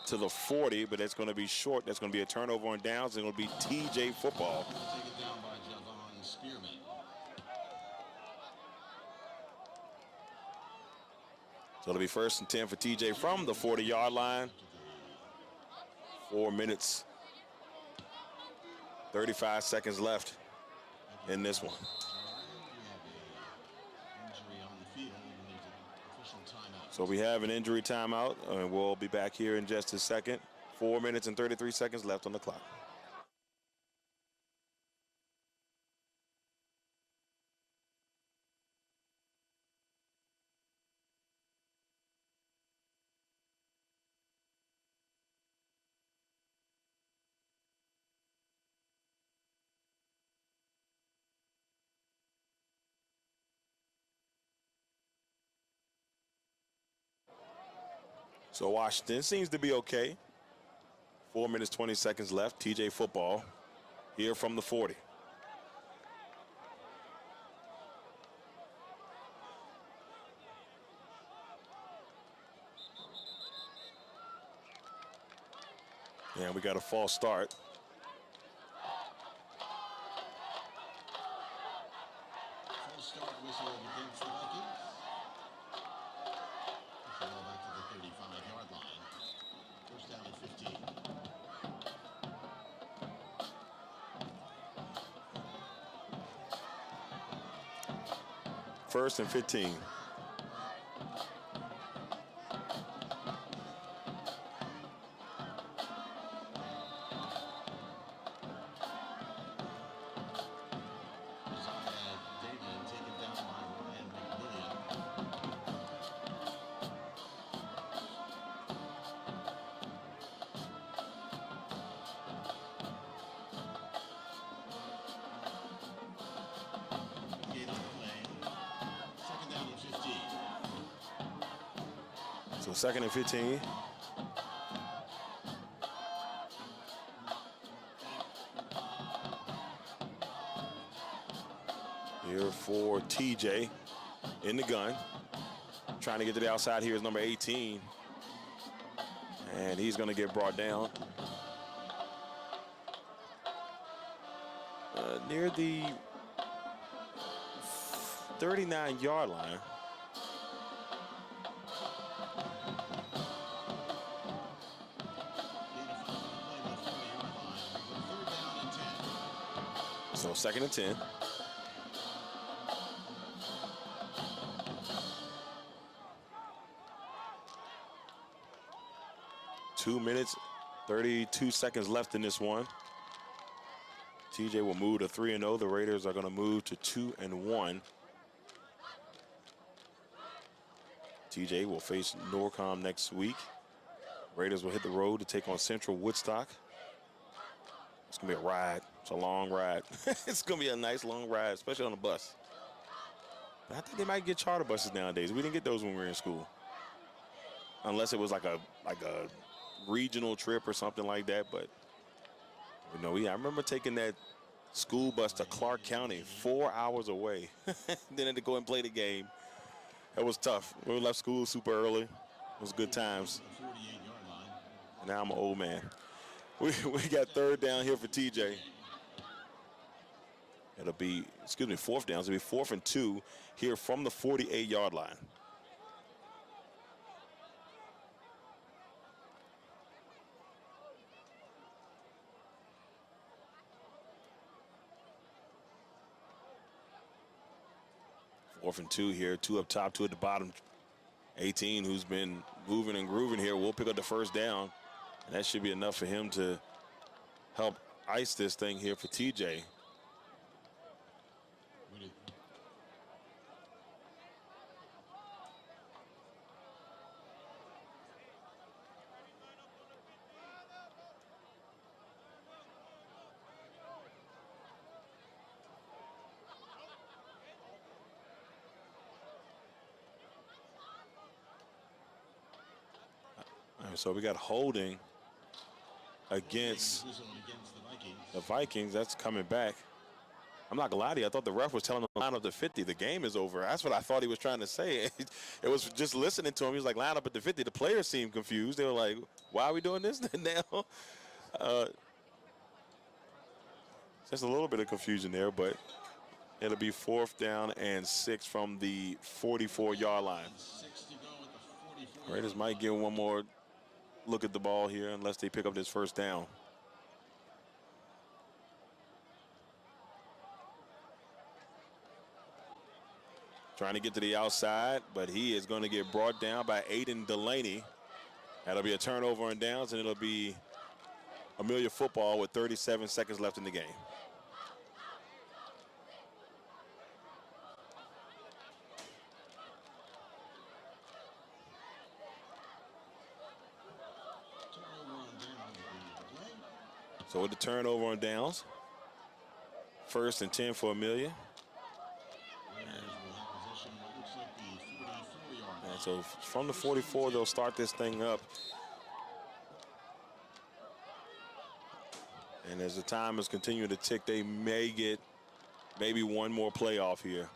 S1: to the 40, but it's going to be short. That's going to be a turnover on downs, and it'll be TJ football.
S3: Taken down by Javon Spearman.
S1: So it'll be 1st and 10 for TJ from the 40-yard line. 4 minutes, 35 seconds left in this one. So we have an injury timeout, and we'll be back here in just a second. 4 minutes and 33 seconds left on the clock. So Washington seems to be okay. 4 minutes, 20 seconds left. TJ football here from the 40. And we got a false start.
S3: False start whistle against the Vikings. Push the ball back to the 35-yard line. First down at 15.
S1: First and 15. So 2nd and 15. Here for TJ in the gun. Trying to get to the outside here is number 18. And he's going to get brought down near the 39-yard line. So 2nd and 10. Two minutes, 32 seconds left in this one. TJ will move to 3-0. The Raiders are going to move to 2-1. TJ will face Norcom next week. Raiders will hit the road to take on Central Woodstock. It's going to be a ride. It's a long ride. It's going to be a nice long ride, especially on the bus. But I think they might get charter buses nowadays. We didn't get those when we were in school. Unless it was like a regional trip or something like that. But, you know, I remember taking that school bus to Clark County, 4 hours away. Then had to go and play the game. It was tough. We left school super early. It was good times. And now I'm an old man. We got 3rd down here for TJ. It'll be, 4th down. It'll be 4th and 2 here from the 48-yard line. Fourth and 2 here, 2 up top, 2 at the bottom. 18, who's been moving and grooving here, will pick up the 1st down. And that should be enough for him to help ice this thing here for TJ. So we got holding against the Vikings. That's coming back. I'm not gonna lie to you. I thought the ref was telling him to line up to 50. The game is over. That's what I thought he was trying to say. It was just listening to him. He was like, line up at the 50. The players seemed confused. They were like, why are we doing this now? Just a little bit of confusion there, but it'll be 4th down and 6 from the 44-yard line.
S3: 6 to go at the 44.
S1: Raiders might get one more look at the ball here unless they pick up this 1st down. Trying to get to the outside, but he is going to get brought down by Aiden Delaney. That'll be a turnover on downs, and it'll be Amelia football with 37 seconds left in the game. So with the turnover on downs, 1st and 10 for Amelia. And so from the 44, they'll start this thing up. And as the time is continuing to tick, they may get maybe one more playoff here.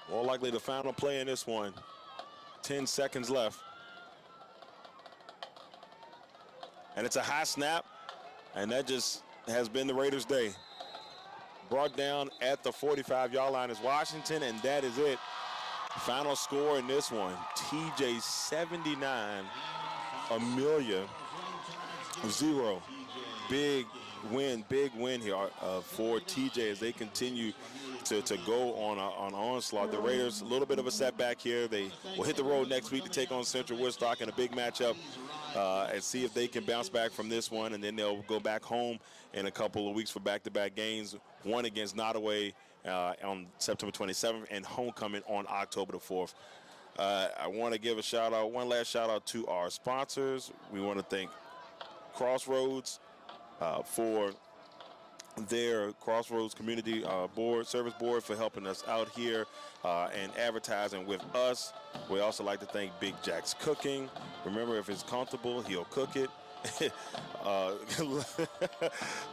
S1: More likely the final play in this one. 10 seconds left. And it's a high snap, and that just has been the Raiders' day. Brought down at the 45-yard line is Washington, and that is it. Final score in this one, TJ 79, Amelia 0. Big win here for TJ as they continue to go on an onslaught. The Raiders, a little bit of a setback here. They will hit the road next week to take on Central Woodstock in a big matchup and see if they can bounce back from this one, and then they'll go back home in a couple of weeks for back-to-back games, one against Nottoway on September 27th and homecoming on October the 4th. I want to give a shout-out, one last shout-out to our sponsors. We want to thank Crossroads for their Crossroads Community Service Board for helping us out here and advertising with us. We also like to thank Big Jack's Cooking. Remember, if it's comfortable, he'll cook it.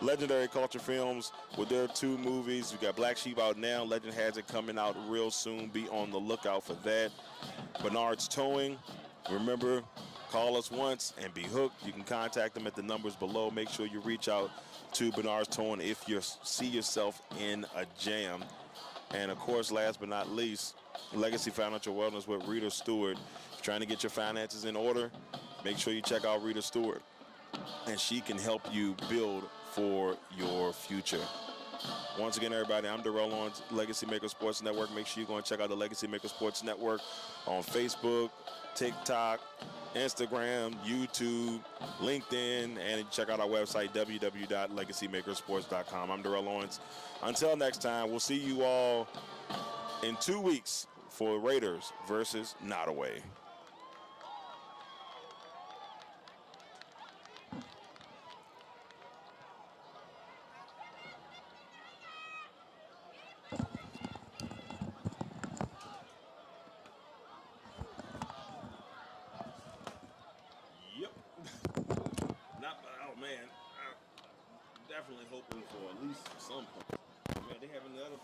S1: Legendary Culture Films with their 2 movies. We got Black Sheep out now. Legend has it coming out real soon. Be on the lookout for that. Bernard's Towing. Remember, call us once and be hooked. You can contact them at the numbers below. Make sure you reach out to Bernard's Towing if you see yourself in a jam. And of course, last but not least, Legacy Financial Wellness with Rita Stewart. If you're trying to get your finances in order, make sure you check out Rita Stewart, and she can help you build for your future. Once again, everybody, I'm Darrell on LegacyMaker Sports Network. Make sure you go and check out the LegacyMaker Sports Network on Facebook, TikTok, Instagram, YouTube, LinkedIn, and check out our website, www.legacymakersports.com. I'm Darrell Owens. Until next time, we'll see you all in 2 weeks for Raiders versus Nottoway. Definitely hoping for at least some point. Man, they have another